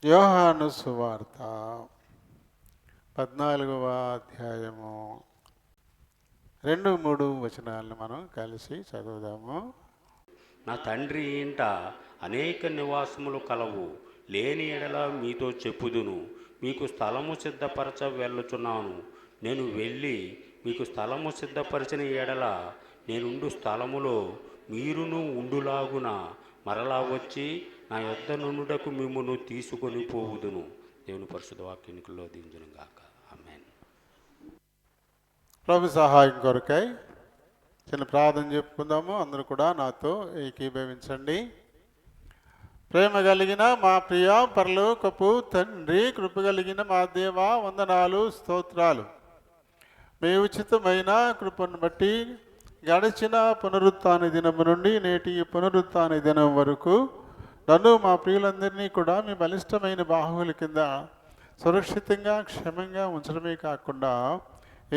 యోహాను సువార్త 14వ అధ్యాయము 2-3 వచనాలను మనం కలిసి చదువుదాము. నా తండ్రి ఇంట అనేక నివాసములు కలవు, లేని ఎడల మీతో చెప్పుదును. మీకు స్థలము సిద్ధపరచ వెళ్ళుచున్నాను. నేను వెళ్ళి మీకు స్థలము సిద్ధపరచిన ఎడల నేనుండు స్థలములో మీరును ఉండులాగున మరలా వచ్చి నా యొద్ద నుండుటకు మిమ్మును తీసుకొని పోవుదును. దేవుని పరిశుద్ధ వాక్యానికుల్లో దించును గాక. ఆమేన్. ప్రభు సహాయం కొరకై చిన్న ప్రార్థన చెప్పుకుందాము. అందరూ కూడా నాతో ఏకీభవించండి. ప్రేమ కలిగిన మా ప్రియ పరలోకపు తండ్రి, కృప కలిగిన మా దేవ, వందనాలు, స్తోత్రాలు. మీ ఉచితమైన కృపను బట్టి గడిచిన పునరుత్థాన దినము నుండి నేటి పునరుత్థాన దినం వరకు నన్ను మా ప్రియులందరినీ కూడా మీ బలిష్టమైన బాహువుల కింద సురక్షితంగా క్షేమంగా ఉంచడమే కాకుండా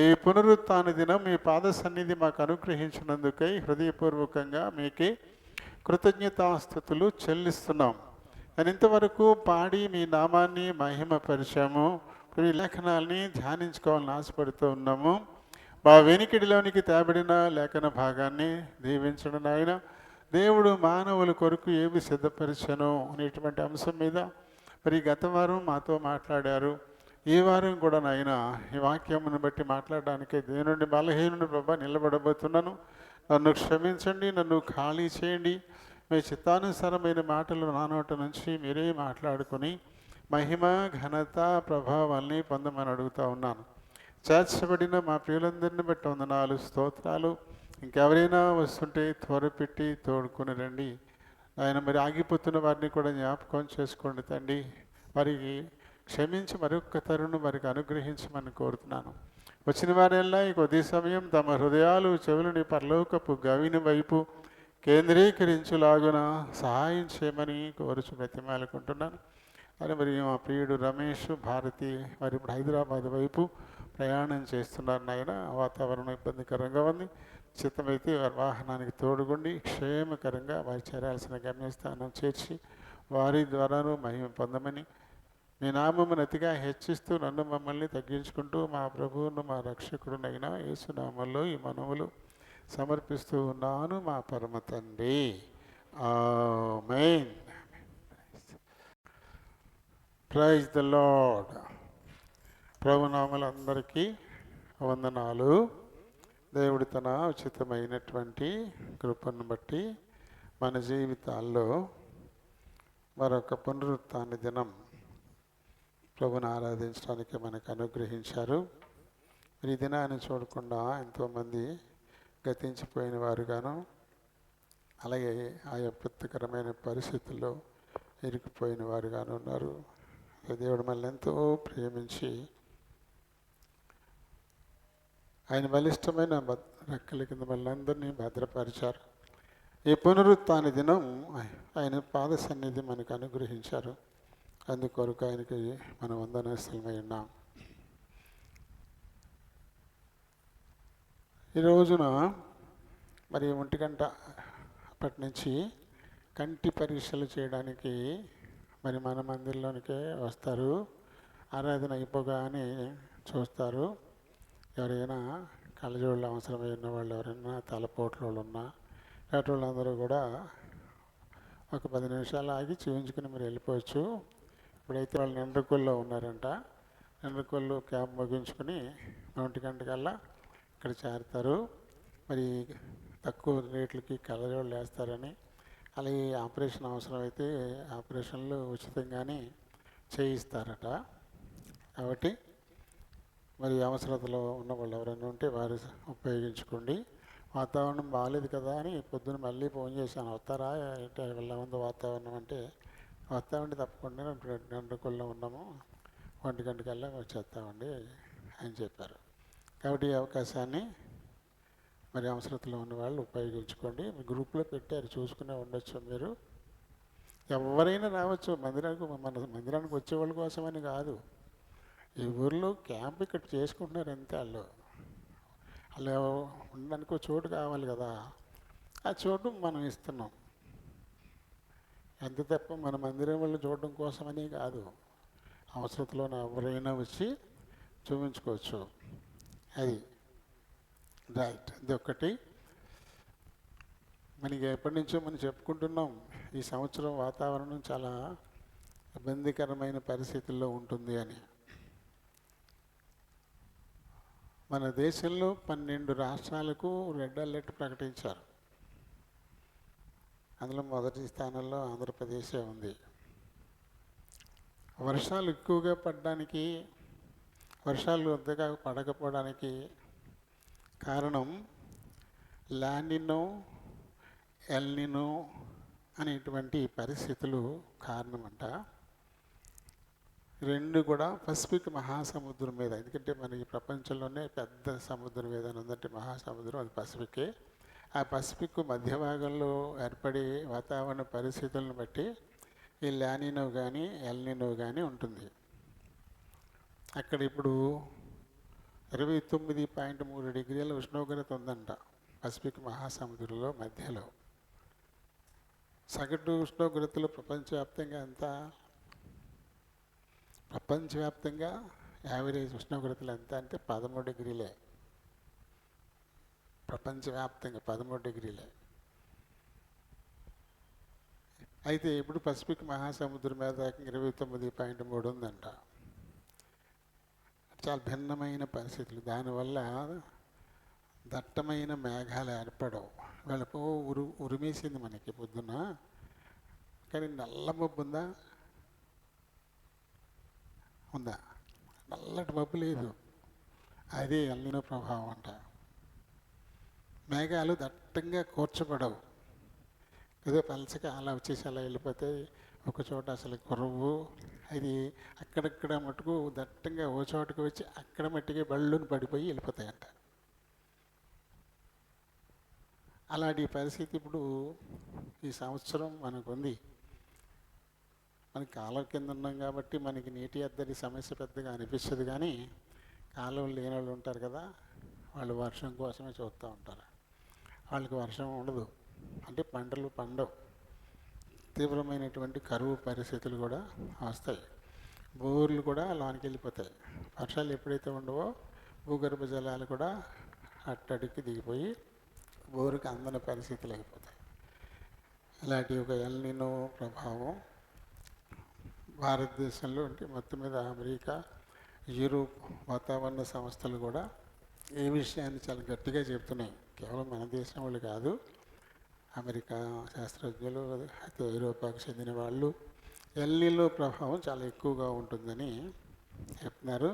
ఈ పునరుత్థాన దినం మీ పాద సన్నిధి మాకు అనుగ్రహించినందుకై హృదయపూర్వకంగా మీకే కృతజ్ఞతాస్తుతులు చెల్లిస్తున్నాం. నేను ఇంతవరకు పాడి మీ నామాన్ని మహిమపరిచాము. ఈ లేఖనాల్ని ధ్యానించుకోవాలని ఆశపడుతూ ఉన్నాము. మా వెనికిడిలోనికి తేబడిన లేఖన భాగాన్ని దీవించడం ఆయన. దేవుడు మానవుల కొరకు ఏమి సిద్ధపరిచను అనేటువంటి అంశం మీద మరి గత వారం మాతో మాట్లాడారు. ఈ వారం కూడా నాయన ఈ వాక్యమును బట్టి మాట్లాడడానికి దేవుని బలహీనుని ప్రభా నిలబడబోతున్నాను. నన్ను క్షమించండి, నన్ను ఖాళీ చేయండి. మీ చిత్తానుసారమైన మాటలు నా నోట నుంచి మీరే మాట్లాడుకొని మహిమ, ఘనత, ప్రభావాల్ని పొందమని అడుగుతూ ఉన్నాను. చేర్చబడిన మా ప్రియులందరినీ బట్టి వందనాలు, స్తోత్రాలు. ఇంకెవరైనా వస్తుంటే త్వరపెట్టి తోడుకొని రండి ఆయన. మరి ఆగిపోతున్న వారిని కూడా జ్ఞాపకం చేసుకోండి తండ్రి. వారికి క్షమించి మరొక తరుణం వారికి అనుగ్రహించమని కోరుతున్నాను. వచ్చిన వారెల్లా ఈ కొద్ది సమయం తమ హృదయాలు చెవులని పరలోకపు గవిని వైపు కేంద్రీకరించులాగున సహాయం చేయమని కోరుచు బ్రతిమాలుకుంటున్నాను. అని మరి మా ప్రియుడు రమేష్, భారతి మరి ఇప్పుడు హైదరాబాద్ వైపు ప్రయాణం చేస్తున్నారు నాయన. వాతావరణం ఇబ్బందికరంగా ఉంది. చిత్తమైతే వారి వాహనానికి తోడుగుండి క్షేమకరంగా వారి చేరాల్సిన గమ్యస్థానం చేర్చి వారి ద్వారాను మహిమ పొందమని మీ నామమును అతిగా హెచ్చిస్తూ నన్ను మమ్మల్ని తగ్గించుకుంటూ మా ప్రభువును మా రక్షకుడునైనా యేసునామంలో ఈ మనవులు సమర్పిస్తూ ఉన్నాను మా పరమ తండ్రి. ఆమేన్. Praise the lord. ప్రభునామలందరికీ వందనాలు. దేవుడు తన ఉచితమైనటువంటి కృపను బట్టి మన జీవితాల్లో మరొక పునరుత్థాన దినం ప్రభుని ఆరాధించడానికి మనకు అనుగ్రహించారు. ఈ దినాన్ని చూడకుండా ఎంతోమంది గతించిపోయిన వారుగాను, అలాగే ఆ విపత్కరమైన పరిస్థితుల్లో ఇరుక్కుపోయిన వారుగాను ఉన్నారు. దేవుడు మనల్ని ఎంతో ప్రేమించి ఆయన బలిష్టమైన రెక్కల కింద మనందరినీ భద్రపరిచారు. ఈ పునరుత్థాన దినం ఆయన పాద సన్నిధి మనకు అనుగ్రహించారు. అందుకొరకు ఆయనకి మనం వందనస్తులమై ఉన్నాం. ఈ రోజున మరి 1 గంట అప్పటి నుంచి కంటి పరీక్షలు చేయడానికి మరి మన మందిరంలోనికే వస్తారు. ఆరాధన అయిపోగానే చూస్తారు. ఎవరైనా కళ్ళజోళ్ళు అవసరమైన వాళ్ళు, ఎవరైనా తలపోట్ల వాళ్ళు ఉన్నా అటు వాళ్ళందరూ కూడా ఒక 10 నిమిషాలు ఆగి చూపించుకుని మీరు వెళ్ళిపోవచ్చు. ఇప్పుడైతే వాళ్ళు నిండ్రకొల్లో ఉన్నారంట. నిండ్రకొల్లు క్యాంప్ ముగించుకొని 1 గంటకల్లా ఇక్కడ చేరుతారు. మరి తక్కువ రేట్లకి కళ్ళజోళ్ళు వేస్తారని, అలాగే ఆపరేషన్ అవసరమైతే ఆపరేషన్లు ఉచితంగానే చేయిస్తారట. కాబట్టి మరి అవసరతలో ఉన్న వాళ్ళు ఎవరైనా ఉంటే వారు ఉపయోగించుకోండి. వాతావరణం బాగాలేదు కదా అని పొద్దున్న మళ్ళీ ఫోన్ చేశాను, వస్తారా ఏంటి ఎలా ఉంది వాతావరణం అంటే, వస్తామండి తప్పకుండా 2 గంటల్లో ఉన్నాము, 1 గంటకల్లా వచ్చేస్తామండి అని చెప్పారు. కాబట్టి ఈ అవకాశాన్ని మరి అవసరతలో ఉన్న వాళ్ళు ఉపయోగించుకోండి. మీ గ్రూప్లో పెట్టారు, చూసుకునే ఉండొచ్చు. మీరు ఎవరైనా రావచ్చు మందిరానికి. మన మందిరానికి వచ్చేవాళ్ళ కోసమని కాదు, ఈ ఊర్లో క్యాంప్ ఇక్కడ చేసుకుంటున్నారు అంతే. వాళ్ళు ఉండడానికి ఒక చోటు కావాలి కదా, ఆ చోటు మనం ఇస్తున్నాం. అంతే తప్ప మన మందిరం వాళ్ళు చూడడం కోసమని కాదు. అవసరతలో ఎవరైనా వచ్చి చూపించుకోవచ్చు. అది రైట్. ఇది ఒక్కటి. మనకి ఎప్పటి నుంచో మనం చెప్పుకుంటున్నాం, ఈ సంవత్సరం వాతావరణం చాలా ఇబ్బందికరమైన పరిస్థితుల్లో ఉంటుంది అని. మన దేశంలో 12 రాష్ట్రాలకు రెడ్ అలర్ట్ ప్రకటించారు. అందులో మొదటి స్థానంలో ఆంధ్రప్రదేశే ఉంది. వర్షాలు ఎక్కువగా పడడానికి, వర్షాలు అంతగా పడకపోవడానికి కారణం లానినో, ఎల్నినో అనేటువంటి పరిస్థితులు కారణమంట. రెండు కూడా పసిఫిక్ మహాసముద్రం మీద, ఎందుకంటే మనకి ప్రపంచంలోనే పెద్ద సముద్రం ఏదైనా ఉందంటే మహాసముద్రం అది పసిఫికే. ఆ పసిఫిక్ మధ్య భాగంలో ఏర్పడే వాతావరణ పరిస్థితులను బట్టి ఈ లానినో కానీ ఎల్నినో కానీ ఉంటుంది. అక్కడ ఇప్పుడు 29.3 డిగ్రీల ఉష్ణోగ్రత ఉందంట పసిఫిక్ మహాసముద్రంలో మధ్యలో. సగటు ఉష్ణోగ్రతలు ప్రపంచవ్యాప్తంగా ఎంత? ప్రపంచవ్యాప్తంగా యావరేజ్ ఉష్ణోగ్రతలు ఎంత అంటే 13 డిగ్రీలే. ప్రపంచవ్యాప్తంగా 13 డిగ్రీలే. అయితే ఇప్పుడు పసిఫిక్ మహాసముద్రం మీద 29.3 ఉందంట. చాలా భిన్నమైన పరిస్థితులు. దానివల్ల దట్టమైన మేఘాలు ఏర్పడవు. వాళ్ళకు ఉరిమేసింది మనకి పొద్దున్న, కానీ నల్ల మబ్బు ఉందా? నల్లటి మబ్బు లేదు. అదే ఎల్నినో ప్రభావం అంట. మేఘాలు దట్టంగా కూర్చబడవు, ఏదో పలచగా అలా వచ్చేసి అలా వెళ్ళిపోతాయి. ఒక చోట అసలు కురవు. అది అక్కడక్కడ మటుకు దట్టంగా ఓ చోటకు వచ్చి అక్కడ మట్టికి బళ్ళుని పడిపోయి వెళ్ళిపోతాయంట. అలాంటి పరిస్థితి ఇప్పుడు ఈ సంవత్సరం మనకు ఉంది. మనకి కాలువ కింద ఉన్నాం కాబట్టి మనకి నీటి ఎద్దడి సమస్య పెద్దగా అనిపిస్తుంది. కానీ కాలువలు లేని వాళ్ళు ఉంటారు కదా, వాళ్ళు వర్షం కోసమే చూస్తూ ఉంటారు. వాళ్ళకి వర్షం ఉండదు అంటే పంటలు పండవు. తీవ్రమైనటువంటి కరువు పరిస్థితులు కూడా వస్తాయి. బోర్లు కూడా లోనికి వెళ్ళిపోతాయి. వర్షాలు ఎప్పుడైతే ఉండవో భూగర్భ జలాలు కూడా అట్టడికి దిగిపోయి బోరుకి అందని పరిస్థితులు అయిపోతాయి. ఇలాంటి ఒక ఎల్నినో ప్రభావం భారతదేశంలో అంటే మొత్తం మీద అమెరికా, యూరోప్ వాతావరణ సంస్థలు కూడా ఈ విషయాన్ని చాలా గట్టిగా చెప్తున్నాయి. కేవలం మన దేశం వాళ్ళు కాదు, అమెరికా శాస్త్రజ్ఞులు, అయితే ఐరోపాకు చెందిన వాళ్ళు ఎల్నినో ప్రభావం చాలా ఎక్కువగా ఉంటుందని చెప్తున్నారు.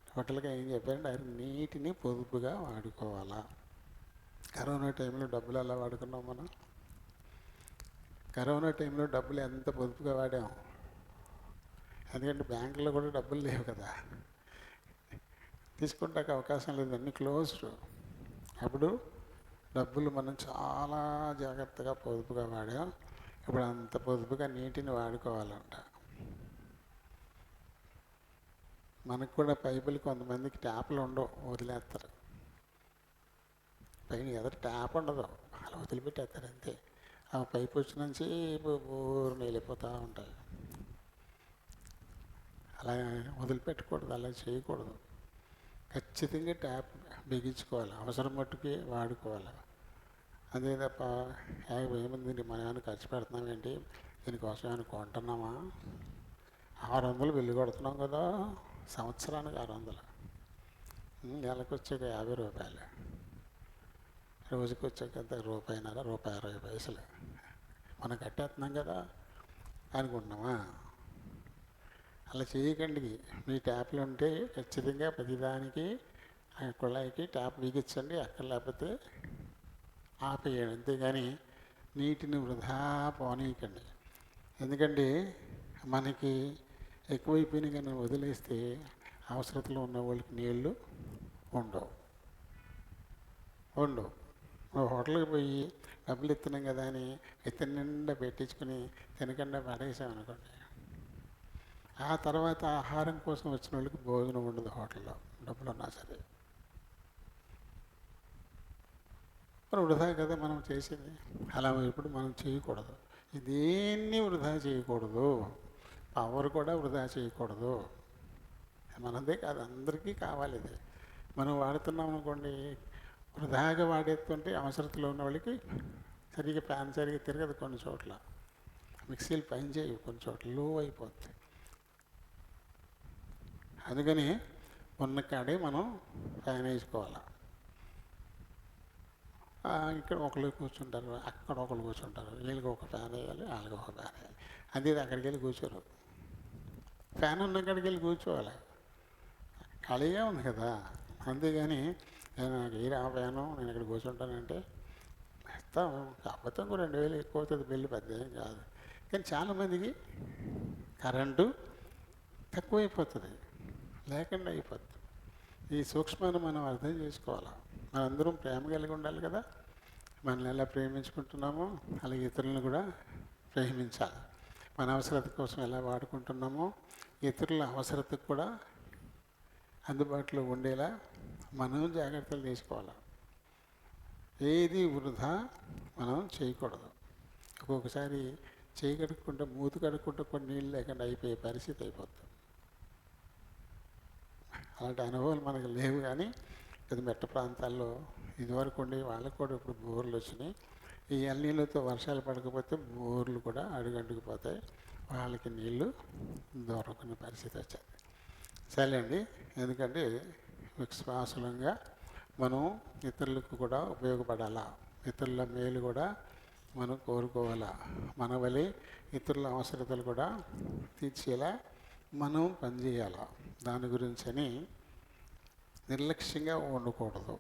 టోటల్గా ఏం చెప్పారంటే ఆయన నీటిని పొదుపుగా వాడుకోవాలా. కరోనా టైంలో డబ్బులు ఎలా వాడుకున్నాం మనం? కరోనా టైంలో డబ్బులు ఎంత పొదుపుగా వాడాం. ఎందుకంటే బ్యాంకులో కూడా డబ్బులు లేవు కదా, తీసుకుంటాక అవకాశం లేదు, అన్నీ క్లోజ్డ్. అప్పుడు డబ్బులు మనం చాలా జాగ్రత్తగా పొదుపుగా వాడాం. ఇప్పుడు అంత పొదుపుగా నీటిని వాడుకోవాలంట. మనకు కూడా పైపులు కొంతమందికి ట్యాప్లు ఉండవు, వదిలేస్తారు. పైన ఎదురు ట్యాప్ ఉండదు, అలా వదిలిపెట్టేస్తారు అంతే. ఆ పైపు వచ్చి నుంచి ఊరు వెళ్ళిపోతూ ఉంటాయి. అలా వదిలిపెట్టకూడదు, అలా చేయకూడదు. ఖచ్చితంగా ట్యాప్ బిగించుకోవాలి, అవసరం మట్టుకి వాడుకోవాలి. అదే తప్ప ఏముంది మనం ఏమైనా ఖర్చు పెడుతున్నామేంటి, దీనికోసం ఏమైనా కొంటున్నామా? 600 బిల్లు కొడుతున్నాం కదా, సంవత్సరానికి 600, నెలకు వచ్చాక 50 రూపాయలు, రోజుకి వచ్చాక అంత ₹1.50 మనం కట్టేస్తున్నాం కదా అనుకుంటున్నామా? అలా చేయకండి. మీ ట్యాప్లు ఉంటే ఖచ్చితంగా ప్రతిదానికి కుళాయికి ట్యాప్ బిగించండి, అక్కడ లేకపోతే ఆపేయండి. అంతేగాని నీటిని వృధా పోనీయకండి. ఎందుకంటే మనకి ఎక్కువైపోయిన కానీ వదిలేస్తే అవసరతలో ఉన్న వాళ్ళకి నీళ్ళు ఉండవు. హోటల్కి పోయి డబ్బులు ఇస్తున్నాం కదా అని ఇతని నిండా పెట్టించుకుని తినకుండా పడేసామనుకోండి, ఆ తర్వాత ఆహారం కోసం వచ్చిన వాళ్ళకి భోజనం ఉండదు హోటల్లో, డబ్బులు ఉన్నా సరే. మరి వృధా కదా మనం చేసేది. అలా ఇప్పుడు మనం చేయకూడదు. దేన్ని వృధా చేయకూడదు, పవర్ కూడా వృధా చేయకూడదు. మనదే కాదు, అందరికీ కావాలి ఇది. మనం వాడుతున్నాం అనుకోండి, వృధాగా వాడేస్తుంటే అవసరతలో ఉన్న వాళ్ళకి సరిగ్గా ఫ్యాన్ సరిగ్గా తిరగదు, కొన్ని చోట్ల మిక్సీలు పని చేయవు, కొన్ని చోట్ల లో అయిపోతాయి. అందుకని ఉన్న కాడే మనం ఫ్యాన్ వేసుకోవాలి. ఇక్కడ ఒకళ్ళు కూర్చుంటారు, అక్కడ ఒకళ్ళు కూర్చుంటారు, వీళ్ళకి ఒక ఫ్యాన్ వేయాలి, వాళ్ళకి ఒక ఫ్యాన్ వేయాలి. అది అక్కడికి వెళ్ళి కూర్చోరు, ఫ్యాన్ ఉన్న కాడికి వెళ్ళి కూర్చోవాలి, ఖాళీగా ఉంది కదా. అంతేగాని నేను నాకు ఏ ఫ్యాను, నేను ఇక్కడ కూర్చుంటానంటే ఇస్తాం, కాకపోతే ఇంకో 2000 ఎక్కువ అవుతుంది, బిల్లు పెద్ద ఏం కాదు. కానీ చాలామందికి కరెంటు తక్కువైపోతుంది, లేకుండా అయిపోతుంది. ఈ సూక్ష్మాన్ని మనం అర్థం చేసుకోవాలి. మనందరం ప్రేమ కలిగి ఉండాలి కదా. మనల్ని ఎలా ప్రేమించుకుంటున్నామో అలాగే ఇతరులను కూడా ప్రేమించాలి. మన అవసరత కోసం ఎలా వాడుకుంటున్నామో ఇతరుల అవసరతకు కూడా అందుబాటులో ఉండేలా మనం జాగ్రత్తలు తీసుకోవాలి. ఏది వృధా మనం చేయకూడదు. ఒక్కొక్కసారి చేయి కడుక్కుంటే, మూతి కడుక్కుంటే కొన్ని నీళ్ళు లేకుండా అయిపోయే పరిస్థితి అయిపోతుంది. అలాంటి అనుభవాలు మనకు లేవు, కానీ ఇది మెట్ట ప్రాంతాల్లో ఇదివరకు ఉండి వాళ్ళకు కూడా ఇప్పుడు బోర్లు వచ్చినాయి. ఈ నీళ్ళతో వర్షాలు పడకపోతే బోర్లు కూడా అడుగంటుకుపోతాయి, వాళ్ళకి నీళ్లు దొరకని పరిస్థితి వచ్చింది. సరే అండి, ఎందుకంటే విశ్వాసులంగా మనం ఇతరులకు కూడా ఉపయోగపడాలా, ఇతరుల మేలు కూడా మనం కోరుకోవాలా, మన వలె ఇతరుల అవసరతలు కూడా తీర్చేలా మనం పనిచేయాలా. దాని గురించి అని నిర్లక్ష్యంగా ఉండకూడదు.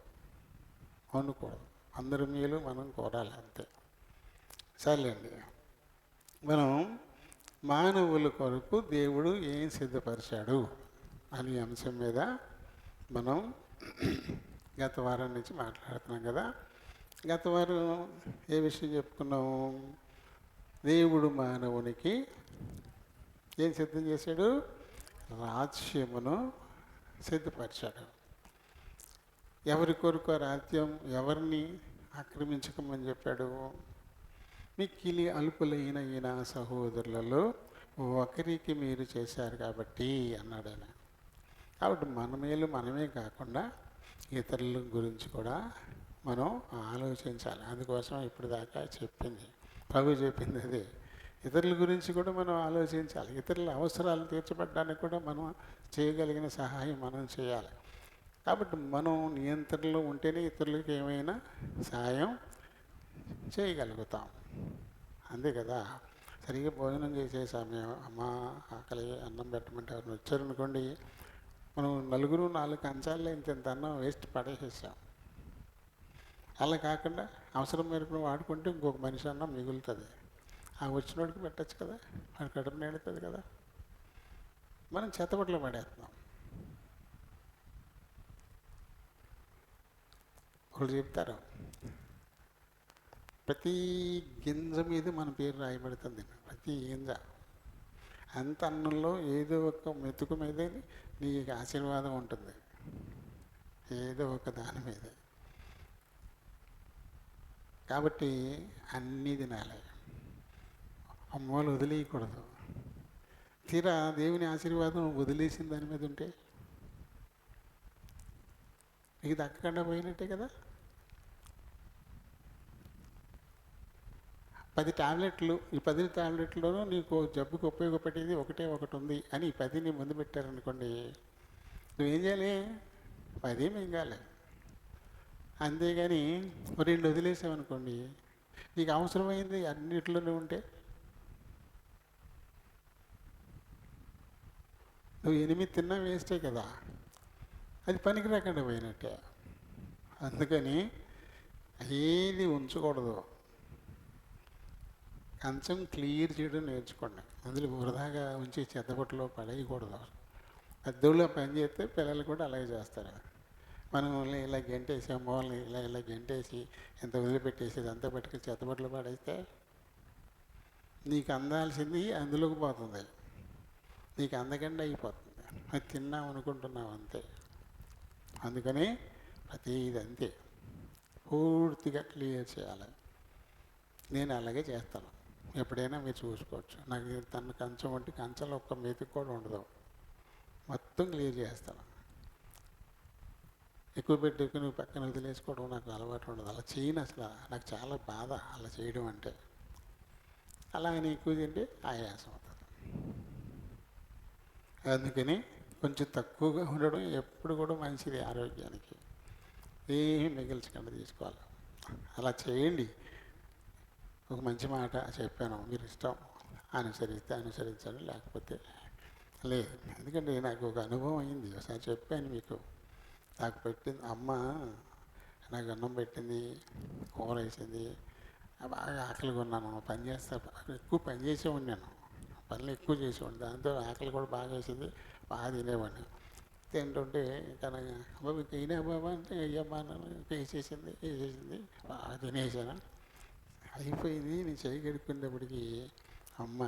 అందరి మేలు మనం కోరాలి, అంతే. సర్లేండి, మనం మానవుల కొరకు దేవుడు ఏం సిద్ధపరిచాడు అనే అంశం మీద మనం గత వారం నుంచి మాట్లాడుతున్నాం కదా. గత వారం ఏ విషయం చెప్పుకున్నాము? దేవుడు మానవునికి ఏం సిద్ధం చేశాడు? రాజ్యమును సిద్ధపరిచాడు. ఎవరి కొరకు రాజ్యం? ఎవరిని ఆక్రమించకమని చెప్పాడు? మిక్కిలి అల్పులైన ఈయన సహోదరులలో ఒకరికి మీరు చేశారు కాబట్టి అన్నాడు ఆయన. కాబట్టి మన మేలు మనమే కాకుండా ఇతరుల గురించి కూడా మనం ఆలోచించాలి. అందుకోసం ఇప్పుడు దాకా చెప్పింది, ప్రభు చెప్పింది అదే. ఇతరుల గురించి కూడా మనం ఆలోచించాలి. ఇతరుల అవసరాలు తీర్చబడడానికి కూడా మనం చేయగలిగిన సహాయం మనం చేయాలి. కాబట్టి మనం నియంత్రణలో ఉంటేనే ఇతరులకు ఏమైనా సహాయం చేయగలుగుతాం, అంతే కదా. సరిగ్గా భోజనం చేసే సమయం, అమ్మ ఆకలి అన్నం పెట్టమంటే ఎవరిని వచ్చారనుకోండి, మనం నలుగురు 4 కంచాల్లో ఇంత అన్నం వేస్ట్ పడేసేసాం. అలా కాకుండా అవసరం మేరకు వాడుకుంటే ఇంకొక మనిషి అన్నం మిగులుతుంది, ఆ వచ్చినోడికి పెట్టచ్చు కదా, వాడి కడుపు నిండుతుంది కదా. మనం చెత్తబట్లో పడేస్తున్నాం. వాళ్ళు చెప్తారు, ప్రతి గింజ మీద మన పేరు రాయబడుతుంది, ప్రతి గింజ. అంత అన్నంలో ఏదో ఒక మెతుకు మీద నీకు ఆశీర్వాదం ఉంటుంది, ఏదో ఒక దాని మీద. కాబట్టి అన్నీ తినాలి, అమ్మోలు వదిలేయకూడదు. తీరా దేవుని ఆశీర్వాదం వదిలేసిన దాని మీద ఉంటే నీకు దక్కకుండా పోయినట్టే కదా. 10 టాబ్లెట్లు, ఈ 10 టాబ్లెట్లోనూ నీకు జబ్బుకు ఉపయోగపడేది ఒకటి ఉంది అని ఈ 10ని ముందు పెట్టారనుకోండి, నువ్వేం చేయాలి? 10 మింగాలి. అంతేగాని 2 వదిలేసావనుకోండి, నీకు అవసరమైంది అన్నిట్లోనే ఉంటే నువ్వు 8 తిన్నా వేస్టే కదా, అది పనికి రాకుండా పోయినట్టే. అందుకని ఏది ఉంచకూడదు, కంచం క్లియర్ చేయడం నేర్చుకోండి. అందులో వృధాగా ఉంచి చెత్తబుట్టలో పడేయకూడదు. పెద్దోళ్ళు పని చేస్తే పిల్లలు కూడా అలాగే చేస్తారు. మనం ఇలా గెంటేసి, అమ్మవాళ్ళని ఇలా గెంటేసి ఎంత వదిలిపెట్టేసేది అంతా పట్టుకుని చెత్తబుట్టలో పడేస్తే నీకు అందాల్సింది అందులోకి పోతుంది, నీకు అందకుండా అయిపోతుంది. అది తిన్నాం అనుకుంటున్నావు అంతే. అందుకని ప్రతిది అంతే పూర్తిగా క్లియర్ చేయాలి. నేను అలాగే చేస్తాను. ఎప్పుడైనా మీరు చూసుకోవచ్చు. నాకు తన కంచం వంటి కంచంలో ఒక్క మెతుకు కూడా ఉండదు, మొత్తం క్లియర్ చేస్తాను. ఎక్కువ పెట్టుకుని పక్కన వదిలేసుకోవడం నాకు అలవాటు ఉండదు, అలా చేయను అసలు. నాకు చాలా బాధ అలా చేయడం అంటే. అలా అని ఎక్కువ తింటే ఆయాసం అవుతుంది. అందుకని కొంచెం తక్కువగా ఉండడం ఎప్పుడు కూడా మంచిది ఆరోగ్యానికి. ఏమీ మిగిల్చకుండా తీసుకోవాలి. అలా చేయండి. ఒక మంచి మాట చెప్పాను, మీరు ఇష్టం అనుసరిస్తే అనుసరించండి, లేకపోతే లేదు. ఎందుకంటే నాకు ఒక అనుభవం అయింది. ఒకసారి చెప్పాను మీకు. నాకు పెట్టింది అమ్మ, నాకు అన్నం పెట్టింది, కూర వేసింది, బాగా ఆకలిగా ఉన్నాను. పని చేస్తా, ఎక్కువ పని చేసేవాడిని, నేను పనులు ఎక్కువ చేసేవాడిని. దాంతో ఆకలి కూడా బాగా వేసింది, బాగా తినేవాడిని. తింటుంటే తన బాబు అయినా బాబా అంటే అయ్యమ్మా వేసేసింది, బాగా తినేసాను. అయిపోయింది. నేను చేయి కడుక్కునేటప్పటికి అమ్మ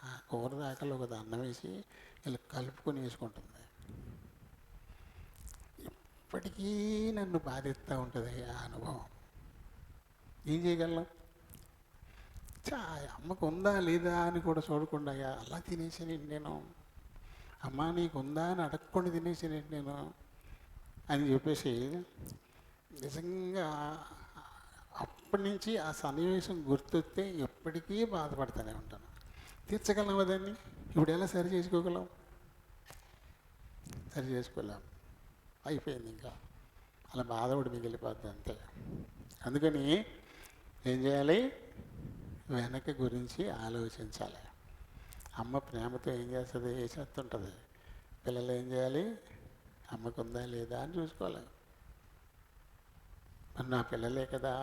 ఆ కూర దాకలో ఒక అన్నం వేసి ఇలా కలుపుకొని వేసుకుంటుంది. ఇప్పటికీ నన్ను బాధిస్తూ ఉంటుంది ఆ అనుభవం. ఏం చేయగలను? అమ్మకు ఉందా లేదా అని కూడా చూడకుండా అలా తినేసానండి నేను. అమ్మ నీకు ఉందా అని అడగకుండా తినేసానండి నేను అని చెప్పేసి నిజంగా అప్పటి నుంచి ఆ సన్నివేశం గుర్తొస్తే ఎప్పటికీ బాధపడుతూనే ఉంటాను. తీర్చగలం దాన్ని. ఇప్పుడు ఎలా సరి చేసుకోగలం? సరి చేసుకోలేం. అయిపోయింది. ఇంకా అలా బాధపడి మిగిలిపోద్ది అంతే. అందుకని ఏం చేయాలి? వెనక గురించి ఆలోచించాలి. అమ్మ ప్రేమతో ఏం చేస్తుంది? చేస్తుంటుంది. పిల్లలు ఏం చేయాలి? అమ్మకు ఉందా లేదా అని చూసుకోవాలి. మరి నా పిల్లలే కదా,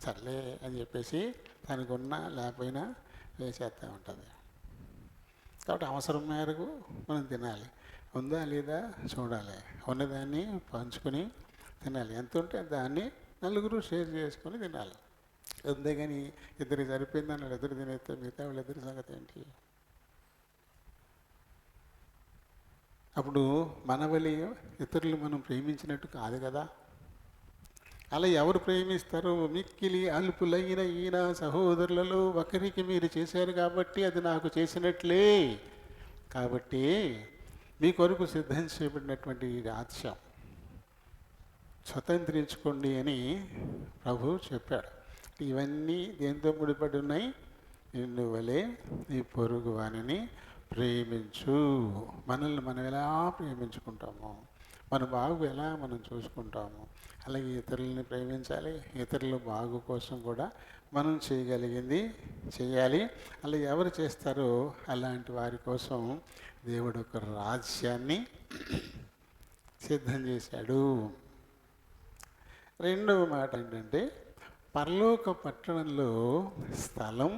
సర్లే అని చెప్పేసి తనకు ఉన్నా లేకపోయినా వేసేస్తూ ఉంటుంది. కాబట్టి అవసరం మేరకు మనం తినాలి. ఉందా లేదా చూడాలి. ఉన్నదాన్ని పంచుకొని తినాలి. ఎంత ఉంటే దాన్ని నలుగురు షేర్ చేసుకొని తినాలి. అంతేగాని ఇద్దరికి సరిపోయింది అన్నాడు, ఇద్దరు తినేస్తే మిగతా వాళ్ళిద్దరి సంగతి ఏంటి? అప్పుడు మన వలి ఇతరులు మనం ప్రేమించినట్టు కాదు కదా. అలా ఎవరు ప్రేమిస్తారో? మిక్కిలి అల్పులైన ఈయన సహోదరులలో ఒకరికి మీరు చేశారు కాబట్టి అది నాకు చేసినట్లే. కాబట్టి మీ కొరకు సిద్ధం చేయబడినటువంటి రాజ్యం స్వతంత్రించుకోండి అని ప్రభు చెప్పాడు. ఇవన్నీ దేంతో ముడిపడి ఉన్నాయి? నిన్ను వలె నీ పొరుగు వానిని ప్రేమించు. మనల్ని మనం ఎలా ప్రేమించుకుంటామో, మన బాగు ఎలా మనం చూసుకుంటాము, అలాగే ఇతరులని ప్రేమించాలి. ఇతరుల బాగు కోసం కూడా మనం చేయగలిగింది చేయాలి. అలా ఎవరు చేస్తారో అలాంటి వారి కోసం దేవుడు ఒక రాజ్యాన్ని సిద్ధం చేశాడు. రెండవ మాట ఏంటంటే, పరలోక పట్టణంలో స్థలం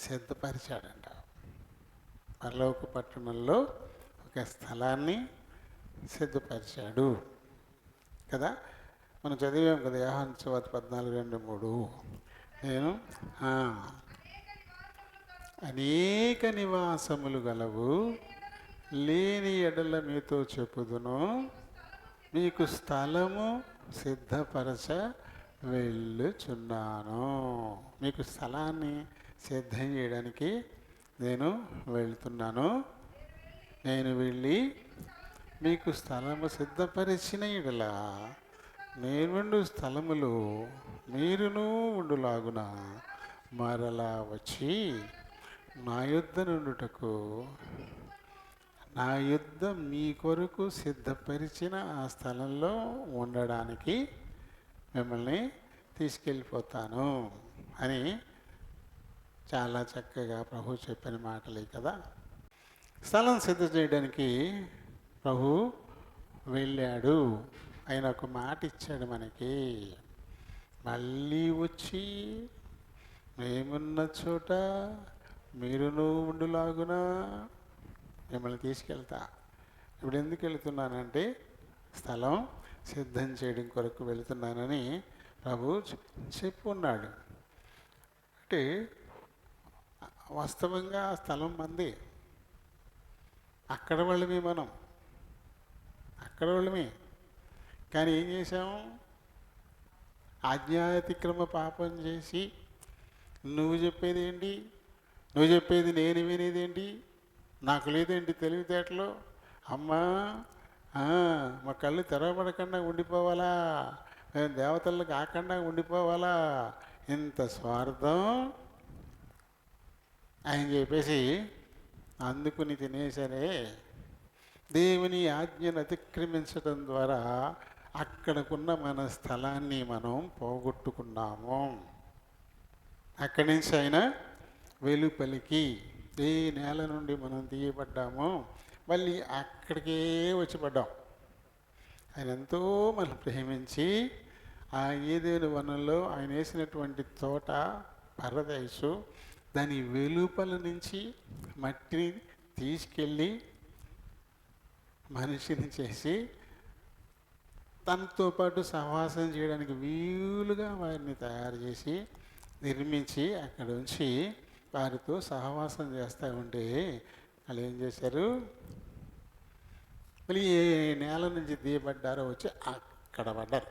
సిద్ధపరిచాడంట. పరలోక పట్టణంలో ఒక స్థలాన్ని సిద్ధపరిచాడు కదా. మనం చదివాం కదా, యోహాను సువార్త 14:2-3. నేను అనేక నివాసములు గలవు, లేని ఎడల మీతో చెప్పుదును, మీకు స్థలము సిద్ధపరచ వెళ్ళుచున్నాను. మీకు స్థలాన్ని సిద్ధం చేయడానికి నేను వెళ్తున్నాను. నేను వెళ్ళి మీకు స్థలము సిద్ధపరిచిన ఎడల నేనుండు స్థలములు మీరును ఉండులాగున మరలా వచ్చి నా యొద్ద నుండుటకు, నా యొద్ద మీ కొరకు సిద్ధపరిచిన ఆ స్థలంలో ఉండడానికి మిమ్మల్ని తీసుకెళ్ళిపోతాను అని చాలా చక్కగా ప్రభు చెప్పిన మాటలే కదా. స్థలం సిద్ధం చేయడానికి ప్రభు వెళ్ళాడు. ఆయన ఒక మాట ఇచ్చాడు మనకి, మళ్ళీ వచ్చి మేమున్న చోట మీరును ఉండులాగున మిమ్మల్ని తీసుకెళ్తా. ఇప్పుడు ఎందుకు వెళుతున్నానంటే, స్థలం సిద్ధం చేయడం కొరకు వెళుతున్నానని ప్రభు చెప్పున్నాడు. అంటే వాస్తవంగా ఆ స్థలం మంది, అక్కడ వాళ్ళమే, మనం అక్కడ వాళ్ళమే. కానీ ఏం చేసాము? ఆజ్ఞాతిక్రమ పాపం చేసి నువ్వు చెప్పేది ఏంటి? నువ్వు చెప్పేది నేను వినేది ఏంటి? నాకు లేదేంటి తెలివితేటలు? అమ్మా, ఆ, మా కళ్ళు తెరవబడకుండా ఉండిపోవాలా? మేము దేవతలు కాకుండా ఉండిపోవాలా? ఇంత స్వార్థం ఆయన చెప్పేసి అందుకుని తినేసరే దేవుని ఆజ్ఞను అతిక్రమించడం ద్వారా అక్కడకున్న మన స్థలాన్ని మనం పోగొట్టుకున్నాము. అక్కడి నుంచి ఆయన వెలుపలికి ఏ నేల నుండి మనం తీయబడ్డామో మళ్ళీ అక్కడికే వచ్చి పడ్డాం. ఆయన ఎంతో మనం ప్రేమించి ఆ ఏదేను వనంలో ఆయన వేసినటువంటి తోట పరదేశు, దాని వెలుపల నుంచి మట్టిని తీసుకెళ్ళి మనిషిని చేసి తనతో పాటు సహవాసం చేయడానికి వీలుగా వారిని తయారు చేసి నిర్మించి అక్కడ ఉంచి వారితో సహవాసం చేస్తూ ఉంటే వాళ్ళు ఏం చేశారు? మళ్ళీ ఏ నేల నుంచి తీయబడ్డారో వచ్చి అక్కడ పడ్డారు.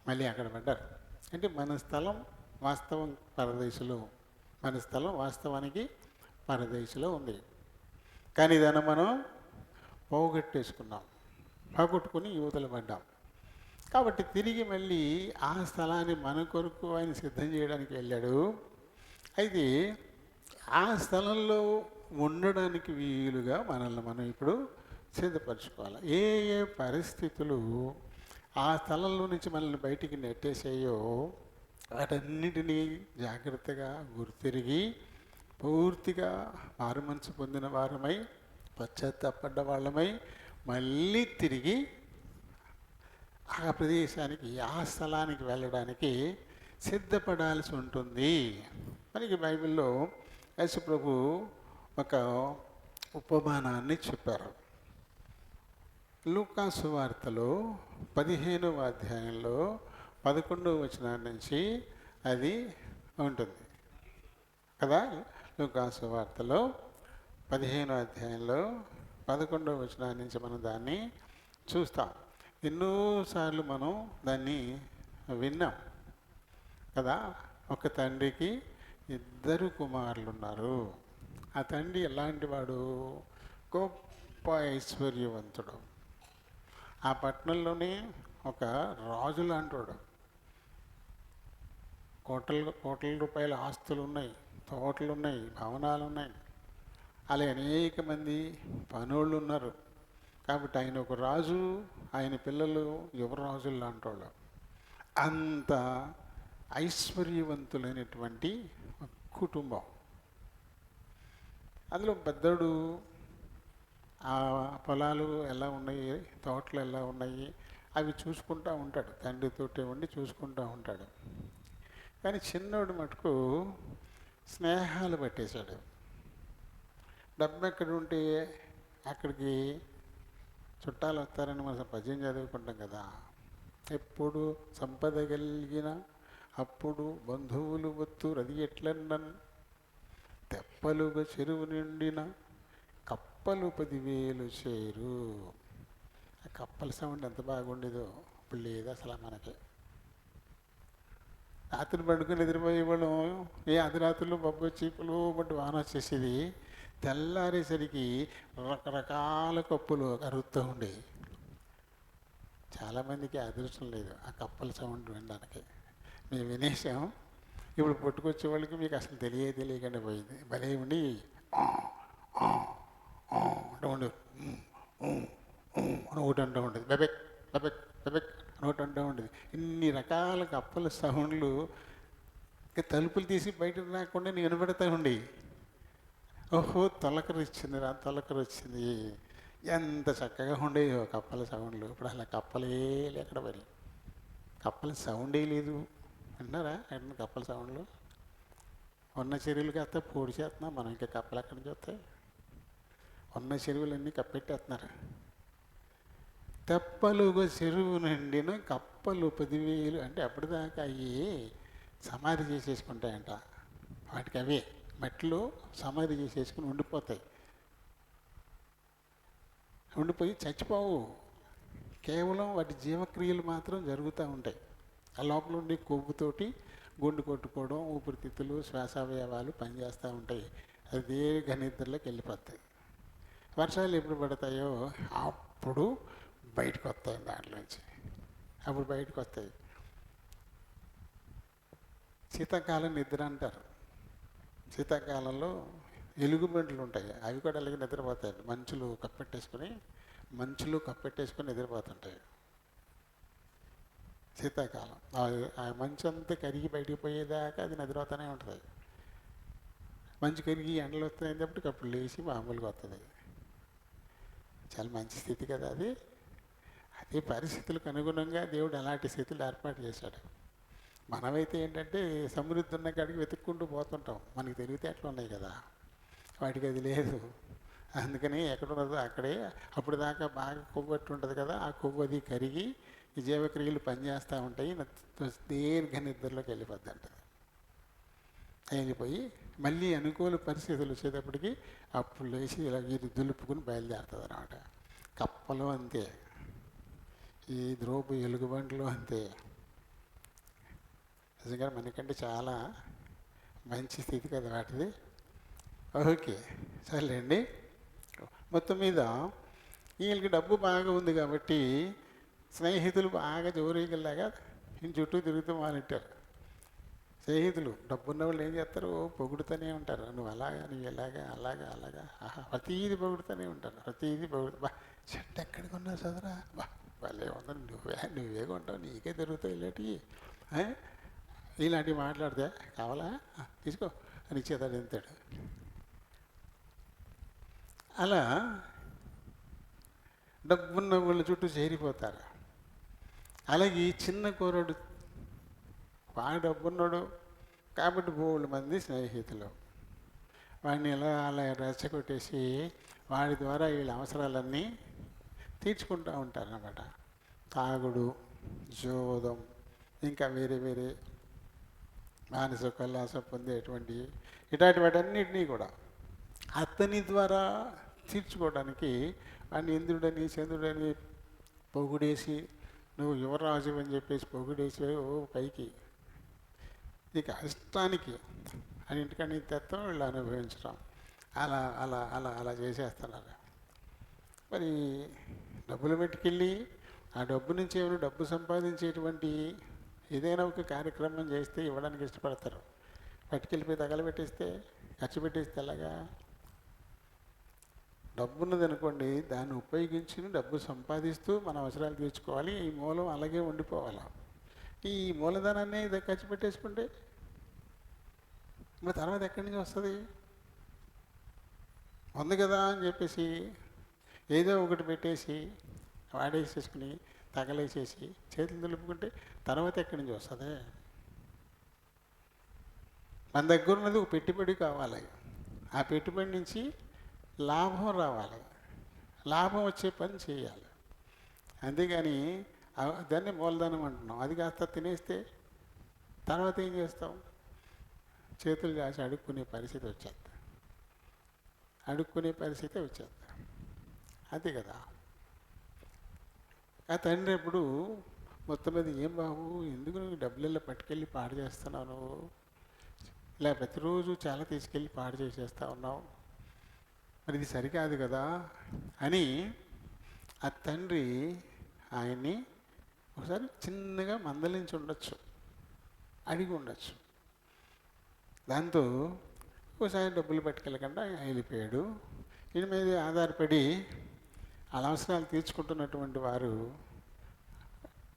మళ్ళీ అక్కడ పడ్డారు. అంటే మన స్థలం వాస్తవం పరదేశంలో, మన స్థలం వాస్తవానికి పరదేశంలో ఉంది. కానీ దాన్ని మనం పోగొట్టేసుకున్నాం, పోగొట్టుకుని యువతలు పడ్డాం. కాబట్టి తిరిగి మళ్ళీ ఆ స్థలాన్ని మన కొరకు ఆయన సిద్ధం చేయడానికి వెళ్ళాడు. అయితే ఆ స్థలంలో ఉండడానికి వీలుగా మనల్ని మనం ఇప్పుడు సిద్ధపరచుకోవాలి. ఏ ఏ పరిస్థితులు ఆ స్థలంలో నుంచి మనల్ని బయటికి నెట్టేసాయో వాటన్నిటినీ జాగ్రత్తగా గుర్తిరిగి పూర్తిగా మారుమనసు పొందిన వారమై పశ్చాత్తాపడ్డ వాళ్ళమై మళ్ళీ తిరిగి ఆ ప్రదేశానికి, ఆ స్థలానికి వెళ్ళడానికి సిద్ధపడాల్సి ఉంటుంది. మనకి బైబిల్లో యేసు ప్రభు ఒక ఉపమానాన్ని చెప్పారు. లూకా సువార్తలో 15వ అధ్యాయంలో 11వ వచనం నుంచి అది ఉంటుంది కదా. లూకా సువార్తలో 15వ అధ్యాయంలో 11వ వచనం నుంచి మనం దాన్ని చూస్తాం. ఎన్నోసార్లు మనం దాన్ని విన్నాం కదా. ఒక తండ్రికి 2 కుమారులు ఉన్నారు. ఆ తండ్రి ఎలాంటి వాడు? గొప్ప ఐశ్వర్యవంతుడు. ఆ పట్టణంలోనే ఒక రాజు లాంటివాడు. కోట్ల రూపాయల ఆస్తులు ఉన్నాయి, తోటలు ఉన్నాయి, భవనాలు ఉన్నాయి. అలా అనేక మంది పనులు ఉన్నారు. కాబట్టి ఆయన ఒక రాజు, ఆయన పిల్లలు యువరాజులు లాంటి వాళ్ళు. అంత ఐశ్వర్యవంతులైనటువంటి కుటుంబం. అందులో పెద్దడు ఆ పొలాలు ఎలా ఉన్నాయి, తోటలు ఎలా ఉన్నాయి అవి చూసుకుంటూ ఉంటాడు. తండ్రితోటే ఉండి చూసుకుంటూ ఉంటాడు. కానీ చిన్నోడు మటుకు స్నేహాలు పట్టేశాడు. డబ్బు ఎక్కడ ఉంటే అక్కడికి చుట్టాలు వస్తారని మనం పద్యం చదువుకుంటాం కదా. ఎప్పుడు సంపద కలిగిన అప్పుడు బంధువులు వత్తు రది ఎట్లన్నన్, తెప్పలుగా చెరువు నిండిన కప్పలు 10,000 చేరు. ఆ కప్పల సౌండ్ ఎంత బాగుండేదో ఇప్పుడు లేదు అసలు మనకి. రాత్రి పడుకుని నిద్రపోయేవాళ్ళం. అర్ధరాత్రులు బొబ్బ చీపులు బట్టి వాన వచ్చేసేది. తెల్లారేసరికి రకరకాల కప్పులు అరుగుతూ ఉండేవి. చాలామందికి అదృష్టం లేదు ఆ కప్పల సౌండ్ వినడానికి. మేము వినేసాం. ఇప్పుడు పట్టుకొచ్చే వాళ్ళకి మీకు అసలు తెలియకుండా పోయింది. భలే ఉండి ఉండు ఒకటి అంటూ ఉండేది. బెబెక్ బెబెక్ బెబెక్ ఒకటి అంటూ ఉండేది. ఇన్ని రకాల కప్పల సౌండ్లు తలుపులు తీసి బయటకు రాకుండా నేను వినబడతా ఉండి, ఓహో తొలకరిచ్చింది రా, తొలకరిచ్చింది. ఎంత చక్కగా ఉండేవో కప్పల సౌండ్లు. ఇప్పుడు అలా కప్పలే లేక్కడ మరి. కప్పల సౌండే లేదు. విన్నారా ఎక్కడ కప్పల సౌండ్లు? ఉన్న చెరువులు కాస్త పొడి చేస్తున్నాం మనం. ఇంకా కప్పలు ఎక్కడి నుంచి వస్తాయి? ఉన్న చెరువులన్నీ కప్పెట్టేస్తున్నారు. తెప్పలుగా చెరువు నిండిన కప్పలు 10,000. అంటే అప్పటిదాకా అవి సమాధి చేసేసుకుంటాయంట. వాటికి అవే మట్టిలో సమాధి చేసేసుకుని ఉండిపోతాయి. ఉండిపోయి చచ్చిపోవు. కేవలం వాటి జీవక్రియలు మాత్రం జరుగుతూ ఉంటాయి. ఆ లోపల ఉండి కొవ్వుతోటి గుండు కొట్టుకోవడం, ఊపిరితిత్తులు, శ్వాసావయవాలు పనిచేస్తూ ఉంటాయి. అది దీర్ఘ నిద్రలోకి వెళ్ళిపోతాయి. వర్షాలు ఎప్పుడు పడతాయో అప్పుడు బయటకు వస్తాయి దాంట్లోంచి. అప్పుడు బయటకు వస్తాయి. శీతాకాలం నిద్ర అంటారు. శీతాకాలంలో ఎలుగుబంట్లు ఉంటాయి, అవి కూడా అలాగే నిద్రపోతాయి. మంచులు కప్పెట్టేసుకొని నిద్రపోతుంటాయి శీతాకాలం. ఆ మంచు అంతా కరిగి బయటికి పోయేదాకా అది నిద్రపోతూనే ఉంటుంది. మంచు కరిగి ఎండలు వస్తాయినప్పటికి అప్పుడు లేచి మామూలుగా వస్తుంది. చాలా మంచి స్థితి కదా అది. అదే పరిస్థితులకు అనుగుణంగా దేవుడు అలాంటి స్థితులు ఏర్పాటు చేశాడు. మనమైతే ఏంటంటే సమృద్ధి ఉన్న కాడికి వెతుక్కుంటూ పోతుంటాం. మనకి తెలివితేటలు ఉన్నాయి కదా, వాటికి అది లేదు. అందుకని ఎక్కడున్నదో అక్కడే అప్పుడు దాకా బాగా కొవ్వొట్టు ఉంటుంది కదా, ఆ కొవ్వు అది కరిగి ఈ జీవక్రియలు పనిచేస్తూ ఉంటాయి. దీర్ఘ నిద్రలోకి వెళ్ళిపోద్ది అంటది. వెళ్ళిపోయి మళ్ళీ అనుకూల పరిస్థితులు వచ్చేటప్పటికి అప్పుడు లేచి ఇలా వీరు దులుపుకుని బయలుదేరుతుంది అన్నమాట. కప్పలు అంతే, ఈ ద్రోపు ఎలుగుబంట్లు అంతే. నిజంగా మనకంటే చాలా మంచి స్థితి కదా వాటిది. ఓకే, సర్లేండి. మొత్తం మీద వీళ్ళకి డబ్బు బాగా ఉంది కాబట్టి స్నేహితులు బాగా జోరీగల్లాగా ఈయన చుట్టూ తిరుగుతూ మానేట్టారు. స్నేహితులు డబ్బున్న వాళ్ళు ఏం చేస్తారు, పొగుడుతూనే ఉంటారు. నువ్వు అలాగా, నువ్వు ఎలాగా, అలాగా అలాగా, ప్రతీది పొగుడుతూనే ఉంటారు. ప్రతీది బా చెట్టు ఎక్కడికి ఉన్నా చదరా, వాళ్ళే ఉందని నువ్వే కొంటావు, నీకే దొరుకుతాయి ఇలాంటివి. ఇలాంటివి మాట్లాడితే కావాలా తీసుకో అని ఇచ్చేతాడు, ఎంతాడు. అలా డబ్బున్న వాళ్ళ చుట్టూ చేరిపోతారు. అలాగే చిన్న కూరడు వాడు డబ్బున్నాడు కాబట్టి బోళ్ళు మంది స్నేహితులు వాడిని ఎలా అలా రెచ్చగొట్టేసి వాడి ద్వారా వీళ్ళ అవసరాలన్నీ తీర్చుకుంటూ ఉంటారన్నమాట. తాగుడు, జోదం, ఇంకా వేరే వేరే మానసిక కల్లాస పొందేటువంటి ఇట్లాంటి వాటన్నిటినీ కూడా అతని ద్వారా తీర్చుకోవడానికి వాడిని ఇంద్రుడని చంద్రుడని పొగుడేసి, నువ్వు యువరాజు అని చెప్పేసి పొగుడేసి పైకి ఇక ఇష్టానికి అన్నింటికన్నీ తెత్తం వీళ్ళు అనుభవించడం, అలా అలా అలా అలా చేసేస్తున్నారు. మరి డబ్బులు పెట్టుకెళ్ళి ఆ డబ్బు నుంచి ఎవరు డబ్బు సంపాదించేటువంటి ఏదైనా ఒక కార్యక్రమం చేస్తే ఇవ్వడానికి ఇష్టపడతారు. పట్టుకెళ్ళిపోయి తగలబెట్టేస్తే, ఖర్చు పెట్టేస్తే ఎలాగా? డబ్బు ఉన్నదనుకోండి, దాన్ని ఉపయోగించి డబ్బు సంపాదిస్తూ మన అవసరాలు తీర్చుకోవాలి. ఈ మూలం అలాగే ఉండిపోవాలి. ఈ మూలధనాన్ని ఇది ఖర్చు పెట్టేసుకుంటే మరి తర్వాత ఎక్కడి నుంచి వస్తుంది? ఉంది కదా అని చెప్పేసి ఏదో ఒకటి పెట్టేసి వాడేసేసుకుని తగలేసేసి చేతులు దులుపుకుంటే తర్వాత ఎక్కడి నుంచి వస్తుంది? మన దగ్గర ఉన్నది ఒక పెట్టుబడి కావాలి. ఆ పెట్టుబడి నుంచి లాభం రావాలి. లాభం వచ్చే పని చేయాలి. అంతేగాని దాన్ని మూలధనం అంటున్నాం. అది కాస్త తినేస్తే తర్వాత ఏం చేస్తాం? చేతులు కాసి అడుక్కునే పరిస్థితి వచ్చేది. అంతే కదా. ఆ తండ్రి ఎప్పుడు మొత్తం మీద, ఏం బాబు ఎందుకు నువ్వు డబ్బులలో పట్టుకెళ్ళి పాడు చేస్తున్నావు, ఇలా ప్రతిరోజు చాలా తీసుకెళ్ళి పాడు చేసేస్తా ఉన్నావు, మరి ఇది సరికాదు కదా అని ఆ తండ్రి ఆయన్ని ఒకసారి చిన్నగా మందలించి ఉండొచ్చు, అడిగి ఉండొచ్చు. దాంతో ఒకసారి డబ్బులు పట్టుకెళ్ళకుండా వెళ్ళిపోయాడు. దీని మీద ఆధారపడి అనవసరాలు తీర్చుకుంటున్నటువంటి వారు,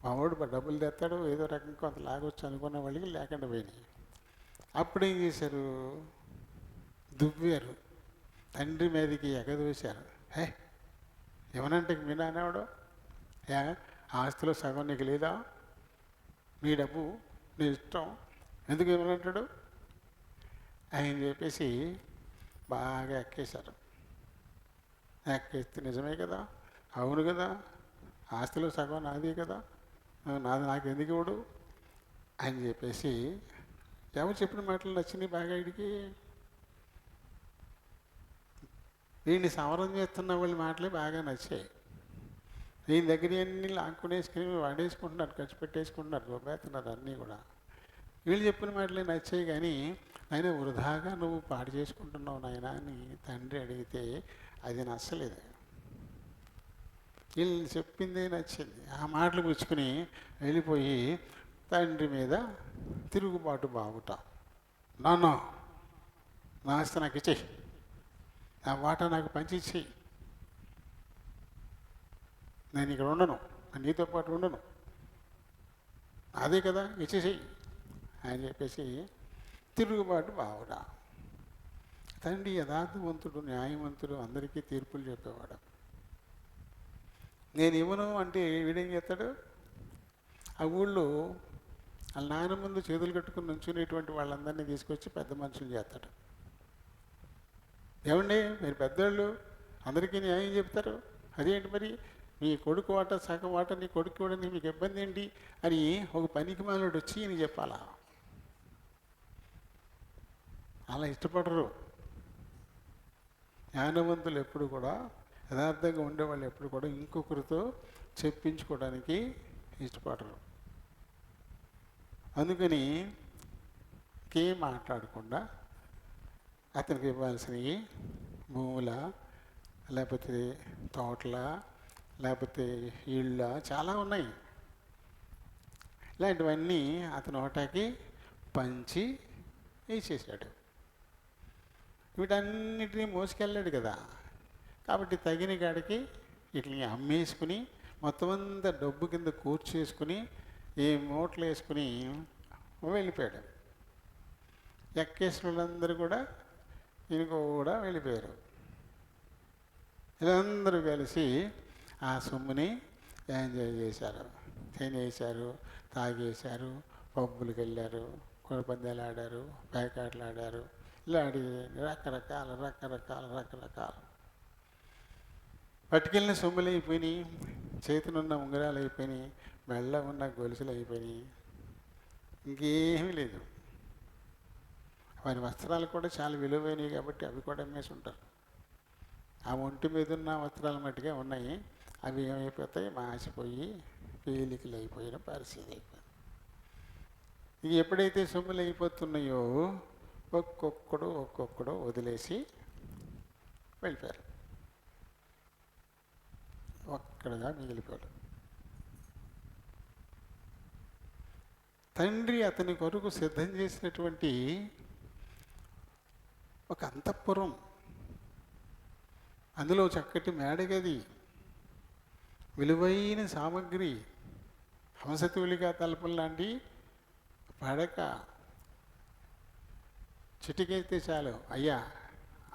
మావాడు డబ్బులు తెస్తాడు ఏదో రకంగా కొంత లాగొచ్చు అనుకున్న వాళ్ళకి లేకుండా పోయినాయి. అప్పుడు ఏం చేశారు? దువ్వారు, తండ్రి మీదకి ఎగదోశారు. ఏమనంటే మీ నాన్నవాడు, ఆస్తిలో సగం నీకు లేదా, నీ డబ్బు నీ ఇష్టం, ఎందుకు ఏమనంటాడు ఆయన చెప్పేసి బాగా ఎక్కేశారు. ఎక్కేస్తే నిజమే కదా, అవును కదా, ఆస్తిలో సగం నాది కదా, నాకు ఎందుకు ఇవ్వడు అని చెప్పేసి ఎవరు చెప్పిన మాటలు నచ్చినాయి బాగా వీడికి. వీడిని సంవరం చేస్తున్న వాళ్ళ మాటలే బాగా నచ్చాయి. దీని దగ్గర అన్నీ లాక్కునేసుకుని వాడేసుకుంటున్నారు, ఖర్చు పెట్టేసుకుంటున్నారు, గొప్పేస్తున్నారు అన్నీ కూడా. వీళ్ళు చెప్పిన మాటలే నచ్చాయి, కానీ ఆయన వృధాగా నువ్వు పాడు చేసుకుంటున్నావు నాయన అని తండ్రి అడిగితే అది నచ్చలేదు. వీళ్ళు చెప్పిందే నచ్చింది. ఆ మాటలు పుచ్చుకుని వెళ్ళిపోయి తండ్రి మీద తిరుగుబాటు బాగుట. నాన్న, నా ఆస్తి నాకు ఇచ్చేయి, నా వాటా నాకు పంచి ఇచ్చేయి, నేను ఇక్కడ ఉండను, నీతో పాటు ఉండను, అదే కదా ఇచ్చేసేయి అని చెప్పేసి తిరుగుబాటు బావుట. తండ్రి యథార్థవంతుడు, న్యాయవంతుడు, అందరికీ తీర్పులు చెప్పేవాడు. నేను ఇవ్వను అంటే వీడేం చేస్తాడు? ఆ ఊళ్ళో వాళ్ళ నాన్న ముందు చేతులు కట్టుకుని నుంచునేటువంటి వాళ్ళందరినీ తీసుకొచ్చి పెద్ద మనుషులు చేస్తాడు. ఏమండి మీరు పెద్దవాళ్ళు అందరికీ న్యాయం చెప్తారు, అదేంటి మరి మీ కొడుకు వాట సగం వాట నీ కొడుకు కూడా మీకు ఇబ్బంది ఏంటి అని ఒక పనికి మాలోడు వచ్చి అని చెప్పాలా? అలా ఇష్టపడరు. జ్ఞానవంతులు ఎప్పుడు కూడా, యథార్థంగా ఉండేవాళ్ళు ఎప్పుడు కూడా ఇంకొకరితో చెప్పించుకోవడానికి ఇష్టపడరు. అందుకని ఏం మాట్లాడకుండా అతనికి ఇవ్వాల్సినవి భూముల, లేకపోతే తోటల, లేకపోతే ఇళ్ళ చాలా ఉన్నాయి. ఇలాంటివన్నీ అతను హోటాకి పంచి వేసేసాడు. వీటన్నిటినీ మోసుకెళ్ళాడు కదా, కాబట్టి తగిన కాడికి వీటిని అమ్మేసుకుని మొత్తం అంతా డబ్బు కింద కూర్చేసుకుని ఈ మూటలు వేసుకుని వెళ్ళిపోయాడు. ఎక్కేసిన వాళ్ళందరూ కూడా ఈయనకు కూడా వెళ్ళిపోయారు. వీళ్ళందరూ కలిసి ఆ సొమ్ముని ఎంజాయ్ చేశారు, తినేశారు, తాగేశారు, పబ్బులకు వెళ్ళారు, కోడిపందాలు ఆడారు, పేకాటలు ఆడారు, ఇలా ఆడి రకరకాల పట్టుకెళ్ళిన సొమ్ములు అయిపోయినాయి, చేతినున్న ఉంగరాలు అయిపోయినాయి, మెళ్ళ ఉన్న గొలుసులు అయిపోయినాయి, ఇంకేమీ లేదు. వారి వస్త్రాలు కూడా చాలా విలువైనవి కాబట్టి అవి కూడా అమ్మేసి ఉంటారు. ఆ ఒంటి మీద ఉన్న వస్త్రాలు మట్టుగా ఉన్నాయి, అవి ఏమైపోతాయి, మాసిపోయి పీలికలు అయిపోయిన పరిస్థితి అయిపోయింది. ఇక ఎప్పుడైతే సొమ్ములు అయిపోతున్నాయో ఒక్కొక్కడు వదిలేసి వెళ్ళిపోయారు. ఒక్కడగా మిగిలిపోయాడు. తండ్రి అతని కొరకు సిద్ధం చేసినటువంటి ఒక అంతఃపురం, అందులో చక్కటి మేడగది, విలువైన సామగ్రి, హంసతూలికా తలుపులు లాంటి పడక, చిటికైతే చాలు అయ్యా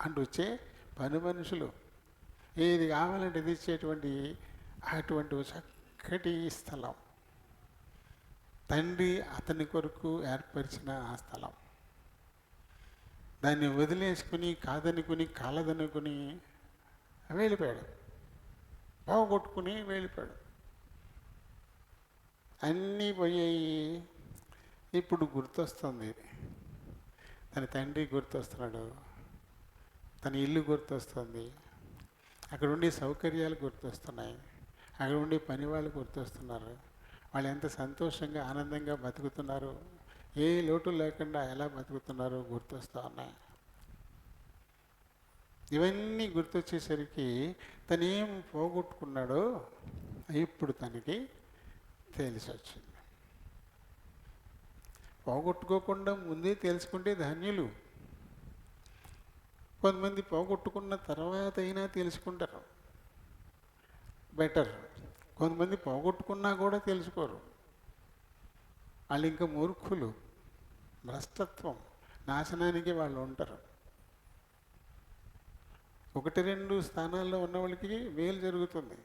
అంటూ వచ్చే పని మనుషులు, ఏది కావాలంటే ఇది ఇచ్చేటువంటి అటువంటి చక్కటి స్థలం తండ్రి అతని కొరకు ఏర్పరిచిన ఆ స్థలం. దాన్ని వదిలేసుకుని కాదనుకుని కాలదనుకుని వెళ్ళిపోయాడు, పోగొట్టుకుని వెళ్ళిపోయాడు. అన్నీ పోయాయి. ఇప్పుడు గుర్తొస్తుంది, తన తండ్రి గుర్తొస్తున్నాడు, తన ఇల్లు గుర్తొస్తుంది, అక్కడ ఉండే సౌకర్యాలు గుర్తొస్తున్నాయి, అక్కడ ఉండే పని వాళ్ళు గుర్తొస్తున్నారు, వాళ్ళు ఎంత సంతోషంగా ఆనందంగా బతుకుతున్నారు, ఏ లోటు లేకుండా ఎలా బతుకుతున్నారో గుర్తొస్తూ ఉన్నాయి. ఇవన్నీ గుర్తొచ్చేసరికి తనేం పోగొట్టుకున్నాడో ఇప్పుడు తనకి తెలిసి వచ్చింది. పోగొట్టుకోకుండా ముందే తెలుసుకుంటే ధన్యులు. కొంతమంది పోగొట్టుకున్న తర్వాత అయినా తెలుసుకుంటారు, బెటర్. కొంతమంది పోగొట్టుకున్నా కూడా తెలుసుకోరు, వాళ్ళు ఇంకా మూర్ఖులు, భ్రష్టత్వం, నాశనానికి వాళ్ళు ఉంటారు. 1-2 స్థానాల్లో ఉన్నవాళ్ళకి మేలు జరుగుతుంది,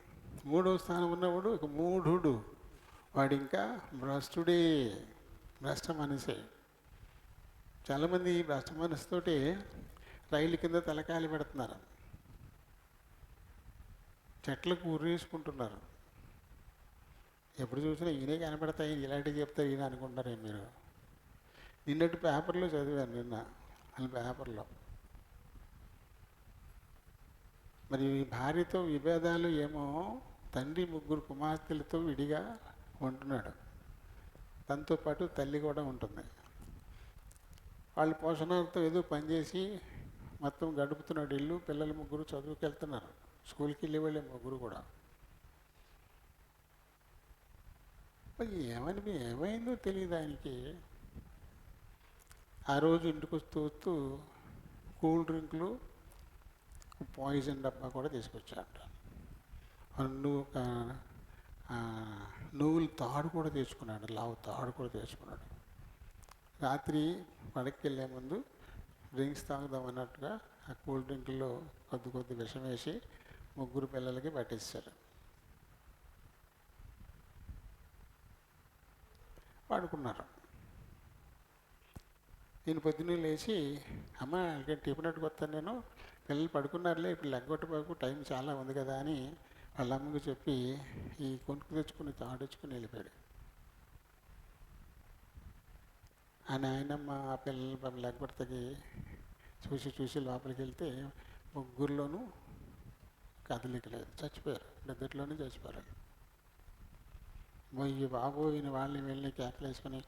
3వ స్థానం ఉన్నవాడు ఒక మూఢుడు, వాడు ఇంకా భ్రష్టుడే, భ్రష్ట మనసే. చాలామంది భ్రష్ట మనసుతోటి రైలు కింద తలకాయలు పెడుతున్నారు, చెట్లకు ఉరేసుకుంటున్నారు. ఎప్పుడు చూసినా ఈయనే కనపడతాయి, ఇలాంటివి చెప్తారు ఈయన అనుకుంటారే మీరు. నిన్నటి పేపర్లో చదివాను, నిన్న వాళ్ళ పేపర్లో మరి భార్యతో విభేదాలు ఏమో, తండ్రి 3 కుమార్తెలతో విడిగా ఉంటున్నాడు, తనతో పాటు తల్లి కూడా ఉంటుంది. వాళ్ళు పోషణార్థం ఏదో పనిచేసి మొత్తం గడుపుతున్నాడు. ఇల్లు పిల్లలు ముగ్గురు చదువుకి వెళ్తున్నారు, స్కూల్కి వెళ్ళి వెళ్ళే ముగ్గురు కూడా. మరి ఏమైందో తెలియదు ఆయనకి. ఆ రోజు ఇంటికి వస్తూ వస్తూ కూల్ డ్రింకులు, పాయిజన్ డబ్బా కూడా తీసుకొచ్చాడు. నువ్వుల తాడు కూడా తెచ్చుకున్నాడు, లావు తాడు కూడా తెచ్చుకున్నాడు. రాత్రి పడకి వెళ్ళే ముందు డ్రింక్స్ తాగుదాం అన్నట్టుగా ఆ కూల్ డ్రింకుల్లో కొద్ది విషం వేసి ముగ్గురు పిల్లలకి పట్టించారు. పడుకున్నారు. నేను పొద్దున్నే లేచి, అమ్మ టిఫిన్ వస్తాను నేను, పిల్లలు పడుకున్నారులే, ఇప్పుడు లెగ్గొట్టబాకు, టైం చాలా ఉంది కదా అని వాళ్ళ అమ్మకు చెప్పి ఈ కొనుక్కు తెచ్చుకుని తాడొచ్చుకుని వెళ్ళిపోయాడు. ఆ నాయనమ్మ ఆ పిల్లలు లెగ్గొడతకి చూసి లోపలికి వెళ్తే ముగ్గురులోనూ కదలిక లేదు, చచ్చిపోయారు. నిద్రలోనే చచ్చిపోయారు. మొయ్యి బాబోయిన వాళ్ళని వెళ్ళి కేకలేసుకొని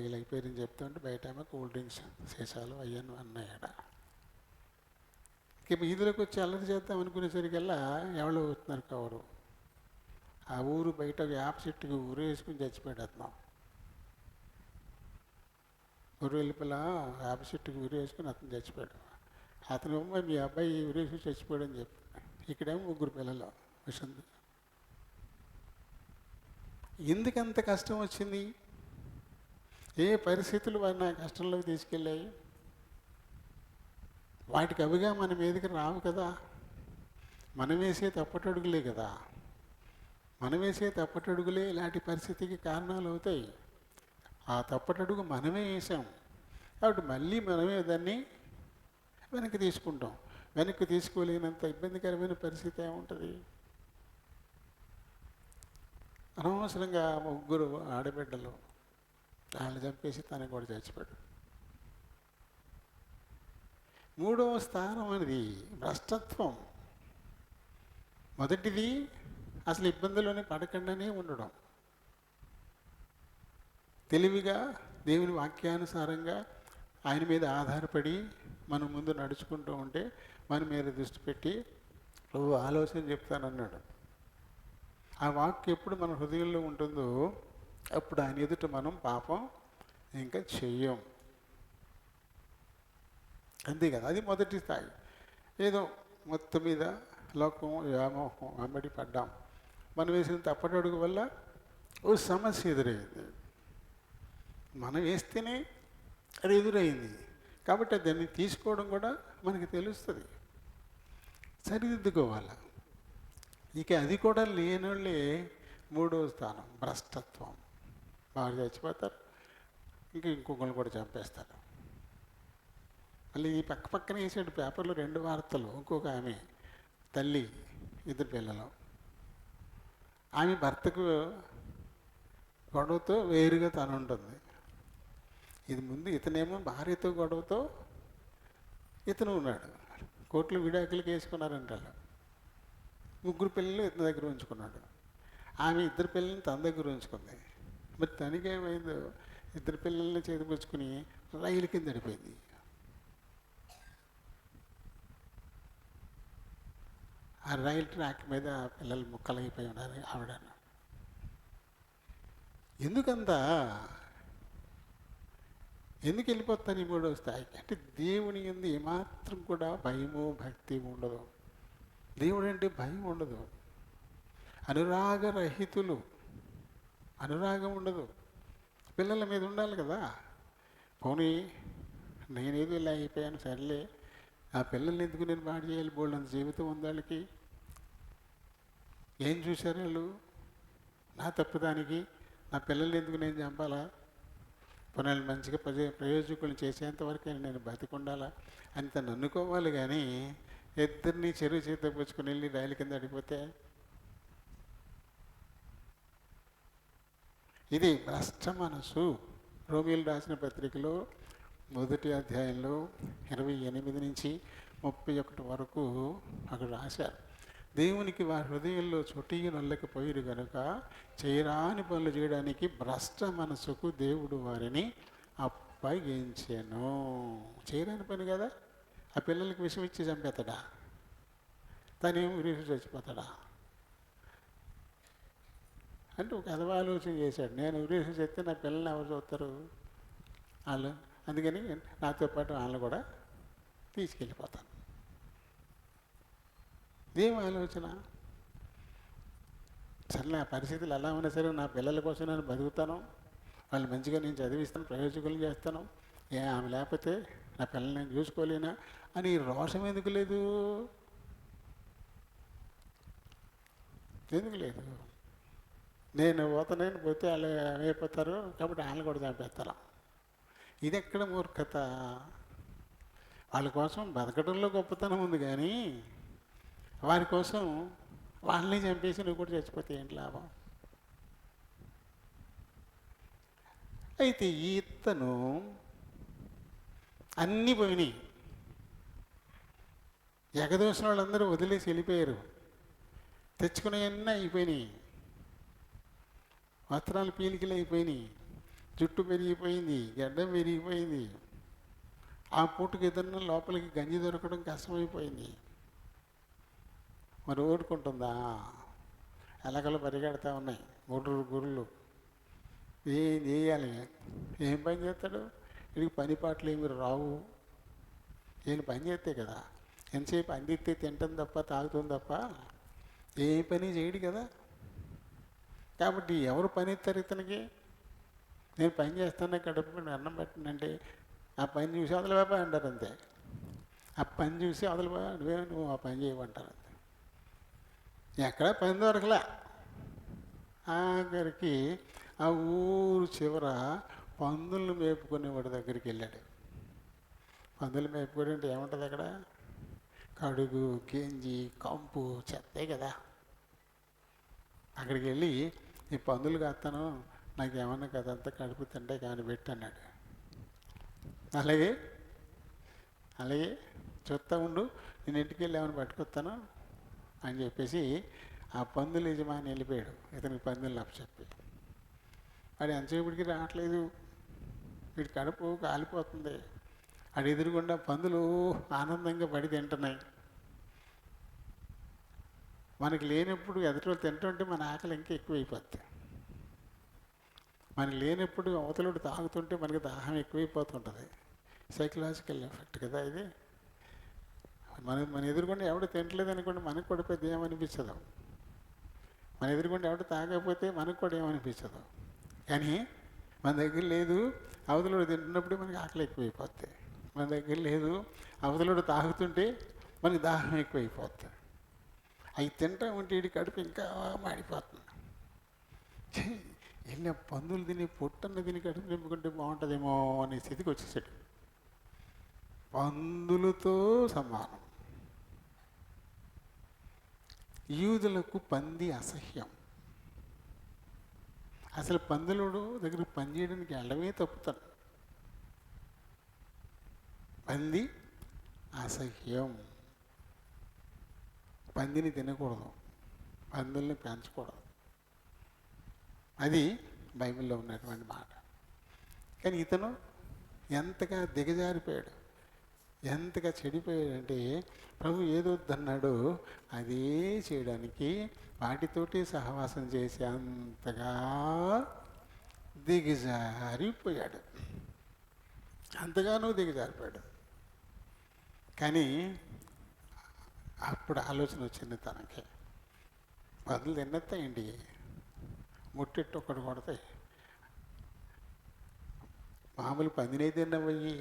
ఇలాగిపోయారని చెప్తుంటే బయట ఏమో కూల్ డ్రింక్స్ సీసాలు అయ్యాను అన్నాయట. ఇంక వీధిలోకి వచ్చి అల్లరి చేద్దాం అనుకునేసరికల్లా ఎవరో వస్తున్నారు కవరు. ఆ ఊరు బయట వేప చెట్టుకి ఊరు వేసుకుని చచ్చిపోయాడు అతను. ఊరు వెళ్ళిపోయిన వేప చెట్టుకి ఊరు వేసుకుని అతను చచ్చిపోయాడు. అతను మీ అబ్బాయి ఊరేసుకుని చచ్చిపోయాడు అని చెప్పి, ఇక్కడేమో ముగ్గురు పిల్లలు విషం. ఎందుకంత కష్టం వచ్చింది? ఏ పరిస్థితులు వారిని ఆ కష్టంలోకి తీసుకెళ్ళాయి? వాటికి అవిగా మన మీదకి రావు కదా. మనం వేసే తప్పటడుగులే కదా. మనం వేసే తప్పటడుగులే ఇలాంటి పరిస్థితికి కారణాలు అవుతాయి. ఆ తప్పటడుగు మనమే వేసాం కాబట్టి మళ్ళీ మనమే దాన్ని వెనక్కి తీసుకుంటాం. వెనక్కి తీసుకోలేనంత ఇబ్బందికరమైన పరిస్థితి ఏముంటుంది? అనవసరంగా ముగ్గురు ఆడబిడ్డలు వాళ్ళని చంపేసి తనకు కూడా చచ్చిపోయాడు. మూడవ స్థానం అనేది భ్రష్టత్వం. మొదటిది అసలు ఇబ్బందుల్లోనే పడకుండానే ఉండడం. తెలివిగా దేవుని వాక్యానుసారంగా ఆయన మీద ఆధారపడి మనం ముందు నడుచుకుంటూ ఉంటే మన మీద దృష్టి పెట్టి ప్రభు ఆలోచన చెప్తానన్నాడు. ఆ వాక్యం ఎప్పుడు మన హృదయంలో ఉంటుందో అప్పుడు ఆయన ఎదుట మనం పాపం ఇంకా చెయ్యం. అంతే కదా, అది మొదటి స్థాయి. ఏదో మొత్తం మీద లోకం వ్యామోహం వెంబడి పడ్డాం. మనం వేసిన తప్పటడుగు వల్ల ఓ సమస్య ఎదురైంది. మనం వేస్తేనే అది ఎదురైంది కాబట్టి దాన్ని తీసుకోవడం కూడా మనకి తెలుస్తుంది, సరిదిద్దుకోవాలి. ఇక అది కూడా లేనోళ్ళే మూడవ స్థానం భ్రష్టత్వం. వారు చచ్చిపోతారు, ఇంకొకరిని కూడా చంపేస్తారు. మళ్ళీ ఈ పక్కన వేసాడు పేపర్లో 2 వార్తలు. ఇంకొక ఆమె తల్లి, 2 పిల్లలు. ఆమె భర్తకు గొడవతో వేరుగా తను ఉంటుంది. ఇది ముందు ఇతనేమో భార్యతో గొడవతో ఇతను ఉన్నాడు. కోర్టులో విడాకులకి వేసుకున్నారంట. 3 పిల్లలు ఇతని దగ్గర ఉంచుకున్నాడు. ఆమె 2 పిల్లల్ని తన దగ్గర ఉంచుకుంది. మరి తనకేమైందో 2 పిల్లల్ని చేతిపుచ్చుకుని రైలు కింద పడిపోయింది. ఆ రైలు ట్రాక్ మీద పిల్లలు ముక్కలైపోయి ఉన్నారు. ఆవిడ ఎందుకు వెళ్ళిపోతాను ఈ మూడవ స్థాయికి అంటే దేవుని యందు ఏమాత్రం కూడా భయము భక్తి ఉండదు. దేవుడు అంటే భయం ఉండదు. అనురాగరహితులు, అనురాగం ఉండదు. పిల్లల మీద ఉండాలి కదా. పోనీ నేనేదో ఇలా అయిపోయాను, సర్లే ఆ పిల్లల్ని ఎందుకు నేను పాడు చేయాలి? బోల్డంత జీవితం ఉంది వాళ్ళకి. ఏం చూశారు వాళ్ళు? నా తప్పుదానికి నా పిల్లల్ని ఎందుకు నేను చంపాలా? పునాలు మంచిగా ప్రయోజకులను చేసేంతవరకు నేను బతికుండాలా అని తను అనుకోవాలి. కానీ 2 చెరువు చేత పుచ్చుకుని వెళ్ళి రైలు కింద అడిగిపోతే ఇది భ్రష్ట మనసు. రోమియోలు రాసిన పత్రికలో 1వ అధ్యాయంలో 28 నుంచి 31 వరకు అక్కడ రాశారు. దేవునికి వారి హృదయంలో చొటిగి నల్లకపోయిరు కనుక చేయరాని పనులు చేయడానికి భ్రష్ట మనసుకు దేవుడు వారిని అప్పగించెను. చేయలేని పని కదా. ఆ పిల్లలకి విషం ఇచ్చి చంపేస్తాడా? తనేం ఉరేసి చచ్చిపోతాడా? అంటే ఒక ఎదవ ఆలోచన చేశాడు. నేను ఉరేసి చెప్తే నా పిల్లల్ని ఎవరు చూస్తారు? వాళ్ళు. అందుకని నాతో పాటు వాళ్ళని కూడా తీసుకెళ్ళిపోతాను. ఇదేం ఆలోచన? సరే, ఆ పరిస్థితులు ఎలా ఉన్నా సరే నా పిల్లల కోసం నేను బతుకుతాను, వాళ్ళు మంచిగా నేను చదివిస్తాను, ప్రయోజకులు చేస్తాను, ఆమె లేకపోతే నా పిల్లల్ని నేను చూసుకోలేనా అని రోషం ఎందుకు లేదు? ఎందుకు లేదు? నేను పోతే వాళ్ళు అయిపోతారు కాబట్టి వాళ్ళు కూడా చంపేస్తారు. ఇది ఎక్కడ మూర్ఖత? వాళ్ళ కోసం బతకడంలో గొప్పతనం ఉంది, కానీ వారి కోసం వాళ్ళని చంపేసి నువ్వు కూడా చచ్చిపోతే ఏంటి లాభం? అయితే ఇతను అన్నీ పోయినాయి, ఎగదోసిన వాళ్ళందరూ వదిలేసి వెళ్ళిపోయారు, తెచ్చుకునేవన్నీ అయిపోయినాయి, వస్త్రాలు పీలికలు అయిపోయినాయి, జుట్టు పెరిగిపోయింది, గడ్డం పెరిగిపోయింది, ఆ పూటకి ఏదన్నా లోపలికి గంజి దొరకడం కష్టమైపోయింది. మరి ఓడుకుంటుందా? ఎలకలు పరిగెడతా ఉన్నాయి, గుర్రులు. ఏం చేయాలి? ఏం పని చేస్తాడు? వీడికి పని పాటలు ఏమి రావు. ఈయన పని చేస్తే కదా, ఎంతసేపు అందిస్తే తింటుంది తప్ప తాగుతుంది తప్ప ఏ పని చేయడు కదా. కాబట్టి ఎవరు పని ఇస్తారు ఇతనికి? నేను పని చేస్తాను, కడుపు అన్నం పెట్టినంటే ఆ పని చూసి అవతల బాబా అంటారు అంతే. ఆ పని చూసి అవతల బాబా నువ్వు ఆ పని చేయమంటారు అంతే. ఎక్కడ పని దొరకలే. ఆఖరికి ఆ ఊరు చివర పందులను మేపుకునేవాడి దగ్గరికి వెళ్ళాడు. పందులు మేపుకోవడం అంటే ఏముంటుంది అక్కడ? కడుగు, గెంజి, కంపు, చెత్తే కదా. అక్కడికి వెళ్ళి ఈ పందులు కాస్తాను, నాకు ఏమన్నా కదంతా కడుపు తింటే కానీ పెట్టి అన్నాడు. అలాగే చూస్తా ఉండు, నేను ఇంటికి వెళ్ళి ఏమైనా పట్టుకొస్తాను అని చెప్పేసి ఆ పందులు యజమాని వెళ్ళిపోయాడు. ఇతనికి పందులు అప్పచెప్పి వాడు ఎంతసేపటికి రావట్లేదు, వీడి కడుపు కాలిపోతుంది. వాడు ఎదురుగుండా పందులు ఆనందంగా పడి తింటున్నాయి. మనకి లేనప్పుడు ఎదుటి తింటుంటే మన ఆకలి ఇంకా ఎక్కువైపోద్ది. మనకి లేనప్పుడు అవతలుడు తాగుతుంటే మనకి దాహం ఎక్కువైపోతుంటుంది. సైకలాజికల్ ఎఫెక్ట్ కదా ఇది. మన ఎదురుగుండా ఎవడు తింటలేదు అనుకోండి, మనకు కూడా పెద్ద ఏమనిపించదు. మన ఎదురుగుండా ఎవడు తాగకపోతే మనకు కూడా ఏమనిపించదు. కానీ మన దగ్గర లేదు, అవతలుడు తింటున్నప్పుడు మనకి ఆకలి ఎక్కువైపోద్ది. మన దగ్గర లేదు, అవతలుడు తాగుతుంటే మనకి దాహం ఎక్కువైపోద్ది. అవి తింటా ఉంటే వీడి కడుపు ఇంకా మాడిపోతుంది. వెళ్ళిన పందులు తిని పొట్టన్న తిని కడుపు నింపుకుంటే బాగుంటుందేమో అనే స్థితికి వచ్చేసాడు. పందులతో సమానం. యూదులకు పంది అసహ్యం. అసలు పందులుడు దగ్గర పని చేయడానికి వెళ్ళడమే తప్పుతాను. పంది అసహ్యం. పందిని తినకూడదు, పందుల్ని పెంచకూడదు. అది బైబిల్లో ఉన్నటువంటి మాట. కానీ ఇతను ఎంతగా దిగజారిపోయాడు, ఎంతగా చెడిపోయాడంటే ప్రభు ఏదొద్దన్నాడో అదే చేయడానికి వాటితోటి సహవాసం చేసే అంతగా దిగజారిపోయాడు. అంతగానూ దిగజారిపోయాడు. కానీ అప్పుడు ఆలోచన వచ్చింది తనకి, బదులు తిన్నెత్తాయండి, ముట్టెట్టు ఒకటి కొడతాయి. మామూలు పందినే తిన్నవయ్యి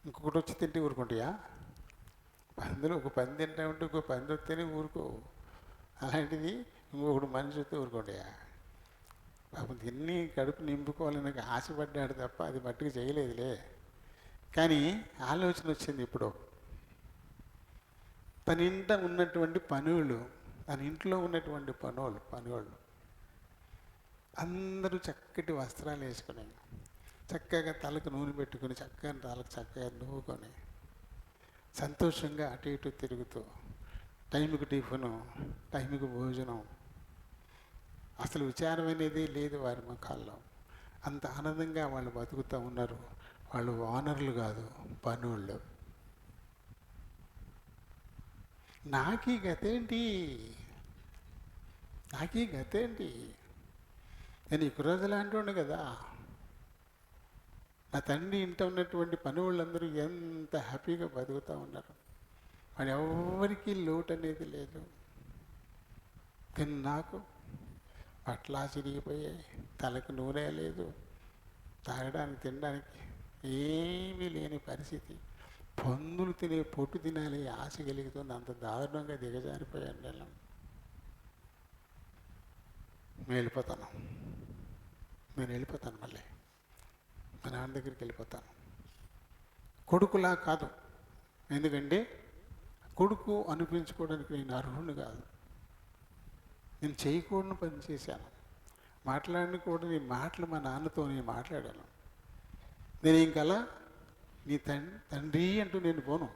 ఇంకొకటి వచ్చి తింటే ఊరుకుంటాయా? పందులు ఒక పంది తింటా ఉంటే ఇంకో పంది వస్తేనే ఊరుకో. అలాంటిది ఇంకొకటి మనిషి వస్తే ఊరుకుంటాయా? పాపం తిన్ని కడుపు నింపుకోవాలని ఆశపడ్డాడు తప్ప అది మట్టుకు చేయలేదులే. కానీ ఆలోచన వచ్చింది ఇప్పుడు. తన ఇంట ఉన్నటువంటి పనులు, తన ఇంట్లో ఉన్నటువంటి పనులు అందరూ చక్కటి వస్త్రాలు వేసుకుని, చక్కగా తలకు నూనె పెట్టుకుని, చక్కగా నువ్వుకొని సంతోషంగా అటు ఇటు తిరుగుతూ, టైంకి టిఫిను, టైంకి భోజనం, అసలు విచారం అనేది లేదు వారి ముఖాల్లో. అంత ఆనందంగా వాళ్ళు బతుకుతూ ఉన్నారు. వాళ్ళు ఓనర్లు కాదు, పనుళ్ళు. నాకీ గతేంటి, నాకీ గతేంటి? నేను ఈ రోజు లాంటి కదా. నా తండ్రి ఇంట ఉన్నటువంటి పని వాళ్ళందరూ ఎంత హ్యాపీగా బతుకుతూ ఉన్నారు. వాడు ఎవరికీ లోటు అనేది లేదు. నాకు పట్లా చిరిగిపోయాయి, తలకు నూనె లేదు, తాగడానికి తినడానికి ఏమీ లేని పరిస్థితి. పందులు తినే పొట్టు తినాలి ఆశ కలుగుతుంది. అంత దారుణంగా దిగజారిపోయాను నేను. వెళ్ళిపోతాను, నేను వెళ్ళిపోతాను, మళ్ళీ మా నాన్న దగ్గరికి వెళ్ళిపోతాను. కొడుకులా కాదు, ఎందుకంటే కొడుకు అనిపించుకోవడానికి నేను అర్హుని కాదు. నేను చేయకూడని పని చేశాను. మాట్లాడకూడని మాటలు మా నాన్నతో నేను మాట్లాడాను. నేను ఇంకలా నీ తండ్రి అంటూ నేను పోను,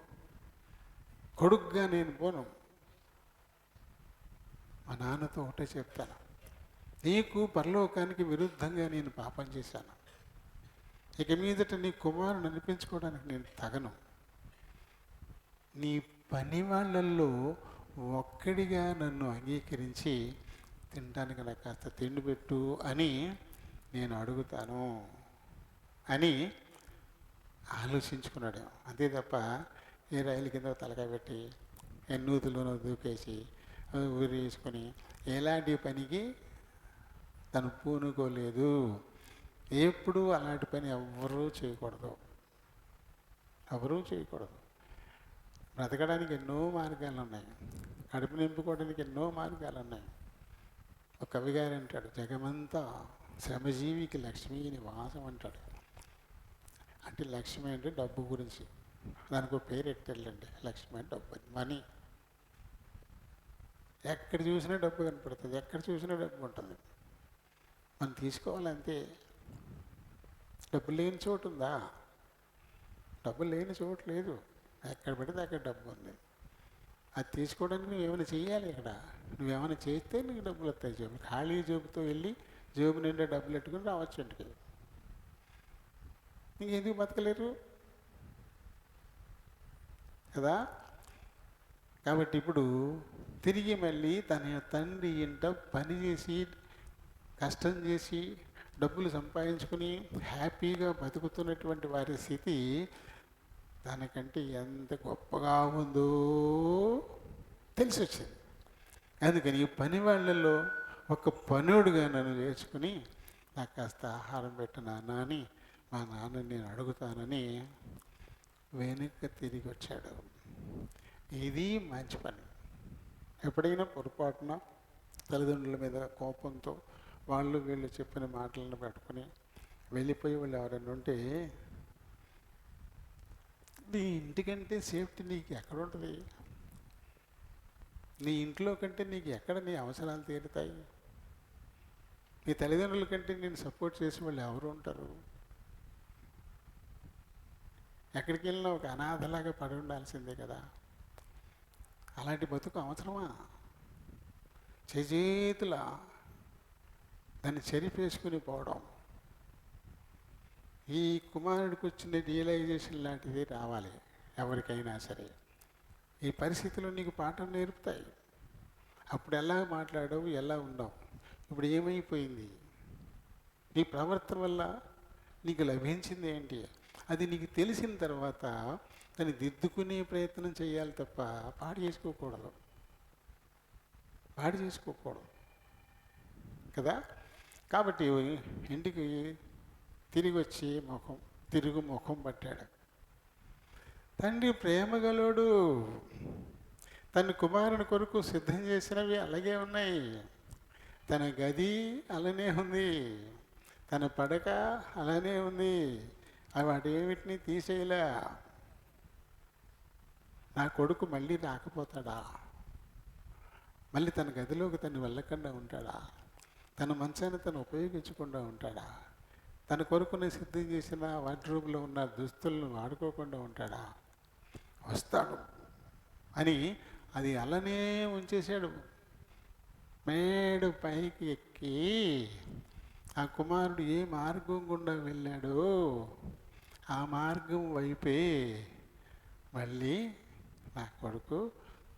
కొడుకుగా నేను పోను. మా నాన్నతో ఒకటే చెప్తాను, నీకు పరలోకానికి విరుద్ధంగా నేను పాపం చేశాను. ఇక మీదట నీ కుమారుని అనిపించుకోవడానికి నేను తగను. నీ పని వాళ్ళల్లో ఒక్కడిగా నన్ను అంగీకరించి తినడానికి నాకు కాస్త తిండి పెట్టు అని నేను అడుగుతాను అని ఆలోచించుకున్నాడు. అంతే తప్ప ఏ రైలు కింద తలకాయ పెట్టి ఎన్నూతులోనో దూకేసి ఊరి వేసుకొని ఎలాంటి పనికి తను పూనుకోలేదు. ఎప్పుడూ అలాంటి పని ఎవరూ చేయకూడదు, ఎవరూ చేయకూడదు. బ్రతకడానికి ఎన్నో మార్గాలు ఉన్నాయి, కడుపు నింపుకోవడానికి ఎన్నో మార్గాలు ఉన్నాయి. ఒక కవిగారు అంటాడు, జగమంతా శ్రమజీవికి లక్ష్మీ నివాసం అంటాడు. అంటే లక్ష్మి అంటే డబ్బు గురించి, దానికి ఒక పేరు ఎట్టండి. లక్ష్మి అంటే డబ్బు, మనీ. ఎక్కడ చూసినా డబ్బు కనపడుతుంది, ఎక్కడ చూసినా డబ్బు ఉంటుంది. మనం తీసుకోవాలంతే. డబ్బు లేని చోటు ఉందా? డబ్బు లేని చోటు లేదు. ఎక్కడ పడితే అక్కడ డబ్బు ఉంది. అది తీసుకోవడానికి నువ్వేమైనా చేయాలి. ఇక్కడ నువ్వేమైనా చేస్తే నీకు డబ్బులు వస్తాయి. జేబు ఖాళీ జేబుతో వెళ్ళి జేబు నిండా డబ్బులు పెట్టుకుని రావచ్చు ఇంటికి. ఇంకెందుకు బతకలేరు కదా. కాబట్టి ఇప్పుడు తిరిగి మళ్ళీ తన తండ్రి ఇంట పని చేసి కష్టం చేసి డబ్బులు సంపాదించుకుని హ్యాపీగా బతుకుతున్నటువంటి వారి స్థితి దానికంటే ఎంత గొప్పగా ఉందో తెలిసి వచ్చింది. అందుకని ఈ పని వాళ్ళల్లో ఒక పనుడుగా నన్ను చేర్చుకుని నాకు కాస్త ఆహారం పెట్టు నాన్న అని మా నాన్నని నేను అడుగుతానని వెనుక తిరిగి వచ్చాడు. ఇది మంచి పని. ఎప్పుడైనా పొరపాటున తల్లిదండ్రుల మీద కోపంతో వాళ్ళు వీళ్ళు చెప్పిన మాటలను పెట్టుకుని వెళ్ళిపోయి వాళ్ళు ఎవరైనా ఉంటే, నీ ఇంటికంటే సేఫ్టీ నీకు ఎక్కడ ఉంటుంది? నీ ఇంట్లో కంటే నీకు ఎక్కడ నీ అవసరాలు తీరుతాయి? నీ తల్లిదండ్రుల కంటే నేను సపోర్ట్ చేసే వాళ్ళు ఎవరు ఉంటారు? ఎక్కడికి వెళ్ళినా ఒక అనాథలాగా పడి ఉండాల్సిందే కదా. అలాంటి బతుకు అవసరమా? చేతుల దాన్ని చెరిపేసుకుని పోవడం. ఈ కుమారుడికి వచ్చిన రియలైజేషన్ లాంటిది రావాలి ఎవరికైనా సరే. ఈ పరిస్థితులు నీకు పాఠం నేర్పుతాయి. అప్పుడు ఎలా మాట్లాడవు, ఎలా ఉండవు. ఇప్పుడు ఏమైపోయింది? నీ ప్రవర్తన వల్ల నీకు లభించింది ఏంటి? అది నీకు తెలిసిన తర్వాత దాన్ని దిద్దుకునే ప్రయత్నం చేయాలి తప్ప పాడు చేసుకోకూడదు, పాడు చేసుకోకూడదు కదా. కాబట్టి ఇంటికి తిరిగి వచ్చి తిరుగు ముఖం పట్టాడు. తండ్రి ప్రేమగలుడు, తన కుమారుని కొరకు సిద్ధం చేసినవి అలాగే ఉన్నాయి. తన గది అలానే ఉంది, తన పడక అలానే ఉంది. వాటేమిటిని తీసేయలే. నా కొడుకు మళ్ళీ రాకపోతాడా? మళ్ళీ తన గదిలోకి తను వెళ్ళకుండా ఉంటాడా? తన మంచాన్ని తను ఉపయోగించకుండా ఉంటాడా? తన కొడుకుని సిద్ధం చేసిన వార్డ్రోబ్లో ఉన్న దుస్తులను వాడుకోకుండా ఉంటాడా? వస్తాడు అని అది అలానే ఉంచేశాడు. మేడు పైకి ఎక్కి ఆ కుమారుడు ఏ మార్గం గుండా వెళ్ళాడో ఆ మార్గం వైపే మళ్ళీ నా కొడుకు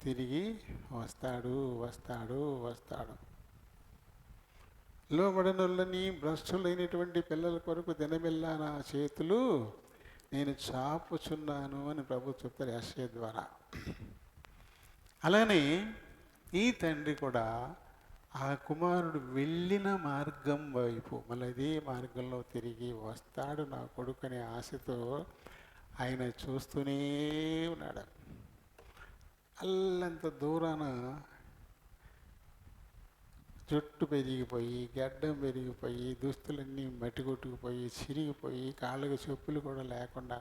తిరిగి వస్తాడు వస్తాడు వస్తాడు. లోబడనులని భ్రష్టులైనటువంటి పిల్లల కొరకు దినమెల్లా నా చేతులు నేను చాపుచున్నాను అని ప్రభు చెప్తారు యెషయా ద్వారా. అలానే ఈ తండ్రి కూడా ఆ కుమారుడు వెళ్ళిన మార్గం వైపు మళ్ళీ అదే మార్గంలో తిరిగి వస్తాడు నా కొడుకు అనే ఆశతో ఆయన చూస్తూనే ఉన్నాడు. అల్లంత దూరాన జుట్టు పెరిగిపోయి, గడ్డం పెరిగిపోయి, దుస్తులన్నీ మట్టి కొట్టుకుపోయి, చిరిగిపోయి, కాళ్ళకు చెప్పులు కూడా లేకుండా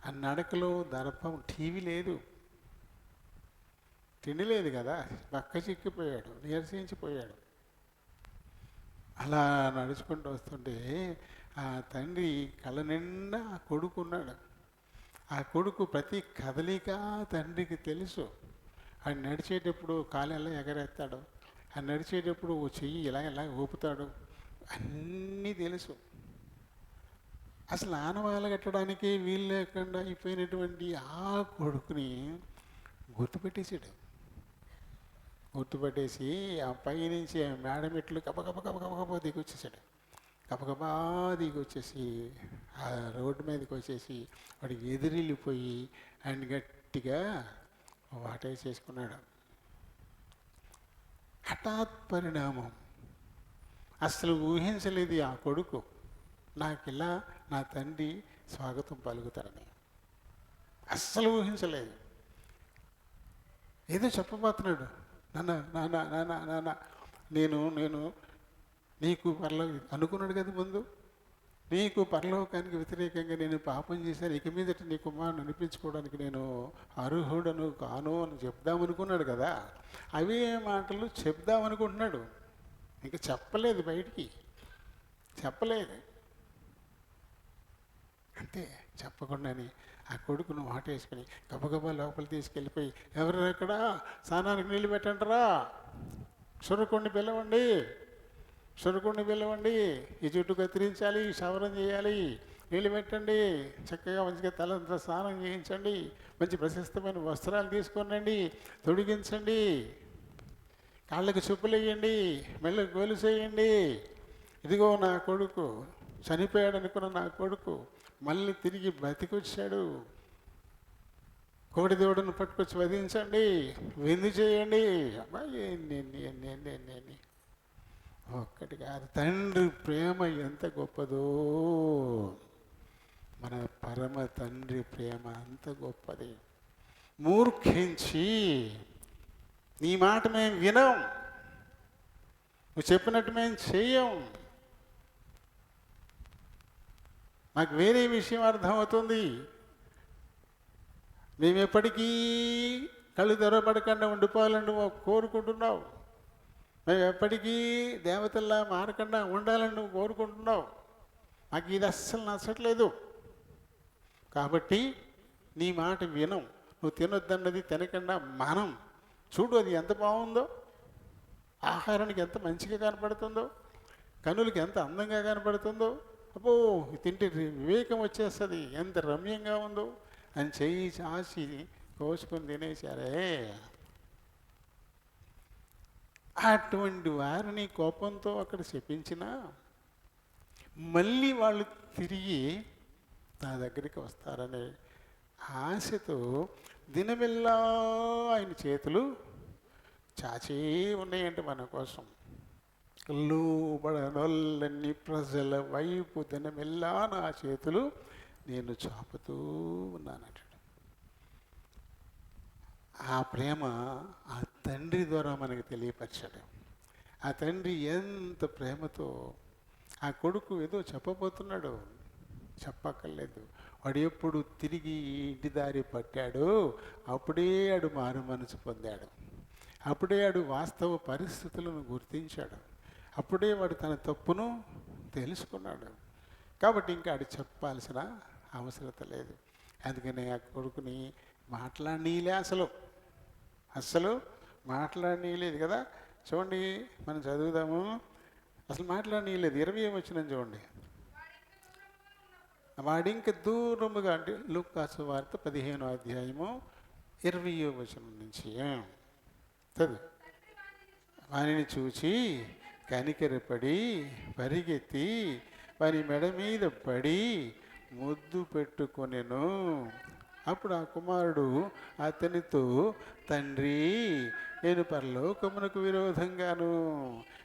ఆ నడకలో దర్పం, టీవీ లేదు, తిండి లేదు కదా, పక్క చిక్కిపోయాడు, నీరసించిపోయాడు. అలా నడుచుకుంటూ వస్తుంటే ఆ తండ్రి కళ్ళ నిండా ఆ కొడుకు ఉన్నాడు. ఆ కొడుకు ప్రతి కదలిక తండ్రికి తెలుసు. ఆయన నడిచేటప్పుడు కాలు ఎలా ఎగరేస్తాడు, ఆయన నడిచేటప్పుడు ఓ చెయ్యి ఇలా ఇలా ఊపుతాడు, అన్నీ తెలుసు. అసలు ఆనవాళ్ళు కట్టడానికి వీలు లేకుండా అయిపోయినటువంటి ఆ కొడుకుని గుర్తుపెట్టేసాడు. గుర్తుపట్టేసి ఆ పై నుంచి ఆ మేడ మెట్లు కపకప దిగొచ్చేసాడు. కపకపా దిగొచ్చేసి ఆ రోడ్డు మీదకి వచ్చేసి వాడికి ఎదురెళ్ళిపోయి ఆయన గట్టిగా వాటేసేసుకున్నాడు. హఠాత్ పరిణామం. అసలు ఊహించలేదు ఆ కొడుకు నాకు ఇలా నా తండ్రి స్వాగతం పలుకుతాడని. అస్సలు ఊహించలేదు. ఏదో చెప్పబోతున్నాడు, నాన్న నాన్న నాన్న నాన్న నేను నేను నీకు అనుకున్నాడు కదా ముందు, నీకు పరలోకానికి వ్యతిరేకంగా నేను పాపం చేశాను, ఇక మీదట నీ కుమారుని అనిపించుకోవడానికి నేను అర్హుడను కాను అని చెప్దామనుకున్నాడు కదా. అవే మాటలు చెప్దామనుకుంటున్నాడు, ఇంకా చెప్పలేదు, బయటికి చెప్పలేదు. అంతే, చెప్పకుండానే ఆ కొడుకును వాటేసుకుని గబగబా లోపల తీసుకెళ్ళిపోయి, ఎవరు ఎక్కడ స్నానానికి నీళ్ళు పెట్టంటారా, సురకొండి పిలవండి, సురకొండి పిలవండి, ఈ జుట్టు కత్తిరించాలి, సవరం చేయాలి, నీళ్ళు పెట్టండి, చక్కగా మంచిగా తలంతా స్నానం చేయించండి, మంచి ప్రశస్తమైన వస్త్రాలు తీసుకొనండి, తొడిగించండి, కాళ్ళకి చెప్పులు వేయండి, మెళ్ళకు గొలుసేయండి. ఇదిగో నా కొడుకు చనిపోయాడు అనుకున్న నా కొడుకు మళ్ళీ తిరిగి బ్రతికొచ్చాడు, కోడి దేవుడిని పట్టుకొచ్చి వధించండి, విందు చేయండి. అబ్బాయి ఎన్ని ఒక్కటి కాదు. తండ్రి ప్రేమ ఎంత గొప్పదో, మన పరమ తండ్రి ప్రేమ అంత గొప్పది. మూర్ఖించి నీ మాట మేము వినం, నువ్వు చెప్పినట్టు మేము చెయ్యం, నాకు వేరే విషయం అర్థమవుతుంది, మేము ఎప్పటికీ కళ్ళు తెరవబడకుండా ఉండిపోవాలని కోరుకుంటున్నావు, మేము ఎప్పటికీ దేవతల్లా మారకుండా ఉండాలని నువ్వు కోరుకుంటున్నావు, నాకు ఇది అస్సలు నచ్చట్లేదు, కాబట్టి నీ మాట వినం, నువ్వు తినొద్దన్నది తినకుండా మనం చూడు, అది ఎంత బాగుందో, ఆహారానికి ఎంత మంచిగా కనపడుతుందో, కనులకి ఎంత అందంగా కనపడుతుందో, అబ్బో తింటే వివేకం వచ్చేస్తుంది, ఎంత రమ్యంగా ఉందో అని చెయ్యి చాచి కోసుకొని తినేశారే. అటువంటి వారిని కోపంతో అక్కడ చెప్పించినా మళ్ళీ వాళ్ళు తిరిగి నా దగ్గరికి వస్తారనే ఆశతో దినమెల్లా ఆయన చేతులు చాచే ఉన్నాయంటే మన కోసం. లోబడనొల్లని ప్రజల వైపు దినమెల్లా నా చేతులు నేను చాపుతూ ఉన్నానంటాడు. ఆ ప్రేమ ఆ తండ్రి ద్వారా మనకు తెలియపరిచాడు. ఆ తండ్రి ఎంత ప్రేమతో ఆ కొడుకు ఏదో చెప్పబోతున్నాడు, చెప్పక్కర్లేదు, వాడు ఎప్పుడు తిరిగి ఇంటి దారి పట్టాడు అప్పుడే ఆడు మారు మనసు పొందాడు, అప్పుడే ఆడు వాస్తవ పరిస్థితులను గుర్తించాడు, అప్పుడే వాడు తన తప్పును తెలుసుకున్నాడు. కాబట్టి ఇంకా ఆడు చెప్పాల్సిన అవసరత లేదు. అందుకని ఆ కొడుకుని మాట్లాడనీలే, అస్సలు మాట్లాడనీయలేదు కదా. చూడండి, మనం చదువుదాము. అసలు మాట్లాడనీయలేదు. 20వ వచనం చూడండి. వాడింక దూరముగా, అంటే లూకాసు వార్త 15వ అధ్యాయము 20వ వచనం నుంచి చదువు. వానిని చూచి కనికరపడి పరిగెత్తి వాని మెడ మీద పడి ముద్దు పెట్టుకొనెను. అప్పుడు ఆ కుమారుడు అతనితో, తండ్రి, నేను పరలోకమునకు విరోధంగాను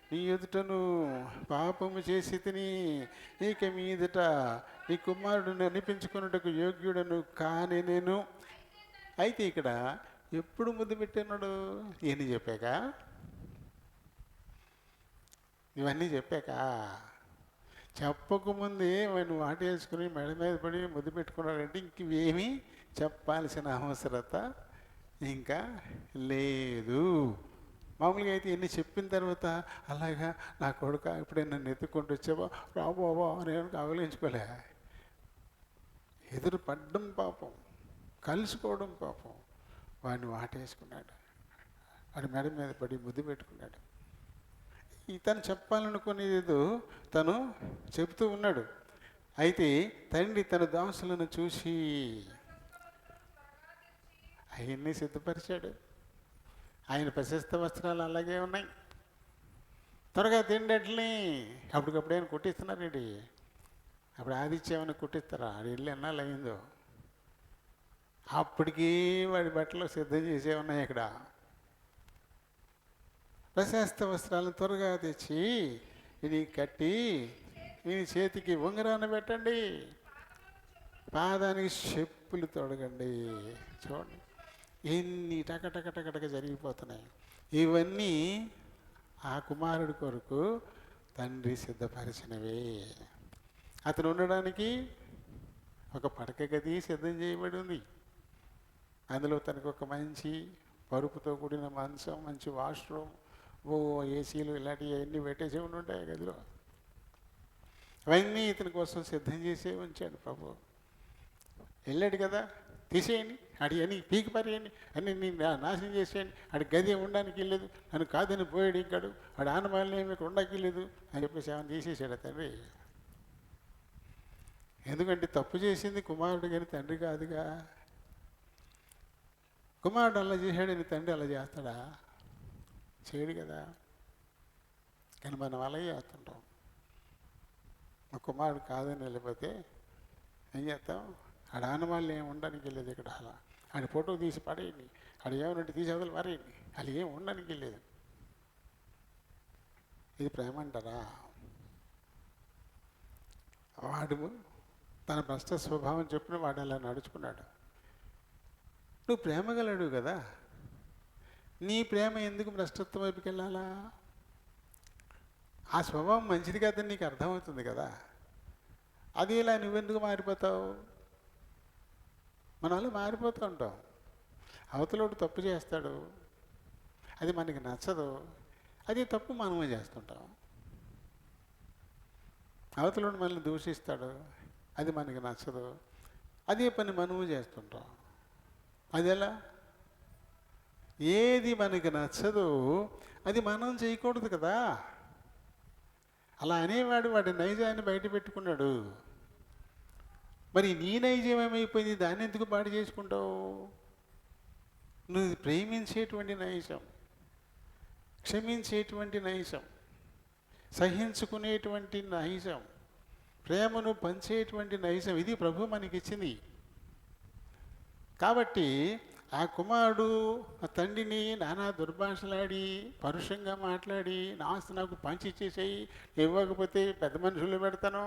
నీ ఎదుటను పాపము చేసి తిని ఇక మీదట నీ కుమారుడిని అనిపించుకున్నటకు యోగ్యుడను కాని నేను. అయితే ఇక్కడ ఎప్పుడు ముద్దు పెట్టినాడు? ఇవన్నీ చెప్పాక, ఇవన్నీ చెప్పాక, చెప్పకముందే వాడిని వాటేసుకుని మెడ మీద పడి ముద్దు పెట్టుకున్నాడంటే ఇంక ఇవేమీ చెప్పాల్సిన అవసరత ఇంకా లేదు. మామూలుగా అయితే ఎన్ని చెప్పిన తర్వాత, అలాగా నా కొడుక ఇప్పుడే నన్ను ఎత్తుకుంటూ వచ్చావా, రాబోవా నేను కవలించుకోలే. ఎదురు పడ్డం పాపం, కలుసుకోవడం పాపం. వాడిని వాటేసుకున్నాడు, వాడి మెడ మీద పడి ముద్దు పెట్టుకున్నాడు. తను చెప్పాలనుకునేదో తను చెబుతూ ఉన్నాడు. అయితే తండ్రి తన దాసులను చూసి అవన్నీ సిద్ధపరిచాడు. ఆయన ప్రశస్త వస్త్రాలు అలాగే ఉన్నాయి. త్వరగా తిండట్లే అప్పటికప్పుడు ఆయన కుట్టిస్తున్నారండి. అప్పుడు ఆదిత్యమని కుట్టిస్తారా? ఆడి ఇల్లు ఎన్నాళ్ళు అయిందో. అప్పటికీ వాడి బట్టలు సిద్ధం చేసే ఉన్నాయి. ఇక్కడ ప్రశస్త వస్త్రాలను త్వరగా తెచ్చి ఇది కట్టి ఈ చేతికి ఉంగరాన్ని పెట్టండి, పాదానికి చెప్పులు తొడగండి. చూడండి ఎన్ని టకటక జరిగిపోతున్నాయి. ఇవన్నీ ఆ కుమారుడి కొరకు తండ్రి సిద్ధపరిచినవే. అతను ఉండడానికి ఒక పడక గది సిద్ధం చేయబడి ఉంది. అందులో తనకు ఒక మంచి పరుపుతో కూడిన మంచం, మంచి వాష్రూమ్, ఏసీలు ఇలాంటివి అవన్నీ పెట్టేసి ఉంటాయి గదిలో. అవన్నీ ఇతని కోసం సిద్ధం చేసే ఉంచాడు ప్రభు. వెళ్ళాడు కదా, తీసేయండి, ఆడి అని పీకి పారేయండి, అన్ని నేను నాశనం చేసేయండి, ఆడి గది ఉండడానికి వెళ్ళలేదు, నన్ను కాదని పోయాడు, ఇంకాడు ఆడు ఆనమాలని ఏమి ఇక్కడ ఉండడానికి లేదు అని చెప్పేసి ఏమైనా తీసేసాడు తండ్రి. ఎందుకంటే తప్పు చేసింది కుమారుడు కానీ తండ్రి కాదుగా. కుమారుడు అలా చేశాడని తండ్రి అలా చేస్తాడా? చేయడు కదా. కానీ మనం అలాగే చేస్తుంటాం. మా కుమారుడు కాదని వెళ్ళిపోతే ఏం చేస్తాం? ఆడ ఆనవాళ్ళు ఏమి ఉండడానికి వెళ్ళేది ఇక్కడ. అలా ఆడి ఫోటో తీసి పడేయండి, ఆడ ఏమన్నట్టు తీసి వదిలి పారేయండి, అది ఏమి ఉండడానికి వెళ్ళేది. ఇది ప్రేమ అంటారా? వాడు తన భ్రష్ట స్వభావం చెప్పిన వాడు అలా నడుచుకున్నాడు. నువ్వు ప్రేమ గలడు కదా, నీ ప్రేమ ఎందుకు భ్రష్టత్వం వైపుకి వెళ్ళాలా? ఆ స్వభావం మంచిది కాదని నీకు అర్థమవుతుంది కదా. అది ఇలా నువ్వెందుకు మారిపోతావు? మనం మారిపోతూ ఉంటాం. అవతలోడు తప్పు చేస్తాడు, అది మనకి నచ్చదు, అది తప్పు మనమే చేస్తుంటాం. అవతలోడు మనల్ని దూషిస్తాడు, అది మనకి నచ్చదు, అదే పని మనము చేస్తుంటాం. అది ఎలా? ఏది మనకి నచ్చదో అది మనం చేయకూడదు కదా. అలా అనేవాడు వాడి నైజాన్ని బయట పెట్టుకున్నాడు. మరి నీ నైజం ఏమైపోయింది? దాన్ని ఎందుకు పాడు చేసుకుంటావు? నువ్వు ప్రేమించేటువంటి నైజం, క్షమించేటువంటి నైజం, సహించుకునేటువంటి నైజం, ప్రేమను పంచేటువంటి నైజం, ఇది ప్రభు మనకిచ్చింది. కాబట్టి ఆ కుమారుడు ఆ తండ్రిని నానా దుర్భాషలాడి, పరుషంగా మాట్లాడి, నాస్తి నాకు పంచి ఇచ్చేసేయి, ఇవ్వకపోతే పెద్ద మనుషులు పెడతాను,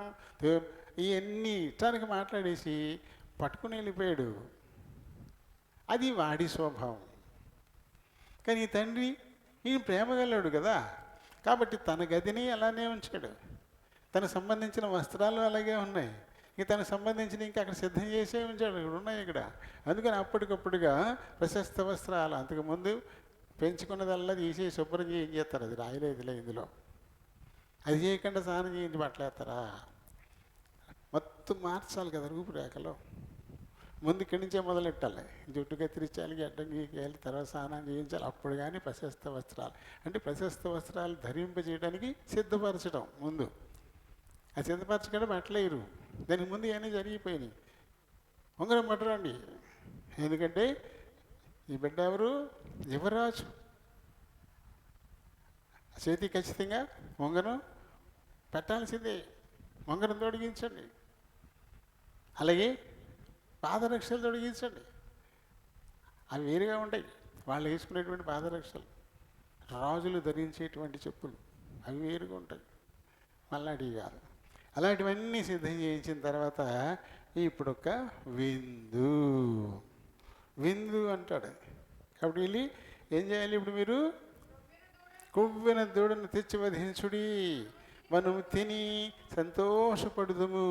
ఇవన్నీ ఇష్టానికి మాట్లాడేసి పట్టుకుని వెళ్ళిపోయాడు. అది వాడి స్వభావం. కానీ ఈ తండ్రి ఈయన ప్రేమగలడు కదా, కాబట్టి తన గదిని అలానే ఉంచాడు. తనకు సంబంధించిన వస్త్రాలు అలాగే ఉన్నాయి, ఇంక తనకు సంబంధించిన ఇంకా అక్కడ సిద్ధం చేసే ఉంచాడు. ఇక్కడ ఉన్నాయి ఇక్కడ. అందుకని అప్పటికప్పుడుగా ప్రశస్త వస్త్రాలు, అంతకుముందు పెంచుకున్నదల్లా తీసి శుభ్రం చేసి ఏం చేస్తారు? అది రాయలేదులే ఇందులో. అది చేయకుండా స్నానం చేయించి బట్టలేస్తారా? మొత్తం మార్చాలి కదా రూపురేఖలో. ముందు ఇక్కడి నుంచే మొదలెట్టాలి. జుట్టు కత్తిరించాలి, గడ్డం గీకేయాలి, తర్వాత స్నానం చేయించాలి. అప్పుడు కానీ ప్రశస్త వస్త్రాలు అంటే ప్రశస్త వస్త్రాలు ధరింపజేయడానికి సిద్ధపరచడం ముందు. ఆ సిద్ధపరచడం అట్లేరు, దానికి ముందు ఇవన్నీ జరిగిపోయినాయి. ఉంగరం పట్టరండి, ఎందుకంటే ఈ బిడ్డ ఎవరు? యువరాజు. చేతి ఖచ్చితంగా ఉంగరం పెట్టాల్సిందే, ఉంగరం తొడిగించండి. అలాగే పాదరక్షలు తొడిగించండి. అవి వేరుగా ఉంటాయి, వాళ్ళు వేసుకునేటువంటి పాదరక్షలు. రాజులు ధరించేటువంటి చెప్పులు అవి వేరుగా ఉంటాయి, మళ్ళాడివి కాదు. అలాంటివన్నీ సిద్ధం చేయించిన తర్వాత ఇప్పుడు ఒక విందు, విందు అంటాడు. కాబట్టి వెళ్ళి ఏం చేయాలి? ఇప్పుడు మీరు కొవ్విన దూడను తెచ్చి వధించుడి, మనము తిని సంతోషపడుదుము.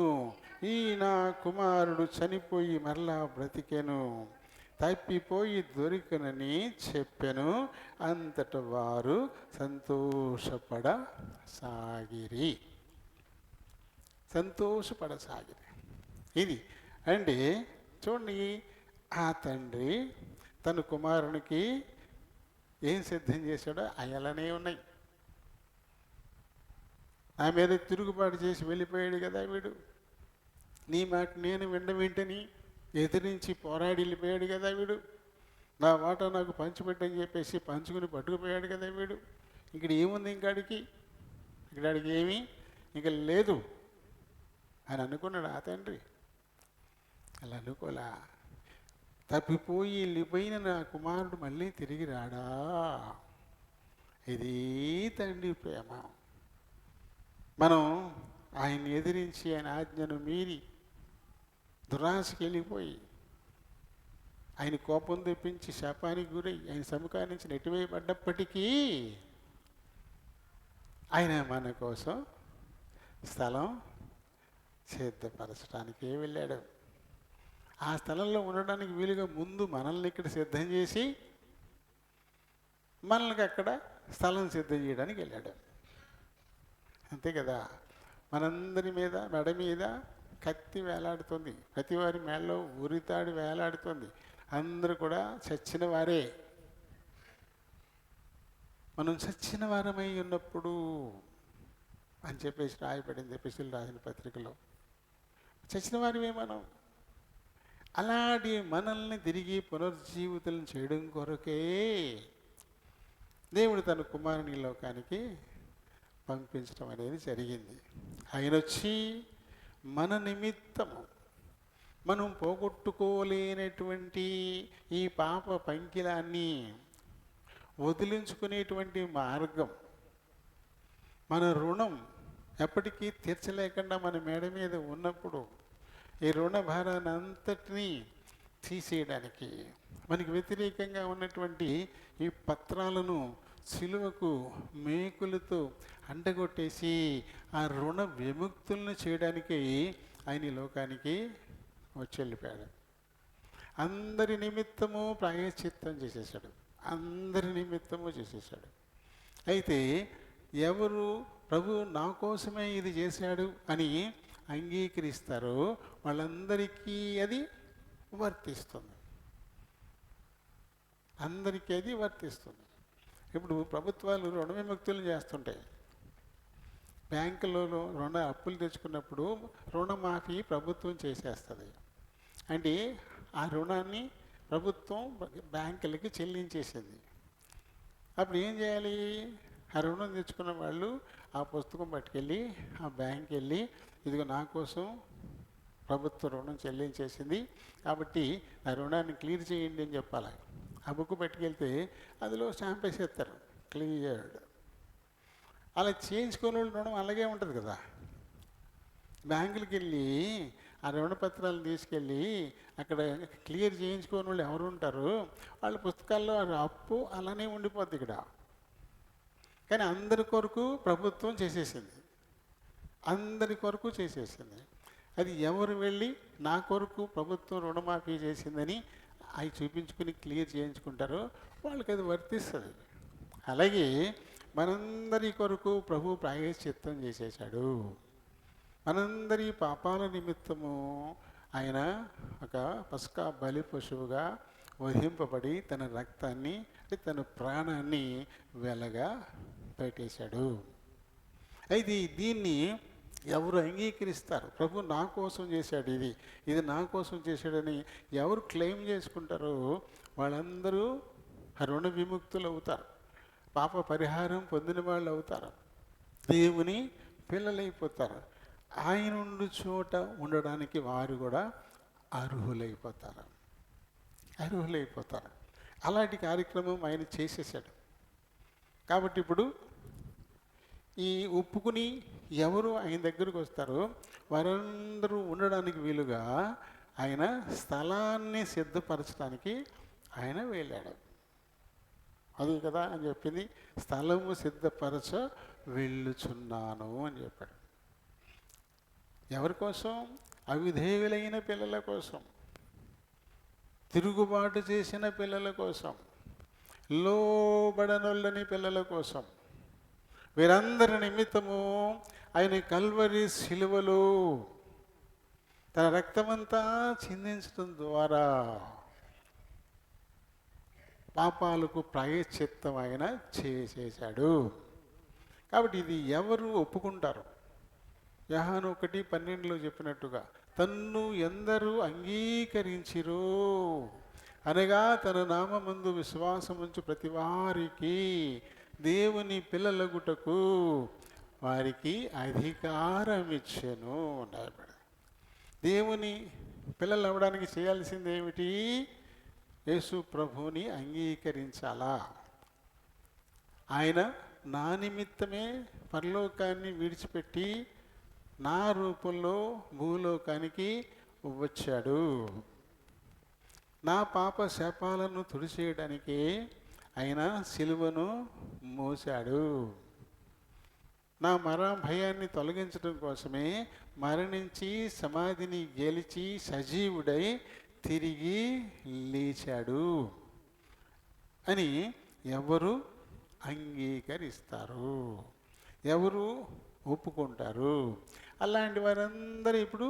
ఈ నా కుమారుడు చనిపోయి మరలా బ్రతికెను, తప్పిపోయి దొరికనని చెప్పెను. అంతట వారు సంతోషపడసాగిరి. ఇది అంటే చూడండి, ఆ తండ్రి తన కుమారునికి ఏం సిద్ధం చేశాడో అయలనే ఉన్నాయి. నా మీద తిరుగుబాటు చేసి వెళ్ళిపోయాడు కదా వీడు, నీ మాట నేను వింటని ఎదిరించి పోరాడి వెళ్ళిపోయాడు కదా వీడు, నా వాటా నాకు పంచిపెట్టని చెప్పేసి పంచుకుని పట్టుకుపోయాడు కదా వీడు. ఇక్కడ ఏముంది ఇంకాడికి? ఇక్కడికి ఏమీ ఇంకా లేదు అని అనుకున్నాడు ఆ తండ్రి. అలా అనుకోలా. తప్పిపోయి వెళ్ళిపోయిన నా కుమారుడు మళ్ళీ తిరిగి రాడా? ఇది తండ్రి ప్రేమ. మనం ఆయన్ని ఎదిరించి ఆయన ఆజ్ఞను మీరి దురాశకి వెళ్ళిపోయి ఆయన కోపం తెప్పించి శాపానికి గురై ఆయన సముఖాన్ని నుంచి నెట్టివేయబడ్డప్పటికీ ఆయన మన కోసం స్థలం సిద్ధపరచడానికే వెళ్ళాడు. ఆ స్థలంలో ఉండడానికి వీలుగా ముందు మనల్ని ఇక్కడ సిద్ధం చేసి మనల్ని అక్కడ స్థలం సిద్ధం చేయడానికి వెళ్ళాడు. అంతే కదా. మనందరి మీద మెడ మీద కత్తి వేలాడుతుంది, ప్రతి వారి మేడలో ఉరితాడు వేలాడుతుంది. అందరూ కూడా చచ్చిన వారే. మనం చచ్చిన వారమై ఉన్నప్పుడు అని చెప్పేసి రాయబడింది ఎపిసోడ్ రాసిన పత్రికలో. చచ్చిన వారిమే మనం. అలాంటి మనల్ని తిరిగి పునర్జీవితం చేయడం కొరకే దేవుడు తన కుమారుని లోకానికి పంపించడం అనేది జరిగింది. ఆయన వచ్చి మన నిమిత్తము మనం పోగొట్టుకోలేనటువంటి ఈ పాప పంకిలాన్ని వదిలించుకునేటువంటి మార్గం, మన రుణం ఎప్పటికీ తీర్చలేకుండా మన మేడ మీద ఉన్నప్పుడు ఈ రుణ భారాన్ని అంతటినీ తీసేయడానికి మనకి వ్యతిరేకంగా ఉన్నటువంటి ఈ పత్రాలను సిలువకు మేకులతో అంటగొట్టేసి ఆ రుణ విముక్తులను చేయడానికి ఆయన ఈ లోకానికి వచ్చి వెళ్ళిపోయాడు. అందరి నిమిత్తము ప్రాయశ్చిత్తం చేసేసాడు, అందరి నిమిత్తము చేసేసాడు. అయితే ఎవరు ప్రభు నా కోసమే ఇది చేశాడు అని అంగీకరిస్తారో వాళ్ళందరికీ అది వర్తిస్తుంది, అందరికీ అది వర్తిస్తుంది. ఇప్పుడు ప్రభుత్వాలు రుణ విముక్తులు చేస్తుంటాయి. బ్యాంకులలో రుణ అప్పులు తెచ్చుకున్నప్పుడు రుణమాఫీ ప్రభుత్వం చేసేస్తుంది. అంటే ఆ రుణాన్ని ప్రభుత్వం బ్యాంకులకి చెల్లించేసింది. అప్పుడు ఏం చేయాలి? ఆ రుణం తెచ్చుకున్న వాళ్ళు ఆ పుస్తకం పట్టుకెళ్ళి ఆ బ్యాంక్ వెళ్ళి, ఇదిగో నా కోసం ప్రభుత్వ రుణం చెల్లించేసింది కాబట్టి ఆ రుణాన్ని క్లియర్ చేయండి అని చెప్పాలి. ఆ బుక్ పట్టుకెళ్తే అందులో స్టాంప్ వేసేస్తారు, క్లియర్డ్. అలా చేయించుకునే వాళ్ళు రుణం అలాగే ఉంటుంది కదా. బ్యాంకులకి వెళ్ళి ఆ రుణ పత్రాలను తీసుకెళ్ళి అక్కడ క్లియర్ చేయించుకోని వాళ్ళు ఎవరు ఉంటారు, వాళ్ళ పుస్తకాల్లో అప్పు అలానే ఉండిపోద్ది ఇక్కడ. కానీ అందరి కొరకు ప్రభుత్వం చేసేసింది, అందరి కొరకు చేసేసింది. అది ఎవరు వెళ్ళి నా కొరకు ప్రభుత్వం రుణమాఫీ చేసిందని అవి చూపించుకుని క్లియర్ చేయించుకుంటారో వాళ్ళకి అది వర్తిస్తుంది. అలాగే మనందరి కొరకు ప్రభు ప్రాయశ్చిత్తం చేసేశాడు. మనందరి పాపాల నిమిత్తము ఆయన ఒక పస్కా బలి పశువుగా వధింపబడి తన రక్తాన్ని అంటే తన ప్రాణాన్ని వెలగా పెట్టేశాడు. అయితే దీన్ని ఎవరు అంగీకరిస్తారు? ప్రభు నా కోసం చేశాడు, ఇది నా కోసం చేశాడని ఎవరు క్లెయిమ్ చేసుకుంటారో వాళ్ళందరూ రుణ విముక్తులు అవుతారు, పాప పరిహారం పొందిన వాళ్ళు అవుతారు, దేవుని పిల్లలైపోతారు. ఆయన ఉండు చోట ఉండడానికి వారు కూడా అర్హులైపోతారు. అలాంటి కార్యక్రమం ఆయన చేసేసాడు. కాబట్టి ఇప్పుడు ఈ ఒప్పుకుని ఎవరు ఆయన దగ్గరకు వస్తారో వారందరూ ఉండడానికి వీలుగా ఆయన స్థలాన్ని సిద్ధపరచడానికి ఆయన వెళ్ళాడు. అది కదా అని చెప్పింది, స్థలము సిద్ధపరచ వెళ్ళుచున్నాను అని చెప్పాడు. ఎవరి కోసం? అవిధేయులైన పిల్లల కోసం, తిరుగుబాటు చేసిన పిల్లల కోసం, లోబడనొల్లని పిల్లల కోసం, వీరందరి నిమిత్తము ఆయన కల్వరి శిలువలో తన రక్తమంతా చిందించడం ద్వారా పాపాలకు ప్రాయశ్చిత్తం ఆయన చేసేశాడు. కాబట్టి ఇది ఎవరు ఒప్పుకుంటారు? యోహాను 1:12 చెప్పినట్టుగా తన్ను ఎందరూ అంగీకరించిరో అనగా తన నామమందు విశ్వాసముంచు ప్రతి వారికి దేవుని పిల్లలగుటకు వారికి అధికారం ఇచ్చెను. దేవుని పిల్లలు అవ్వడానికి చేయాల్సింది ఏమిటి? యేసు ప్రభువుని అంగీకరించాలా. ఆయన నా నిమిత్తమే పరలోకాన్ని విడిచిపెట్టి నా రూపంలో భూలోకానికి వచ్చాడు. నా పాప శాపాలను తుడిచేయడానికి ఆయన సిలువను మోశాడు. నా మరణ భయాన్ని తొలగించడం కోసమే మరణించి సమాధిని గెలిచి సజీవుడై తిరిగి లేచాడు అని ఎవరు అంగీకరిస్తారు? ఎవరు ఒప్పుకుంటారు? అలాంటి వారందరూ ఇప్పుడు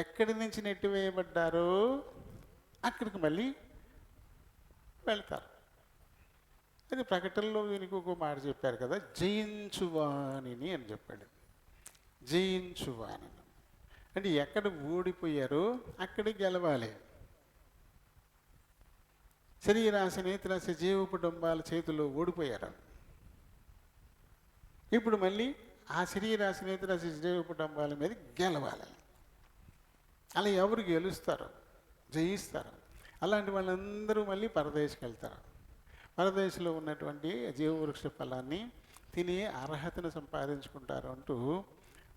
ఎక్కడి నుంచి నెట్టివేయబడ్డారో అక్కడికి మళ్ళీ వెళ్తారు. అది ప్రకటనలో వీనికి ఒక మాట చెప్పారు కదా, జయించువాణిని అని చెప్పాడు. జయించువాణి అంటే ఎక్కడ ఓడిపోయారో అక్కడికి గెలవాలి. శరీరాశ నేత్రాశ జీవ కుటుంబాల చేతుల్లో ఓడిపోయారు. ఇప్పుడు మళ్ళీ ఆ శరీరాశ నేత్రాశ జీవ కుటుంబాల మీద గెలవాలి. అలా ఎవరు గెలుస్తారు, జయిస్తారు? అలాంటి వాళ్ళందరూ మళ్ళీ పరదేశకు వెళ్తారు. పరదేశంలో ఉన్నటువంటి జీవవృక్ష ఫలాన్ని తిని అర్హతను సంపాదించుకుంటారు అంటూ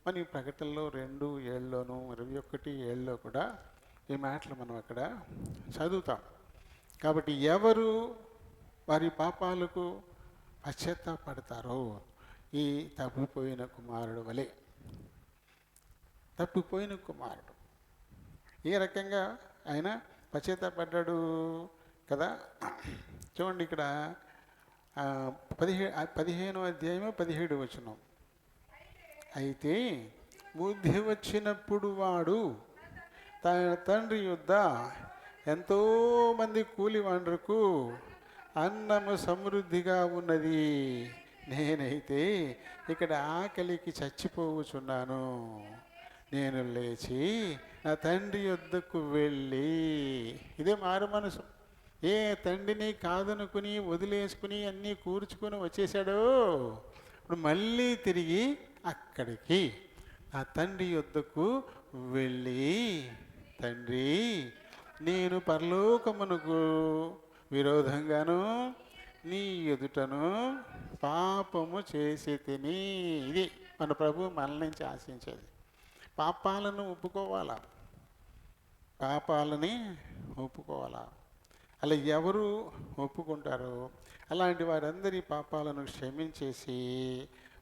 మన ఈ ప్రకటనలో 2:7 21:7 కూడా ఈ మాటలు మనం అక్కడ చదువుతాం. కాబట్టి ఎవరు వారి పాపాలకు పశ్చాత్తాపడతారో ఈ తప్పిపోయిన కుమారుడు వలె, తప్పిపోయిన కుమారుడు ఏ రకంగా ఆయన పశ్చాత్తాపడ్డాడు కదా. చూడండి ఇక్కడ 15వ అధ్యాయం 17వ వచనం. అయితే బుద్ధి వచ్చినప్పుడు వాడు తన తండ్రి యొద్ద ఎంతోమంది కూలివాండ్రకు అన్నము సమృద్ధిగా ఉన్నది, నేనైతే ఇక్కడ ఆకలికి చచ్చిపోవచ్చున్నాను, నేను లేచి నా తండ్రి యొద్దకు వెళ్ళి. ఇదే మారు మనసు. ఏ తండ్రిని కాదనుకుని వదిలేసుకుని అన్నీ కూర్చుకొని వచ్చేసాడో ఇప్పుడు మళ్ళీ తిరిగి అక్కడికి నా తండ్రి యొద్దకు వెళ్ళి, తండ్రి నేను పరలోకమునకు విరోధంగాను నీ ఎదుటను పాపము చేసి తిని. ఇది మన ప్రభు మన నుంచి ఆశించేది. పాపాలను ఒప్పుకోవాలా, పాపాలని ఒప్పుకోవాలా. అలా ఎవరు ఒప్పుకుంటారో అలాంటి వారందరి పాపాలను క్షమించేసి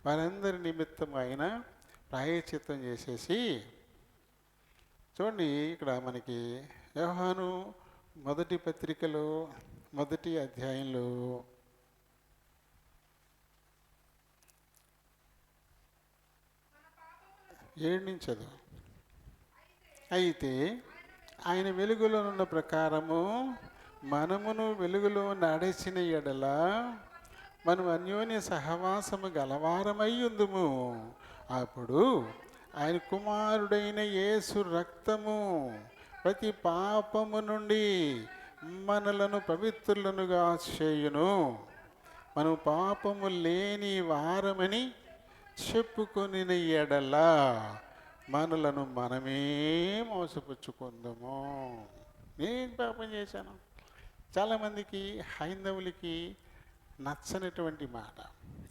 వారందరి నిమిత్తం ఆయన ప్రాయశ్చిత్తం చేసేసి. చూడండి ఇక్కడ మనకి యోహాను మొదటి పత్రికలో 1వ అధ్యాయంలో 7 నుంచి చదువు. అయితే ఆయన వెలుగులో ఉన్న ప్రకారము మనమును వెలుగులో నడిచిన ఎడల మనం అన్యోన్య సహవాసము గలవారమై ఉందుము. అప్పుడు ఆయన కుమారుడైన యేసు రక్తము ప్రతి పాపము నుండి మనలను పవిత్రులనుగా చేయును. మనం పాపము లేని వారమని చెప్పుకొని ఎడల మనలను మనమే మోసపుచ్చుకుందాము. నేను పాపం చేశాను. చాలామందికి హైందవులకి నచ్చనటువంటి మాట.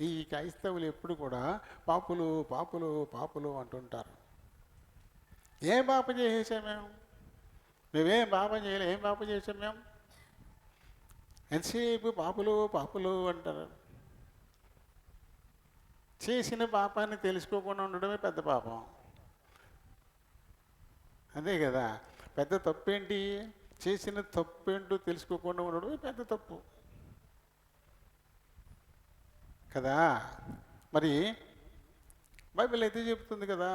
ఈ క్రైస్తవులు ఎప్పుడు కూడా పాపులు పాపులు పాపులు అంటుంటారు. ఏం పాపం చేసేసాం మేము? మేమేం పాపం చేయలే. ఏం పాపం చేసాం మేము? ఎంతసేపు పాపులు పాపులు అంటారు. చేసిన పాపాన్ని తెలుసుకోకుండా ఉండడమే పెద్ద పాపం. అదే కదా పెద్ద తప్పేంటి? చేసిన తప్పేంటో తెలుసుకోకుండా ఉండడమే పెద్ద తప్పు కదా. మరి బైబిల్ అయితే చెప్తుంది కదా,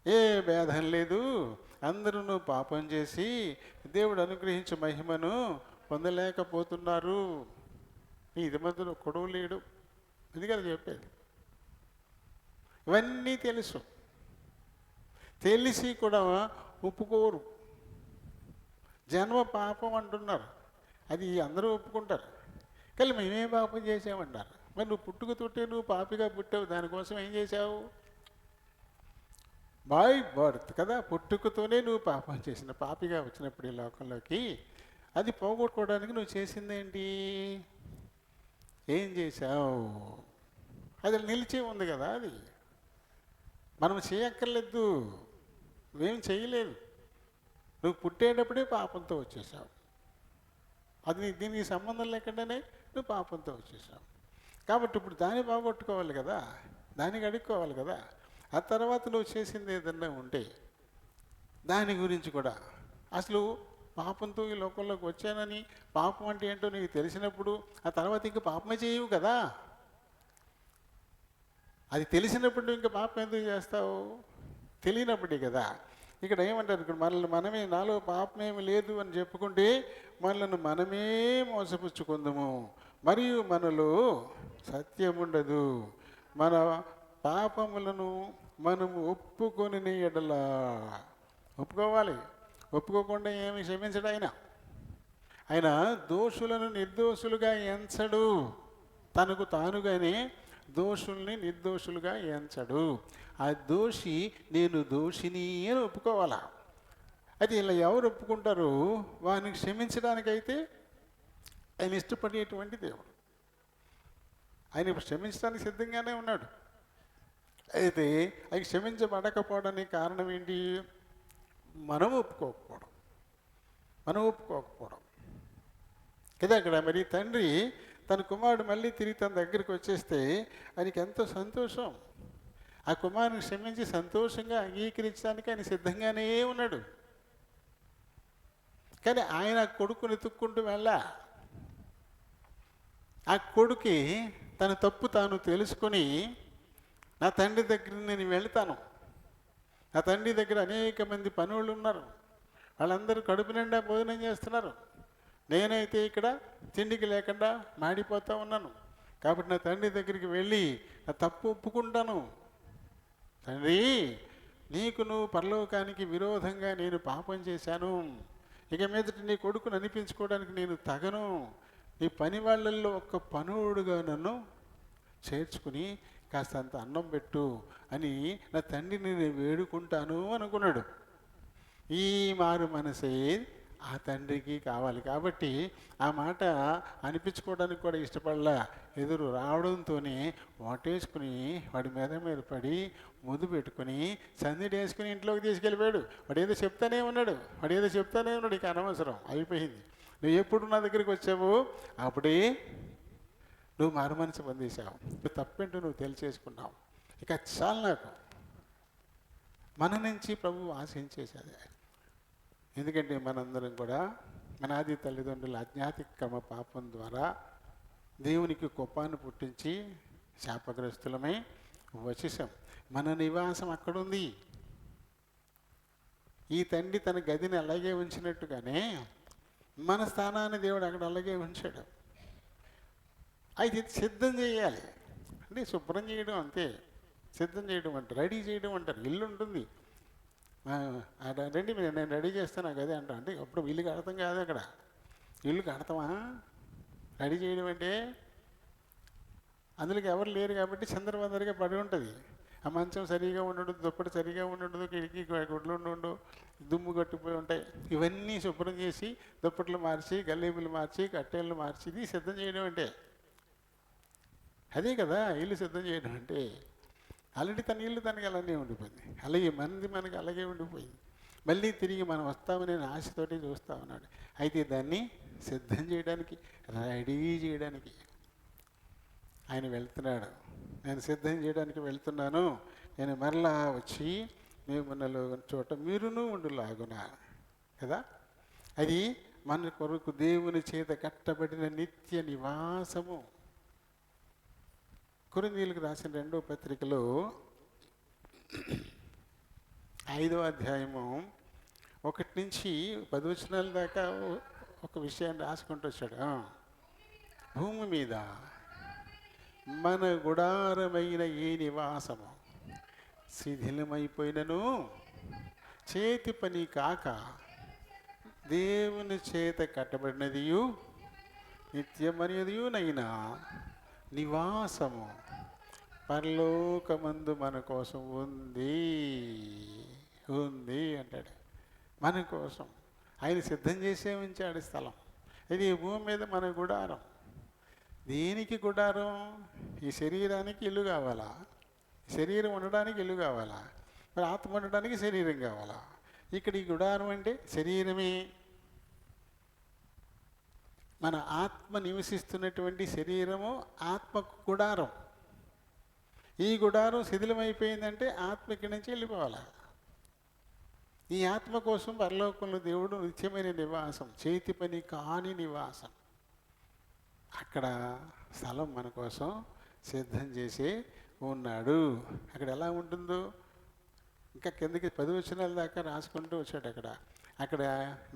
ఏ భేదం లేదు, అందరూ పాపం చేసి దేవుడు అనుగ్రహించే మహిమను పొందలేకపోతున్నారు. ఇది మధ్యలో కొడవ లేడు. ఇది కదా చెప్పేది. ఇవన్నీ తెలుసు, తెలిసి కూడా ఒప్పుకోరు. జన్మ పాపం అంటున్నారు, అది అందరూ ఒప్పుకుంటారు. కానీ మేమేం పాపం చేసామంటారు. మరి నువ్వు పుట్టుకతోటే నువ్వు పాపిగా పుట్టావు, దానికోసం ఏం చేశావు? బై బర్త్ కదా, పుట్టుకతోనే నువ్వు పాపం చేసిన పాపిగా వచ్చినప్పుడు ఈ లోకంలోకి అది పోగొట్టుకోవడానికి నువ్వు చేసిందేంటి? ఏం చేశావు? అది నిలిచి ఉంది కదా. అది మనం చేయక్కర్లేదు, నువ్వేం చేయలేదు. నువ్వు పుట్టేటప్పుడే పాపంతో వచ్చేసావు. అది దీనికి సంబంధం లేకుండానే నువ్వు పాపంతో వచ్చేసావు. కాబట్టి ఇప్పుడు దాన్ని బాగొట్టుకోవాలి కదా, దాన్ని అడుక్కోవాలి కదా. ఆ తర్వాత నువ్వు చేసింది ఏదన్నా ఉంటే దాని గురించి కూడా, అసలు పాపంతో ఈ లోకంలోకి వచ్చానని, పాపం అంటే ఏంటో నీకు తెలిసినప్పుడు ఆ తర్వాత ఇంక పాపమే చేయవు కదా. అది తెలిసినప్పుడు నువ్వు ఇంకా పాపం ఎందుకు చేస్తావు? తెలియనప్పుడే కదా. ఇక్కడ ఏమంటారు, ఇక్కడ మనల్ని మనమే, నాలో పాపమేమి లేదు అని చెప్పుకుంటే మనల్ని మనమే మోసపుచ్చుకుందాము, మరియు మనలో సత్యం ఉండదు. మన పాపములను మనము ఒప్పుకొని ఎడల, ఒప్పుకోవాలి. ఒప్పుకోకుండా ఏమి క్షమించడు ఆయన. ఆయన దోషులను నిర్దోషులుగా ఎంచడు, తనకు తానుగానే దోషుల్ని నిర్దోషులుగా ఎంచడు. ఆ దోషి నేను దోషిని అని ఒప్పుకోవాలా. అది ఇలా ఎవరు ఒప్పుకుంటారో వారిని క్షమించడానికైతే ఆయన ఇష్టపడేటువంటి దేవుడు. ఆయన ఇప్పుడు క్షమించడానికి సిద్ధంగానే ఉన్నాడు. అయితే అది క్షమించబడకపోవడానికి కారణం ఏంటి? మనం ఒప్పుకోకపోవడం కదా. అక్కడ మరి తండ్రి తన కుమారుడు మళ్ళీ తిరిగి తన దగ్గరికి వచ్చేస్తే ఆయనకి ఎంతో సంతోషం. ఆ కుమారుని క్షమించి సంతోషంగా అంగీకరించడానికి ఆయన సిద్ధంగానే ఉన్నాడు. కానీ ఆయన కొడుకుని ఎత్తుక్కుంటూ వెళ్ళా. ఆ కొడుకి తన తప్పు తాను తెలుసుకొని, నా తండ్రి దగ్గర నేను వెళ్తాను, నా తండ్రి దగ్గర అనేక మంది పనులు ఉన్నారు, వాళ్ళందరూ కడుపు నిండా భోజనం చేస్తున్నారు, నేనైతే ఇక్కడ తిండికి లేకుండా మాడిపోతూ ఉన్నాను. కాబట్టి నా తండ్రి దగ్గరికి వెళ్ళి నా తప్పు ఒప్పుకుంటాను. తండ్రి, నీకు నువ్వు పరలోకానికి విరోధంగా నేను పాపం చేశాను, ఇక మీదట నీ కొడుకును అనిపించుకోవడానికి నేను తగను, నీ పని వాళ్ళల్లో ఒక్క పనుడుగా నన్ను చేర్చుకుని కాస్తంత అన్నం పెట్టు అని నా తండ్రిని నేను వేడుకుంటాను అనుకున్నాడు. ఈ మారు మనసే ఆ తండ్రికి కావాలి. కాబట్టి ఆ మాట అనిపించుకోవడానికి కూడా ఇష్టపడలా. ఎదురు రావడంతోనే వాటేసుకుని వాడి మీద పడి ముద్దు పెట్టుకుని సందిడి వేసుకుని ఇంట్లోకి తీసుకెళ్ళిపోయాడు. వాడు ఏదో చెప్తానే ఉన్నాడు. ఇక అనవసరం, అయిపోయింది. నువ్వు ఎప్పుడు నా దగ్గరికి వచ్చావు అప్పుడే నువ్వు మారు మనసు పొందేశావు, నువ్వు తప్పేంటో నువ్వు తెలిసేసుకున్నావు, ఇక చాలు నాకు. మన నుంచి ప్రభువు ఆశించేసేది. ఎందుకంటే మనందరం కూడా మన ఆది తల్లిదండ్రుల అజ్ఞాతిక్రమ పాపం ద్వారా దేవునికి కోపాన్ని పుట్టించి శాపగ్రస్తులమై వచ్చేసాం. మన నివాసం అక్కడుంది. ఈ తండ్రి తన గదిని అలాగే ఉంచినట్టుగానే మన స్థానాన్ని దేవుడు అక్కడ అలాగే ఉంచాడు. అయితే ఇది సిద్ధం చేయాలి అంటే శుభ్రం చేయడం అంతే. సిద్ధం చేయడం అంటారు, రెడీ చేయడం అంటారు. ఇల్లు ఉంటుంది, రండి నేను రెడీ చేస్తాను గది అంటాం. అంటే అప్పుడు ఇల్లు కడతాం కాదు, అక్కడ ఇల్లు కడతామా? రెడీ చేయడం అంటే అందులోకి ఎవరు లేరు కాబట్టి చంద్రవందరిగా పడి ఉంటుంది. ఆ మంచం సరిగా ఉండడు, దుప్పటి సరిగా ఉండదు, కిటికీ గుడ్లు ఉండవు, దుమ్ము కట్టిపోయి ఉంటాయి. ఇవన్నీ శుభ్రం చేసి దుప్పట్లు మార్చి, గల్లీబులు మార్చి, కట్టెలు మార్చి, ఇది సిద్ధం చేయడం అంటే అదే కదా ఇల్లు సిద్ధం చేయడం అంటే. ఆల్రెడీ తన ఇల్లు తనకి అలానే ఉండిపోయింది, అలాగే మనది మనకి అలాగే ఉండిపోయింది. మళ్ళీ తిరిగి మనం వస్తామనే ఆశతోటి చూస్తూ ఉన్నాడు. అయితే దాన్ని సిద్ధం చేయడానికి, రెడీ చేయడానికి ఆయన వెళ్తున్నాడు. నేను సిద్ధం చేయడానికి వెళ్తున్నాను, నేను మరలా వచ్చి మిమ్మల్ని చోట మీరును ఉండులాగునా కదా. అది మన కొరకు దేవుని చేత కట్టబడిన నిత్య నివాసము. కొరింథీయులకు రాసిన 2వ పత్రికలో 5వ అధ్యాయము 1 నుంచి 10 వచనాల దాకా ఒక విషయాన్ని రాసుకుంటూ వచ్చాడు. భూమి మీద మన గుడారమైన ఈ నివాసము శిథిలమైపోయినను చేతి పని కాక దేవుని చేత కట్టబడినదియు నిత్యమనేదియునైనా నివాసము పరలోకమందు మన కోసం ఉంది అంటాడు. మన కోసం ఆయన సిద్ధం చేసే ఉంచాడు స్థలం. ఇది భూమి మీద మన గుడారం. దేనికి గుడారం? ఈ శరీరానికి ఇల్లు కావాలా? శరీరం ఉండడానికి ఇల్లు కావాలా? మరి ఆత్మ ఉండడానికి శరీరం కావాలా? ఇక్కడ ఈ గుడారం అంటే శరీరమే. మన ఆత్మ నివసిస్తున్నటువంటి శరీరము ఆత్మకు గుడారం. ఈ గుడారం శిథిలమైపోయిందంటే ఆత్మ ఇక్కడి నుంచి వెళ్ళిపోవాలి. ఈ ఆత్మ కోసం పరలోకంలో దేవుడు నిత్యమైన నివాసం, చేతి పని కాని నివాసం, అక్కడ స్థలం మన కోసం సిద్ధం చేసి ఉన్నాడు. అక్కడ ఎలా ఉంటుందో ఇంకా కిందకి 10 వచనాల దాకా రాసుకుంటూ వచ్చాడు. అక్కడ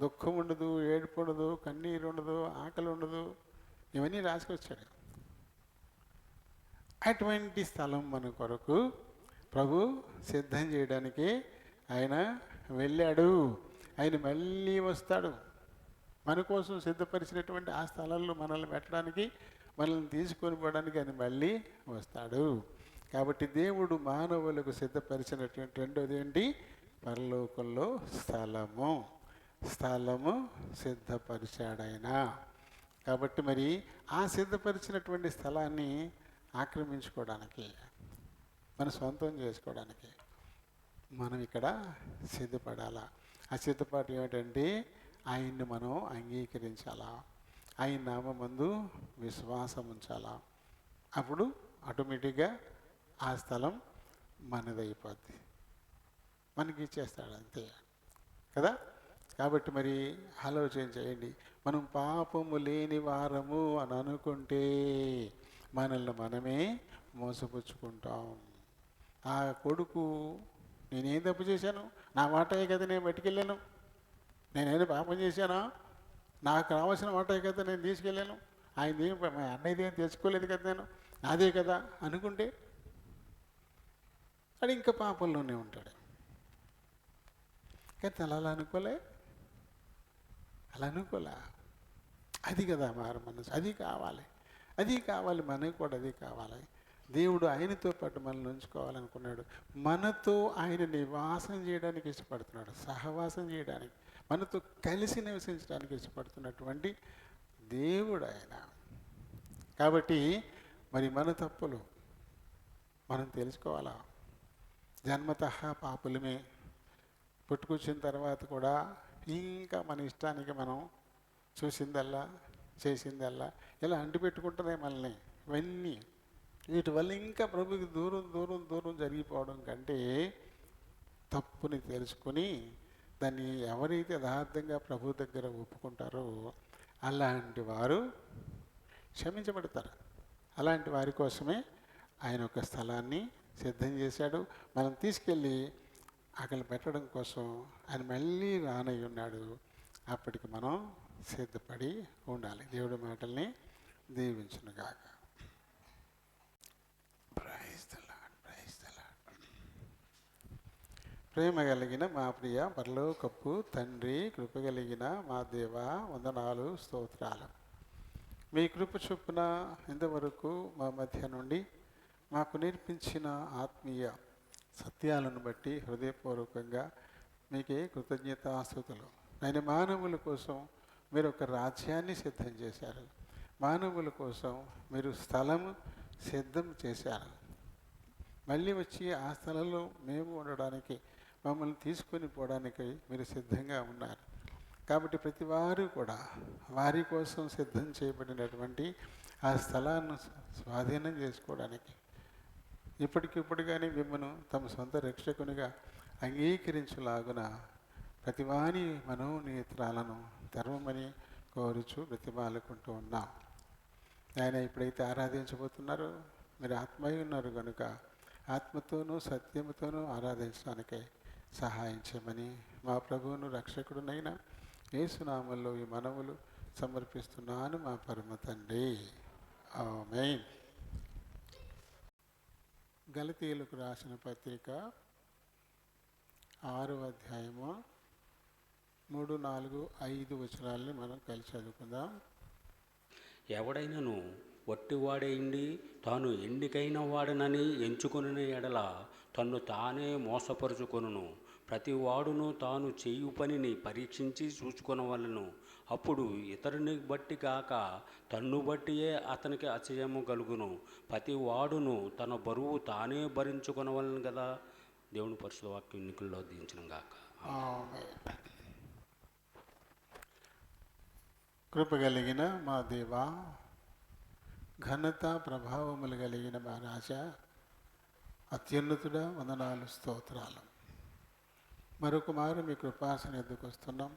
దుఃఖం ఉండదు, ఏడుపు ఉండదు, కన్నీరు ఉండదు, ఆకలి ఉండదు, ఇవన్నీ రాసుకొచ్చాడు. అటువంటి స్థలం మన కొరకు ప్రభు సిద్ధం చేయడానికి ఆయన వెళ్ళాడు. ఆయన మళ్ళీ వస్తాడు. మన కోసం సిద్ధపరిచినటువంటి ఆ స్థలాల్లో మనల్ని పెట్టడానికి, మనల్ని తీసుకొని పోవడానికి ఆయన మళ్ళీ వస్తాడు. కాబట్టి దేవుడు మానవులకు సిద్ధపరిచినటువంటి రెండోది ఏంటి? పరలోకంలో స్థలము సిద్ధపరిచాడాయన. కాబట్టి మరి ఆ సిద్ధపరిచినటువంటి స్థలాన్ని ఆక్రమించుకోవడానికి, మన సొంతం చేసుకోవడానికి మనం ఇక్కడ సిద్ధపడాలా. ఆ సిద్ధపాటు ఏమిటంటే ఆయన్ని మనం అంగీకరించాలా, ఆయన నామమందు విశ్వాసం ఉంచాలా. అప్పుడు ఆటోమేటిక్గా ఆ స్థలం మనదైపోద్ది, మనకి ఇచ్చేస్తాడు అంతే కదా. కాబట్టి మరి ఆలోచన చేయండి. మనం పాపము లేని వారము అని అనుకుంటే మనల్ని మనమే మోసపుచ్చుకుంటాం. ఆ కొడుకు, నేనేం తప్పు చేశాను? నా వాటాయే కదా నేను పట్టుకెళ్ళాను. నేనేదో పాపం చేశానా? నాకు రావాల్సిన వాటాయే కదా నేను తీసుకెళ్ళాను. ఆయన మా అన్నయ్యది ఏం తెచ్చుకోలేదు కదా, నేను నాదే కదా అనుకుంటే అది ఇంకా పాపంలోనే ఉంటాడు. కానీ అలా అనుకోలే. అది కదా మారు మనసు. అది కావాలి మనకు కూడా. అది కావాలి. దేవుడు ఆయనతో పాటు మనల్ని ఉంచుకోవాలనుకున్నాడు. మనతో ఆయన నివాసం చేయడానికి ఇష్టపడుతున్నాడు, సహవాసం చేయడానికి, మనతో కలిసి నివసించడానికి ఇష్టపడుతున్నటువంటి దేవుడు ఆయన. కాబట్టి మరి మన తప్పులు మనం తెలుసుకోవాలా. జన్మతః పాపులమే. పుట్టుకొచ్చిన తర్వాత కూడా ఇంకా మన ఇష్టానికి మనం చూసిందల్లా చేసిందల్లా ఇలా అంటిపెట్టుకుంటున్నాయి మనల్ని. ఇవన్నీ వీటి వల్ల ఇంకా ప్రభుకి దూరం జరిగిపోవడం కంటే తప్పుని తెలుసుకొని దాన్ని ఎవరైతే యథార్థంగా ప్రభు దగ్గర ఒప్పుకుంటారో అలాంటి వారు క్షమించబడతారు. అలాంటి వారి కోసమే ఆయన ఒక స్థలాన్ని సిద్ధం చేశాడు. మనం తీసుకెళ్ళి అక్కడ పెట్టడం కోసం ఆయన మళ్ళీ రానై ఉన్నాడు. అప్పటికి మనం సిద్ధపడి ఉండాలి. దేవుడి మాటల్ని దీవించునుగాక. Praise the lord, praise the lord. ప్రేమ కలిగిన మా ప్రియ పరలోకపు తండ్రి, కృప కలిగిన మా దేవ, వందనాలు, స్తోత్రాలు. మీ కృప చొప్పున ఇంతవరకు మా మధ్య నుండి మాకు నేర్పించిన ఆత్మీయ సత్యాలను బట్టి హృదయపూర్వకంగా మీకే కృతజ్ఞతాస్తుతులు. ఆయన మానవుల కోసం మీరు ఒక రాజ్యాన్ని సిద్ధం చేశారు. మానవుల కోసం మీరు స్థలము సిద్ధం చేశారు. మళ్ళీ వచ్చి ఆ స్థలంలో మేము ఉండడానికి, మమ్మల్ని తీసుకొని పోవడానికి మీరు సిద్ధంగా ఉన్నారు. కాబట్టి ప్రతి వారు కూడా వారి కోసం సిద్ధం చేయబడినటువంటి ఆ స్థలాన్ని స్వాధీనం చేసుకోవడానికి ఇప్పటికిప్పుడుగానే మిమ్మను తమ సొంత రక్షకునిగా అంగీకరించులాగున ప్రతివాని మనోనేత్రాలను తెరవమని కోరుచు బ్రతిమాలుకుంటూ ఉన్నాం. ఆయన ఎప్పుడైతే ఆరాధించబోతున్నారో మీరు ఆత్మయ్య ఉన్నారు కనుక ఆత్మతోనూ సత్యముతోనూ ఆరాధించడానికే సహాయం చేయమని మా ప్రభువును రక్షకుడునైనా యేసునామములో ఈ మనవులు సమర్పిస్తున్నాను మా పరమ తండ్రి. ఆమేన్. గలతీయులకు రాసిన పత్రిక 6వ అధ్యాయము 3, 4, 5 వచనాలని మనం కలిసి చదువుకుందాం. ఎవడైనను వట్టివాడైండి తాను ఎన్నికైన వాడనని ఎంచుకొనిన ఎడల తన్ను తానే మోసపరుచుకొనును. ప్రతి వాడును తాను చేయు పనిని పరీక్షించి చూచుకొనవలెను. అప్పుడు ఇతరుని బట్టి కాక తన్ను బట్టియే అతనికి అతిశయము కలుగును. ప్రతి వాడును తన బరువు తానే భరించుకొనవలెను కదా. దేవుని పరిశుద్ధ వాక్యం ఎన్నికల్లో దించను గాక. ఆమేన్. కృప కలిగిన మా దేవా, ఘనత ప్రభావములు కలిగిన మా రాజా, అత్యున్నతుడా, వందనాలు, స్తోత్రాలు. మరొక మారు మీ కృపాసన ఎద్దుకు వస్తున్నాం.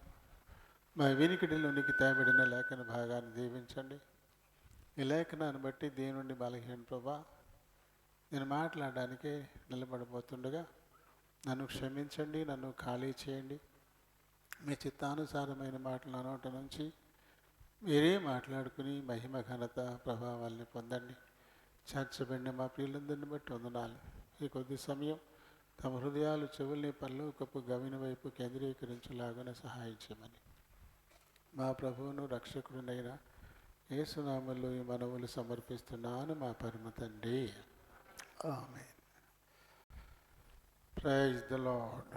మా వెనుకడిలోనికి తేబడిన లేఖన భాగాన్ని దీవించండి. ఈ లేఖనాన్ని బట్టి దేవుని బలహీన ప్రభా, నేను మాట్లాడడానికే నిలబడబోతుండగా నన్ను క్షమించండి, నన్ను ఖాళీ చేయండి. మీ చిత్తానుసారమైన మాటలు నా నోట నుంచి మీరే మాట్లాడుకుని మహిమ, ఘనత, ప్రభావాల్ని పొందండి. చేర్చబడిన మా ప్రియులందరిని బట్టి వందనాలు. ఈ కొద్ది సమయం తమ హృదయాలు, చెవుల్ని పరలోకపు గవిని వైపు కేంద్రీకరించేలాగానే సహాయం చేయమని మా ప్రభువును రక్షకుడినైన యేసునామములో ఈ మనవులు సమర్పిస్తున్నాను మా పరమ తండ్రి. Amen. Praise the lord,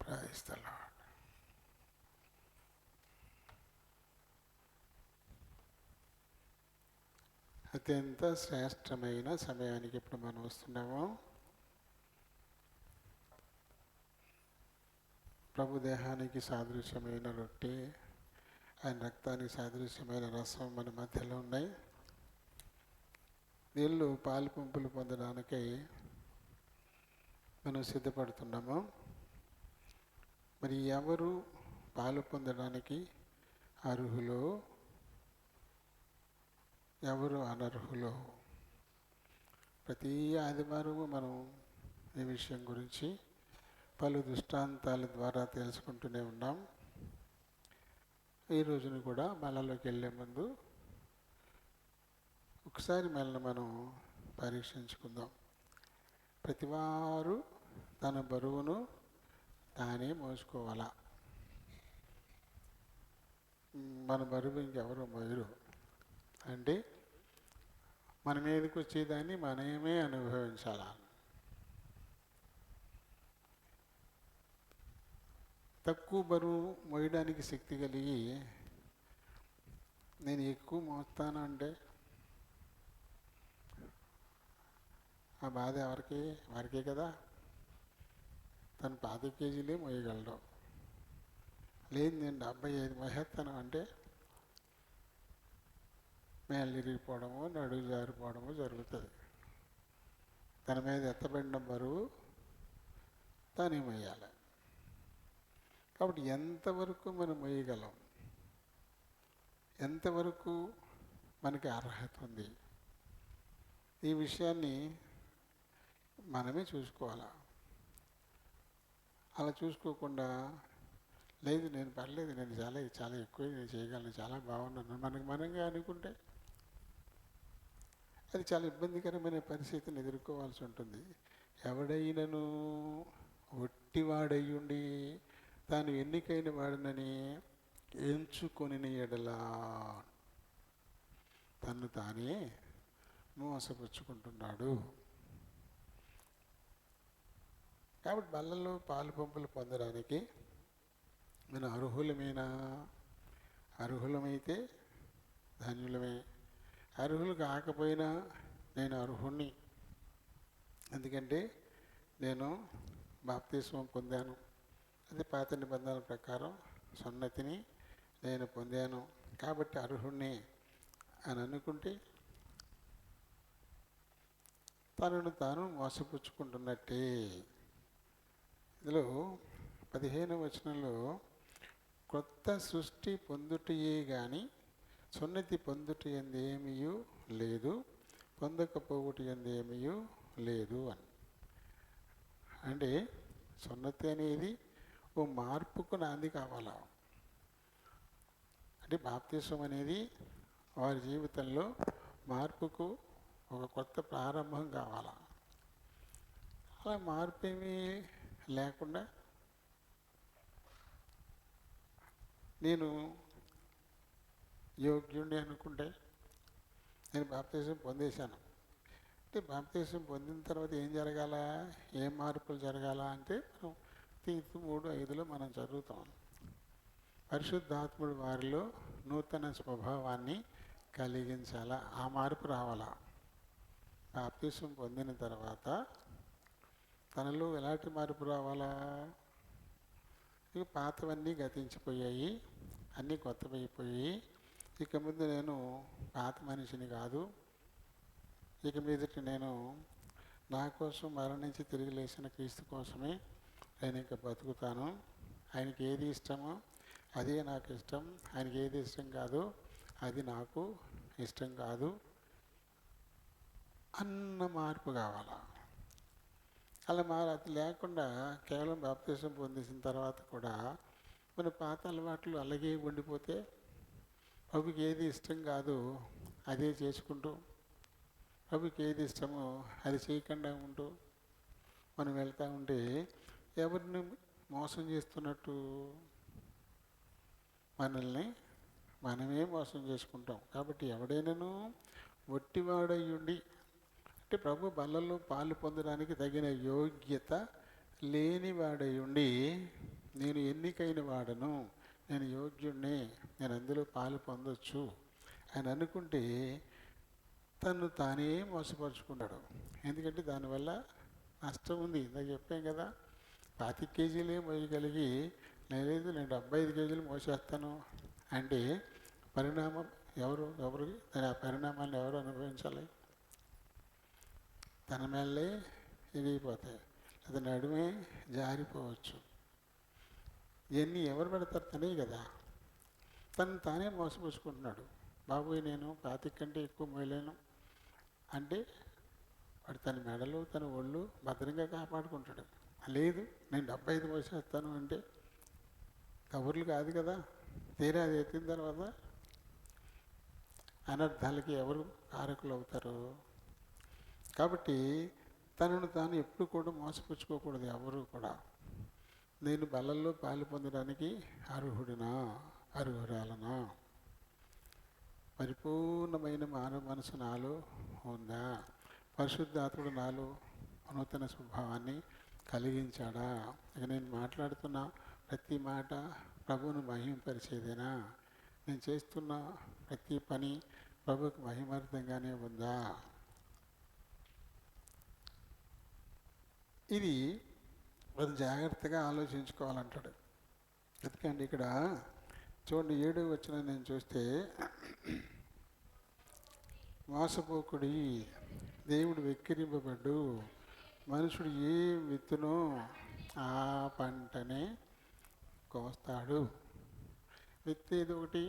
praise the lord. అత్యంత శ్రేష్టమైన సమయానికి ఇప్పుడు మనం వస్తున్నాము. ప్రభు దేహానికి సాదృశ్యమైన రొట్టె, ఆయన రక్తానికి సాదృశ్యమైన రసం మన మధ్యలో ఉన్నాయి. నీళ్ళు పాలు పంపులు పొందడానికై మనం సిద్ధపడుతున్నాము. మరి ఎవరు పాలు పొందడానికి అర్హులో, ఎవరు అనర్హులో ప్రతి ఆదివారము మనం ఈ విషయం గురించి పలు దృష్టాంతాల ద్వారా తెలుసుకుంటూనే ఉన్నాం. ఈ రోజున కూడా మళ్ళలోకి వెళ్ళే ముందు ఒకసారి మళ్ళీ మనం పరీక్షించుకుందాం. ప్రతివారు తన బరువును తానే మోసుకోవాలా. మన బరువు ఇంకెవరు మోయరు. అంటే మన మీదకి వచ్చేదాన్ని మనమే అనుభవించాలా. తక్కువ బరువు మోయడానికి శక్తి కలిగి నేను ఎక్కువ మోస్తాను అంటే ఆ బాధ ఎవరికి? వారికే కదా. తను 10 కేజీలే మోయగలడు. లేదు నేను 75 మోసేస్తాను అంటే మేలు ఇరిగిపోవడము, నడుగు జారిపోవడము జరుగుతుంది. తన మీద ఎత్తబడిన బరువు తానే మొయ్యాలి. కాబట్టి ఎంతవరకు మనం మొయ్యగలం, ఎంతవరకు మనకి అర్హత ఉంది, ఈ విషయాన్ని మనమే చూసుకోవాలి. అలా చూసుకోకుండా లేదు నేను పర్లేదు, నేను చాలా చాలా ఎక్కువ నేను చేయగలను, చాలా బాగున్నాను మనకు మనంగా అనుకుంటే అది చాలా ఇబ్బందికరమైన పరిస్థితిని ఎదుర్కోవాల్సి ఉంటుంది. ఎవడైనను ఒట్టివాడయ్యుండి తాను ఎన్నికైన వాడినని ఎంచుకొని ఎడలా తను తానే మోసపుచ్చుకుంటున్నాడు. కాబట్టి బల్లలో పాలు పంపులు పొందడానికి మనం అర్హులమైతే ధన్యులమే. అర్హులు కాకపోయినా నేను అర్హుణ్ణి, ఎందుకంటే నేను బాప్తిస్మం పొందాను, అది పాత నిబంధనల ప్రకారం సున్నతిని నేను పొందాను కాబట్టి అర్హుణ్ణి అని అనుకుంటే తనను తాను మోసపుచ్చుకుంటున్నట్టే. ఇందులో 15వ వచనంలో క్రొత్త సృష్టి పొందుటయే గాని సున్నతి పొందుట ఎందేమీ లేదు, పొందకపోవుట ఎందేమీ లేదు అని. అంటే సున్నతి అనేది ఓ మార్పుకు నాంది కావాలా. అంటే బాప్తిస్మం అనేది వారి జీవితంలో మార్పుకు ఒక కొత్త ప్రారంభం కావాలా. అలా మార్పు ఏమీ లేకుండా నేను యోగ్యుణ్ణి అనుకుంటే నేను బాప్తిస్మం పొందేశాను అంటే బాప్తిస్మం పొందిన తర్వాత ఏం జరగాల, ఏం మార్పులు జరగాల అంటే మనం తీతు 3:5లో మనం చదువుతాం. పరిశుద్ధాత్ముడు వారిలో నూతన స్వభావాన్ని కలిగించాలా, ఆ మార్పు రావాలా. బాప్తిస్మం పొందిన తర్వాత తనలో ఎలాంటి మార్పు రావాలా, ఇక పాతవన్నీ గతించిపోయాయి, అన్నీ కొత్తవైపోయాయి, ఇక ముందు నేను పాత మనిషిని కాదు, ఇక మీదట నేను నా కోసం మరణించి తిరిగి లేచిన క్రీస్తు కోసమే నేను ఇంకా బతుకుతాను, ఆయనకి ఏది ఇష్టమో అదే నాకు ఇష్టం, ఆయనకి ఏది ఇష్టం కాదు అది నాకు ఇష్టం కాదు అన్న మార్పు కావాలా. అలా అది లేకుండా కేవలం బాప్తిస్మం పొందేసిన తర్వాత కూడా మన పాత అలవాట్లు అలాగే ఉండిపోతే ప్రభుకి ఏది ఇష్టం కాదు అదే చేసుకుంటూ, ప్రభుకి ఏది ఇష్టమో అది చేయకుండా ఉంటూ మనం వెళ్తూ ఉంటే ఎవరిని మోసం చేస్తున్నట్టు, మనల్ని మనమే మోసం చేసుకుంటాం. కాబట్టి ఎవడైనాను ఒట్టివాడయ్యుండి అంటే ప్రభు బల్లలో పాలు పొందడానికి తగిన యోగ్యత లేనివాడయ్యుండి నేను ఎన్నికైన వాడను, నేను యోగ్యుణ్ణి, నేను అందులో పాలు పొందొచ్చు అని అనుకుంటే తను తానే మోసపరుచుకున్నాడు. ఎందుకంటే దానివల్ల నష్టం ఉంది. ఇందాక చెప్పాం కదా, 25 కేజీలే మోయగలిగి లేదు నేను 75 కేజీలు మోసేస్తాను అంటే పరిణామం ఎవరు దాని ఆ పరిణామాన్ని ఎవరు అనుభవించాలి? తన మేళ్ళే ఇరిగిపోతాయి, అది నడుమే జారిపోవచ్చు. ఇవన్నీ ఎవరు పెడతారు? తనే కదా. తను తానే మోసపుచ్చుకుంటున్నాడు. బాబోయ్ నేను 25 కంటే ఎక్కువ మోయలేను అంటే వాడు తన మెడలు తన ఒళ్ళు భద్రంగా కాపాడుకుంటాడు. లేదు నేను 75 మోసేస్తాను అంటే కబుర్లు కాదు కదా. తీరా అది ఎత్తిన తర్వాత అనర్థాలకి ఎవరు కారకులు అవుతారు? కాబట్టి తనను తాను ఎప్పుడు కూడా మోసపుచ్చుకోకూడదు ఎవరు కూడా. నేను బలల్లో పాలు పొందడానికి అర్హుడినా, అర్హురాలనా? పరిపూర్ణమైన మానవ మనసు నాలో ఉందా? పరిశుద్ధాత్ముడు నాలో నూతన స్వభావాన్ని కలిగించాడా? ఇక నేను మాట్లాడుతున్న ప్రతి మాట ప్రభువును మహిమపరిచేదేనా? నేను చేస్తున్న ప్రతి పని ప్రభువుకు మహిమార్థంగానే ఉందా? ఇది అది జాగ్రత్తగా ఆలోచించుకోవాలంటాడు. ఎందుకంటే ఇక్కడ చూడండి 7వ వచనం నేను చూస్తే, మోసపోకుడి, దేవుడు వెక్కిరింపబడ్డు, మనుషుడు ఏం విత్తునో ఆ పంటనే కోస్తాడు. విత్తేది ఒకటి,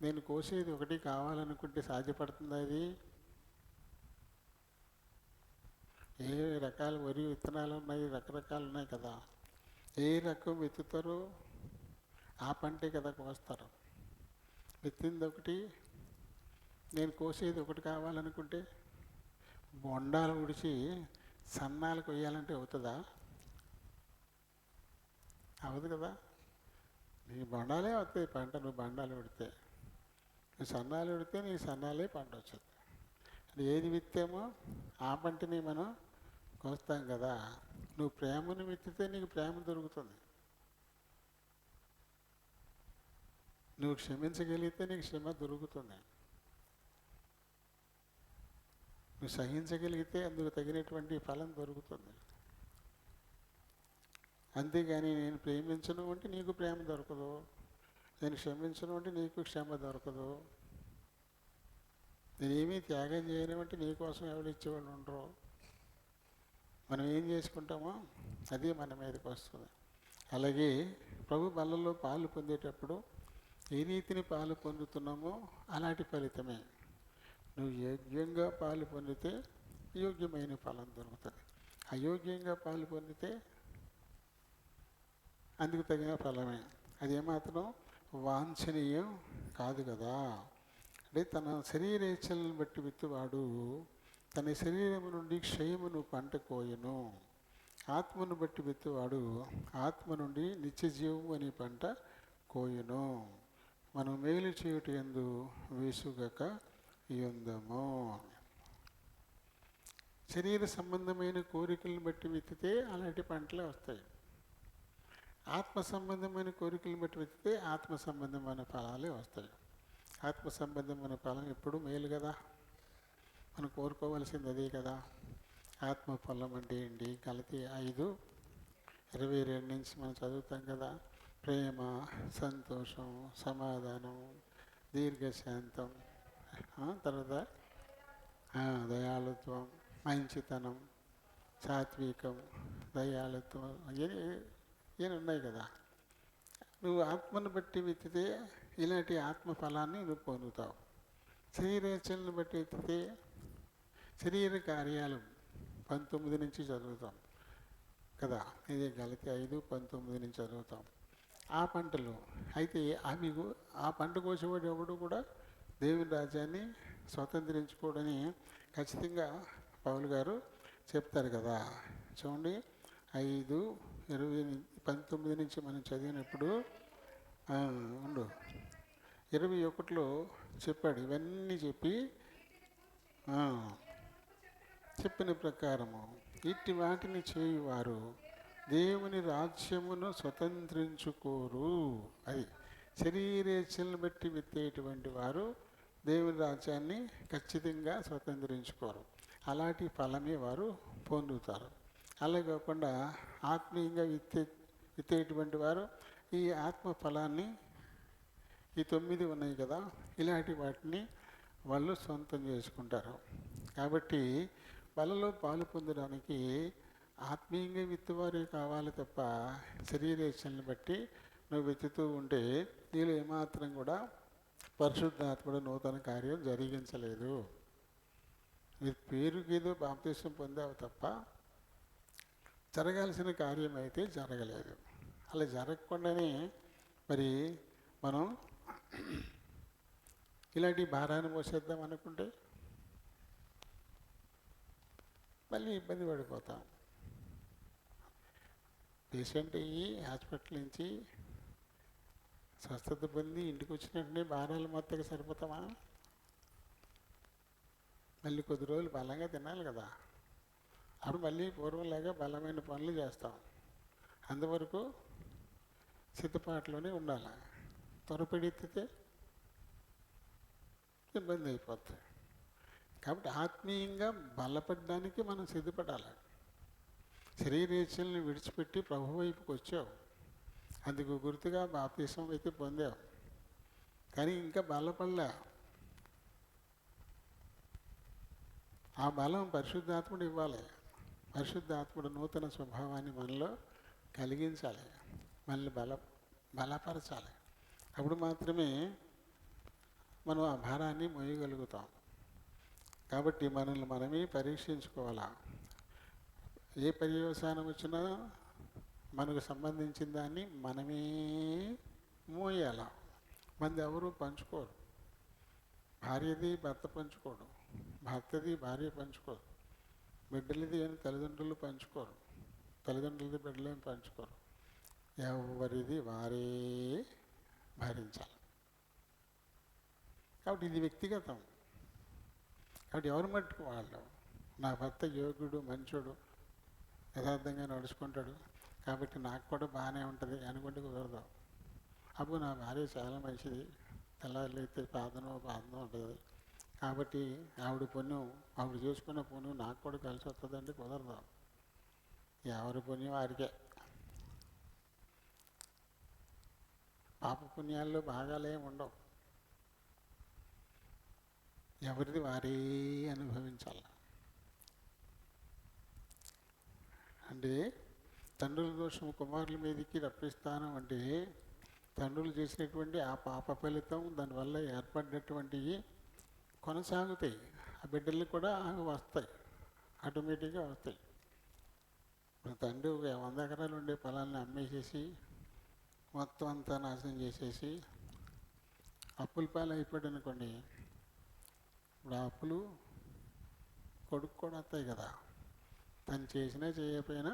నేను కోసేది ఒకటి కావాలనుకుంటే సాధ్యపడుతుంది. అది ఏ రకాల వరి విత్తనాలు ఉన్నాయి, రకరకాలు ఉన్నాయి కదా. ఏ రకం విత్తుతారో ఆ పంటే కదా కోస్తారు. విత్తింది ఒకటి, నేను కోసేది ఒకటి కావాలనుకుంటే బొండాలు ఉడిచి సన్నాలు కొయ్యాలంటే అవుతుందా? అవదు కదా. నీ బొండాలే వస్తాయి పంట, నువ్వు బండాలు ఉడితే. నువ్వు సన్నాలు ఉడితే నీ సన్నాలే పంట వచ్చేది. ఏది విత్తేమో ఆ పంటని మనం కోస్తాం కదా. నువ్వు ప్రేమను విత్తితే నీకు ప్రేమ దొరుకుతుంది. నువ్వు క్షమించగలిగితే నీకు క్షమ దొరుకుతుంది. నువ్వు సహించగలిగితే అందుకు తగినటువంటి ఫలం దొరుకుతుంది. అంతేగాని నేను ప్రేమించను అంటే నీకు ప్రేమ దొరకదు, నేను క్షమించను అంటే నీకు క్షమ దొరకదు, నేనేమీ త్యాగం చేయను అంటే నీకోసం ఎవరు ఇచ్చేవాళ్ళు ఉండరు. మనం ఏం చేసుకుంటామో అది మన మీదకి వస్తుంది. అలాగే ప్రభు బల్లలో పాలు పొందేటప్పుడు ఏ రీతిని పాలు పొందుతున్నామో అలాంటి ఫలితమే. నువ్వు యోగ్యంగా పాలు పొందితే యోగ్యమైన ఫలం దొరుకుతుంది. అయోగ్యంగా పాలు పొందితే అందుకు తగిన ఫలమే. అది ఏమాత్రం వాంఛనీయం కాదు కదా. అంటే తన శరీరేచ్ఛలను బట్టి విత్తువాడు తన శరీరము నుండి క్షయమును పంట కోయను, ఆత్మను బట్టి విత్తువాడు ఆత్మ నుండి నిత్య జీవము అనే పంట కోయను. మనం మేలు చేయుట యందు వేసుగక యుందము. శరీర సంబంధమైన కోరికలను బట్టి విత్తితే అలాంటి పంటలే వస్తాయి. ఆత్మ సంబంధమైన కోరికలను బట్టి విత్తితే ఆత్మ సంబంధమైన ఫలాలే వస్తాయి. ఆత్మ సంబంధమైన ఫలం ఎప్పుడు మేలు కదా, మనం కోరుకోవలసింది అదే కదా. ఆత్మ ఫలం అంటే ఏంటి? గలతీ 5:22 నుంచి మనం చదువుతాం కదా. ప్రేమ, సంతోషం, సమాధానం, దీర్ఘశాంతం, తర్వాత దయాళుత్వం, మంచితనం, సాత్వికం, దయాళుత్వం, ఇవన్నీ ఉన్నాయి కదా. నువ్వు ఆత్మను బట్టి విత్తితే ఇలాంటి ఆత్మ ఫలాన్ని నువ్వు పొందుతావు. శరీరేచ్ఛలను బట్టి విత్తితే శరీర కార్యాలు 19 నుంచి చదువుతాం కదా. ఇది గలతీ 5:19 నుంచి చదువుతాం. ఆ పంటలు అయితే ఆ పంట కోసేవాడు ఎవడు కూడా దేవుని రాజ్యాన్ని స్వతంత్రించుకోవడని ఖచ్చితంగా పౌలు గారు చెప్తారు కదా. చూడండి 5:19 నుంచి మనం చదివినప్పుడు 21లో చెప్పాడు. ఇవన్నీ చెప్పిన ప్రకారము ఇట్టి వాటిని చేయువారు దేవుని రాజ్యమును స్వతంత్రించుకోరు. అది శరీరేచ్ఛలను బట్టి విత్తేటువంటి వారు దేవుని రాజ్యాన్ని ఖచ్చితంగా స్వతంత్రించుకోరు. అలాంటి ఫలమే వారు పొందుతారు. అలా కాకుండా ఆత్మీయంగా విత్తేటువంటి వారు ఈ ఆత్మ ఫలాన్ని, ఈ 9 ఉన్నాయి కదా, ఇలాంటి వాటిని వాళ్ళు సొంతం చేసుకుంటారు. కాబట్టి వాళ్ళలో పాలు పొందడానికి ఆత్మీయంగా విత్తువారే కావాలి తప్ప శరీరేచ్ఛలను బట్టి నువ్వు విత్తుతూ ఉంటే నీళ్ళు ఏమాత్రం కూడా పరిశుద్ధాత్ముడు నూతన కార్యం జరిగించలేదు. నీ పేరుకి ఏదో బాప్తిసం పొందావు తప్ప జరగాల్సిన కార్యం అయితే జరగలేదు. అలా జరగకుండానే మరి మనం ఇలాంటి భారాన్ని మోసేద్దాం అనుకుంటే మళ్ళీ ఇబ్బంది పడిపోతాం. పేషెంట్ అయ్యి హాస్పిటల్ నుంచి స్వస్థత పొంది ఇంటికి వచ్చినట్టునే భారాలు మొత్తంగా సరిపోతామా? మళ్ళీ కొద్ది రోజులు బలంగా తినాలి కదా. అప్పుడు మళ్ళీ పూర్వంలాగా బలమైన పనులు చేస్తాం. అంతవరకు సిద్ధపాటులోనే ఉండాలి. త్వరపడెత్తితే ఇబ్బంది అయిపోతుంది. కాబట్టి ఆత్మీయంగా బలపడడానికి మనం సిద్ధపడాలి. శరీరేచ్ఛలను విడిచిపెట్టి ప్రభు వైపుకి వచ్చావు, అందుకు గుర్తుగా బాప్తిసం అయితే పొందావు, కానీ ఇంకా బలపడలే. ఆ బలం పరిశుద్ధాత్ముడు ఇవ్వాలి. పరిశుద్ధాత్ముడు నూతన స్వభావాన్ని మనలో కలిగించాలి, మనల్ని బలపరచాలి. అప్పుడు మాత్రమే మనం ఆ భారాన్ని మోయగలుగుతాం. కాబట్టి మనల్ని మనమే పరీక్షించుకోవాలా. ఏ పర్యవసానం వచ్చినా మనకు సంబంధించిన దాన్ని మనమే మోయాల. మంది ఎవరు పంచుకోరు. భార్యది భర్త పంచుకోడు, భర్తది భార్య పంచుకోరు, బిడ్డలది అని తల్లిదండ్రులు పంచుకోరు, తల్లిదండ్రులది బిడ్డలేమి పంచుకోరు. ఎవరిది వారే భరించాలి. కాబట్టి ఇది వ్యక్తిగతం. కాబట్టి ఎవరు మట్టుకు వాళ్ళు, నా భర్త యోగ్యుడు, మంచోడు, యథార్థంగా నడుచుకుంటాడు కాబట్టి నాకు కూడా బాగానే ఉంటుంది అనుకుంటే కుదరదు. అప్పుడు నా భార్య చాలా మంచిది, తెల్లారులైతే ప్రార్థన ఉంటుంది కాబట్టి ఆవిడ పుణ్యం, ఆవిడ చేసుకున్న పుణ్యం నాకు కూడా కలిసి వస్తుందంటే కుదరదు. ఎవరి పుణ్యం వారికే. పాప పుణ్యాల్లో భాగాలే ఉండవు. ఎవరిది వారే అనుభవించాలి. అంటే తండ్రుల దోషము కుమారుల మీదకి రప్పిస్తాను అంటే తండ్రులు చేసినటువంటి ఆ పాప ఫలితం దానివల్ల ఏర్పడినటువంటివి కొనసాగుతాయి. ఆ బిడ్డలు కూడా వస్తాయి, ఆటోమేటిక్గా వస్తాయి. ఇప్పుడు తండ్రి 100 ఎకరాలు ఉండే పొలాన్ని అమ్మేసేసి మొత్తం అంతా నాశనం చేసేసి అప్పుల పాలు అయిపోయాడు అనుకోండి, ఇప్పుడు ఆ అప్పులు కొడుకు కూడా వస్తాయి కదా. తను చేసినా చేయకపోయినా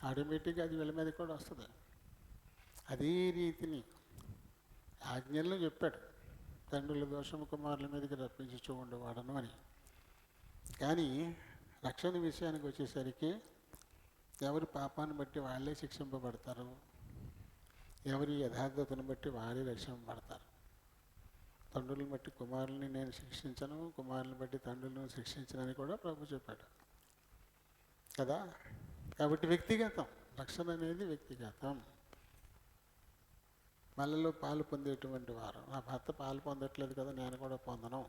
ఆటోమేటిక్గా అది వీళ్ళ మీద కూడా వస్తుంది. అదే రీతిని ఆజ్ఞల్లో చెప్పాడు, తండ్రుల దోషము కుమారుల మీదకి రప్పించి చూడవాడను అని. కానీ రక్షణ విషయానికి వచ్చేసరికి ఎవరి పాపాన్ని బట్టి వాళ్ళే శిక్షింపబడతారు, ఎవరి యథార్థతను బట్టి వారే రక్షింపబడతారు. తండ్రులను బట్టి కుమారుల్ని నేను శిక్షించను, కుమారులను బట్టి తండ్రులను శిక్షించనని కూడా ప్రభు చెప్పాడు కదా. కాబట్టి వ్యక్తిగతం, రక్షణ అనేది వ్యక్తిగతం. మళ్ళలో పాలు పొందేటువంటి వారు, నా భర్త పాలు పొందట్లేదు కదా నేను కూడా పొందను,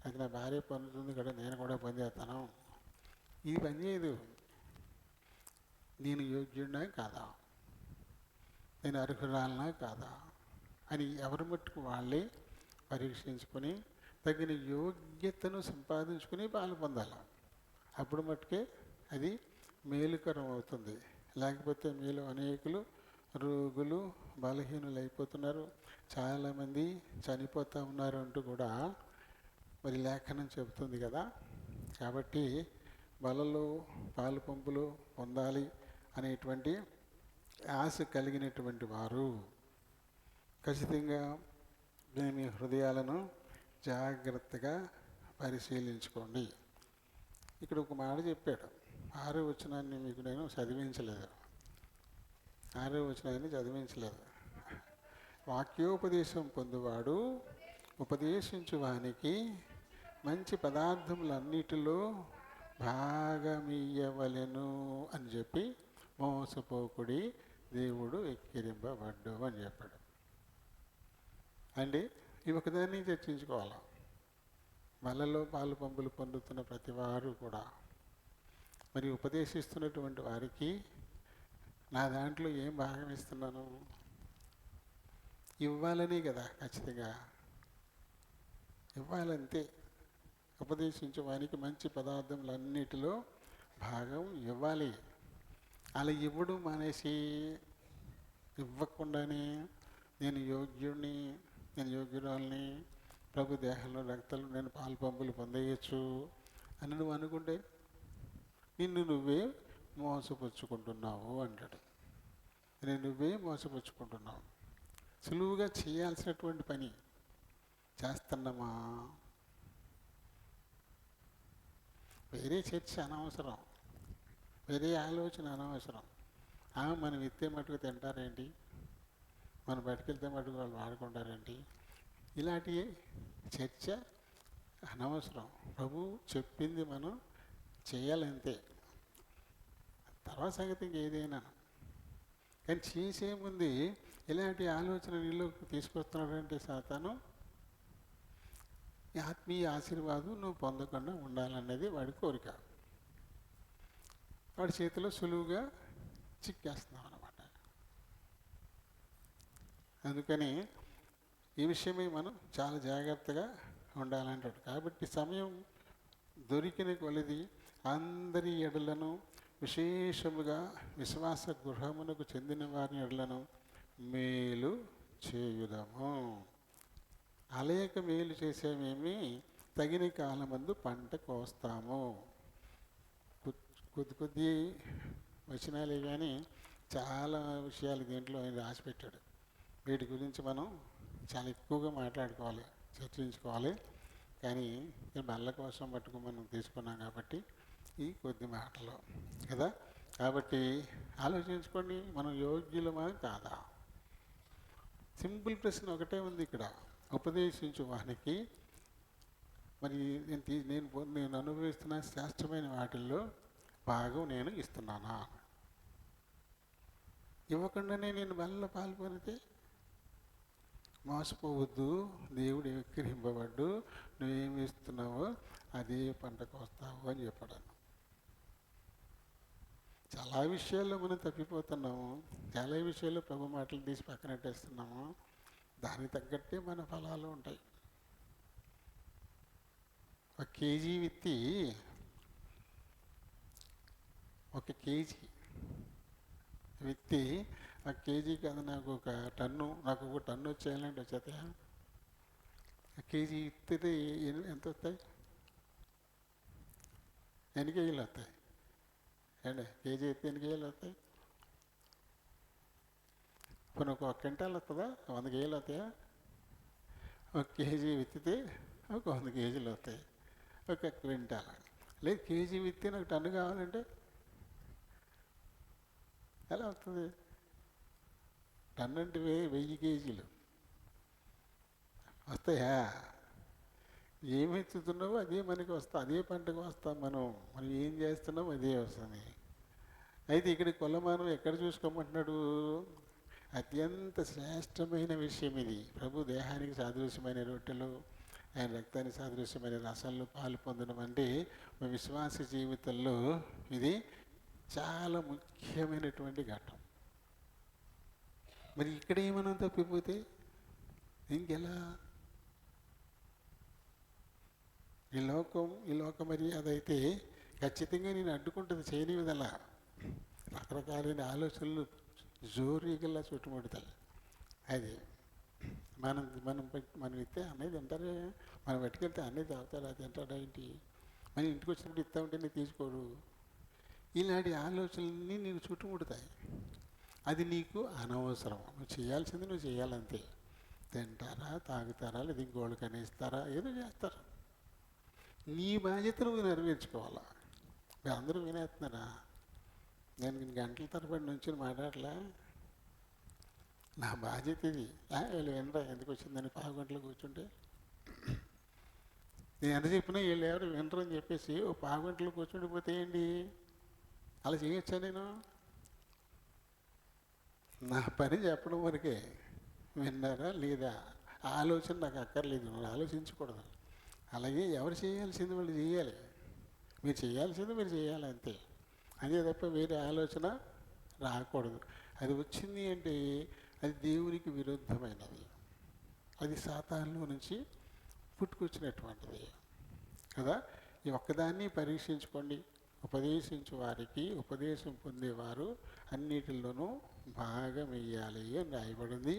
అది నా భార్య పొందుతుంది కదా నేను కూడా పొందేస్తాను, ఇది పని చేయదు. నేను యోగ్యుడినా కాదా, నేను అర్హురాలనా కాదా అని ఎవరి మట్టుకు వాళ్ళే పరీక్షించుకొని తగిన యోగ్యతను సంపాదించుకుని పాలు పొందాలి. అప్పుడు మట్టుకే అది మేలుకరం అవుతుంది. లేకపోతే మీలో అనేకులు రోగులు బలహీనులు అయిపోతున్నారు, చాలామంది చనిపోతూ ఉన్నారు అంటూ కూడా మరి లేఖనం చెబుతుంది కదా. కాబట్టి బలలో పాలు పంపులు పొందాలి అనేటువంటి ఆశ కలిగినటువంటి వారు ఖచ్చితంగా మీ హృదయాలను జాగ్రత్తగా పరిశీలించుకోండి. ఇక్కడ ఒక మాట చెప్పాడు, 6వ వచనాన్ని మీకు నేను చదివించలేదు. 6వ వచనాన్ని చదివించలేదు. వాక్యోపదేశం పొందువాడు ఉపదేశించు వానికి మంచి పదార్థములన్నిటిలో భాగమియ్యవలెను అని చెప్పి మోసపోకుడి, దేవుడు ఎక్కిరింపబడ్డు అని చెప్పాడు. అండి ఈ ఒకదాన్ని చర్చించుకోవాలి. వాళ్ళలో పాలు పంపులు పొందుతున్న ప్రతి వారు కూడా మరి ఉపదేశిస్తున్నటువంటి వారికి నా దాంట్లో ఏం భాగం ఇస్తున్నాను, ఇవ్వాలని కదా, ఖచ్చితంగా ఇవ్వాలంతే. ఉపదేశించే వారికి మంచి పదార్థములన్నిటిలో భాగం ఇవ్వాలి. అలా ఇవ్వడం మానేసి ఇవ్వకుండానే నేను యోగ్యుడిని, నేను యోగ్యురాలని, ప్రభు దేహంలో రక్తాలు నేను పాలు పంపులు పొందేయచ్చు అని నువ్వు అనుకుంటే నిన్ను నువ్వే మోసపుచ్చుకుంటున్నావు అంటాడు. నేను నువ్వే మోసపుచ్చుకుంటున్నావు. సులువుగా చేయాల్సినటువంటి పని చేస్తున్నామా? వేరే చర్చ అనవసరం, వేరే ఆలోచన అనవసరం. మనం ఇస్తే మటుకు తింటారేంటి, మనం బయటకెళ్తే మటుకు వాళ్ళు వాడుకుంటారేంటి, ఇలాంటి చర్చ అనవసరం. ప్రభు చెప్పింది మనం చేయాలంతే. తర్వాత సంగతి ఏదైనా కానీ చేసే ముందు ఇలాంటి ఆలోచన నీళ్ళు తీసుకొస్తున్నాడంటే సాతాను ఆత్మీయ ఆశీర్వాదం నువ్వు పొందకుండా ఉండాలనేది వాడి కోరిక. వాడి చేతిలో సులువుగా చిక్కేస్తున్నాం అన్నమాట. అందుకని ఈ విషయమై మనం చాలా జాగ్రత్తగా ఉండాలంటాడు. కాబట్టి సమయం దొరికిన కొలది అందరి ఎడలను విశేషముగా విశ్వాస గృహమునకు చెందిన వారిని ఎడలను మేలు చేయుదము. అలేక మేలు చేసేమేమి తగిన కాలమందు పంట కోస్తాము. కొద్ది వచనాలే కానీ చాలా విషయాలు దీంట్లో ఆయన రాసిపెట్టాడు. వీటి గురించి మనం చాలా ఎక్కువగా మాట్లాడుకోవాలి, చర్చించుకోవాలి. కానీ బల్ల కోసం మట్టుకు మనం తీసుకున్నాం కాబట్టి ఈ కొద్ది మాటలు కదా. కాబట్టి ఆలోచించుకోండి, మనం యోగ్యులమా కాదా. సింపుల్ ప్రశ్న ఒకటే ఉంది ఇక్కడ. ఉపదేశించు వానికి మరి నేను అనుభవిస్తున్న శ్రేష్టమైన వాటిల్లో భాగం నేను ఇస్తున్నానా? ఇవ్వకుండానే నేను బల్ల పాల్పొనితే మోసపోవద్దు. దేవుడు విక్రహింపబడ్డు, నువ్వేమి ఇస్తున్నావో అదే పంటకు వస్తావు అని చెప్పాడు. చాలా విషయాల్లో మనం తప్పిపోతున్నాము. చాలా విషయాల్లో ప్రభు మాటలు తీసి పక్కనట్టేస్తున్నాము. దానికి తగ్గట్టే మన ఫలాలు ఉంటాయి. ఒక కేజీ విత్తి, ఒక కేజీ విత్తి, ఆ కేజీ కాదు నాకు ఒక టన్ను వచ్చేయాలంటే వచ్చేస్తాయా? ఆ కేజీ విత్తితే ఎంత వస్తాయి? ఎన్ని కేజీలు వస్తాయి అండి? కేజీ విత్తి ఎన్ని కేజీలు వస్తాయి? ఇప్పుడు ఒక క్వింటాల్ వస్తుందా? 100 కేజీలు వస్తాయా? ఒక కేజీ విత్తితే ఒక 100 కేజీలు వస్తాయి. ఒక క్వింటాల్. లేదు, కేజీ విత్తి నాకు టన్ను కావాలంటే ఎలా వస్తుంది? టన్ను అంటే 1000 కేజీలు వస్తాయా? ఏమి ఎత్తుతున్నావో అదే మనకి వస్తా, అదే పంటకు వస్తాం. మనం ఏం చేస్తున్నామో అదే వస్తుంది. అయితే ఇక్కడ కొలమానం ఎక్కడ చూసుకోమంటున్నాడు? అత్యంత శ్రేష్టమైన విషయం ఇది. ప్రభు దేహానికి సాదృశ్యమైన రొట్టెలు, ఆయన రక్తానికి సాదృశ్యమైన రసాల్లో పాలు పొందడం అంటే విశ్వాస జీవితంలో ఇది చాలా ముఖ్యమైనటువంటి ఘట్టం. మరి ఇక్కడ ఏమన్నా తప్పిపోతే ఇంకెలా? ఈ లోకం మరి అదైతే ఖచ్చితంగా నేను అడ్డుకుంటుంది, చేయనివి. అలా రకరకాలైన ఆలోచనలు జోరీగల్లా చుట్టుముడతాయి. అది మనం ఇస్తే అన్నది తింటారే, మనం పట్టుకెళ్తే అన్నది తాగుతారు, అది తింటాడా ఏంటి? మనం ఇంటికి వచ్చినప్పుడు ఇస్తా ఉంటే నేను తీసుకోడు. ఇలాంటి ఆలోచనలన్నీ నీకు చుట్టుముడతాయి. అది నీకు అనవసరం. నువ్వు చేయాల్సింది నువ్వు చేయాలంతే. తింటారా, తాగుతారా, లేదా ఇంకోళ్ళు కనేస్తారా, ఏదో చేస్తారు. నీ బాధ్యత నువ్వు నెరవేర్చుకోవాలా. అందరూ వినేస్తున్నారా? నేను గంటల తరబడి నుంచి మాట్లాడలే. నా బాధ్యత ఇది. వీళ్ళు వినరా? ఎందుకు వచ్చిందని 10 గంటలు కూర్చుంటే నేను ఎంత చెప్పినా వీళ్ళు ఎవరు వినరు అని చెప్పేసి 10 గంటలు కూర్చుండిపోతే ఏంటి? అలా చేయొచ్చా నేను? నా పని చెప్పడం వరకే. విన్నారా లేదా ఆలోచన నాకు అక్కర్లేదు, నువ్వు ఆలోచించకూడదు. అలాగే ఎవరు చేయాల్సింది వాళ్ళు చేయాలి. మీరు చేయాల్సింది మీరు చేయాలి అంతే. అదే తప్ప వేరే ఆలోచన రాకూడదు. అది వచ్చింది అంటే అది దేవునికి విరుద్ధమైనది. అది సాతానులో నుంచి పుట్టుకొచ్చినటువంటిది కదా. ఈ ఒక్కదాన్ని పరీక్షించుకోండి. ఉపదేశించు వారికి ఉపదేశం పొందేవారు అన్నిటిలోనూ భాగం వేయాలి అని రాయబడింది.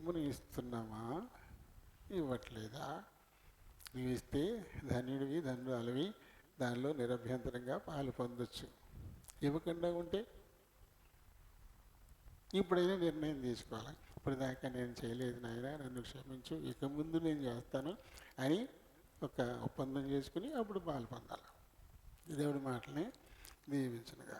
మనం ఇస్తున్నామా, ఇవ్వట్లేదా? నువ్వు ఇస్తే ధన్యుడివి, ధన్యురాలివి, దానిలో నిరభ్యంతరంగా పాలు పొందొచ్చు. ఇవ్వకుండా ఉంటే ఇప్పుడైనా నిర్ణయం తీసుకోవాలి. ఇప్పటిదాకా నేను చేయలేదు నాయన, నన్ను క్షమించు, ఇక ముందు నేను చేస్తాను అని ఒక ఒప్పందం చేసుకుని అప్పుడు పాలు పొందాలి. దేవుడి మాటల్ని దీవించునుగా.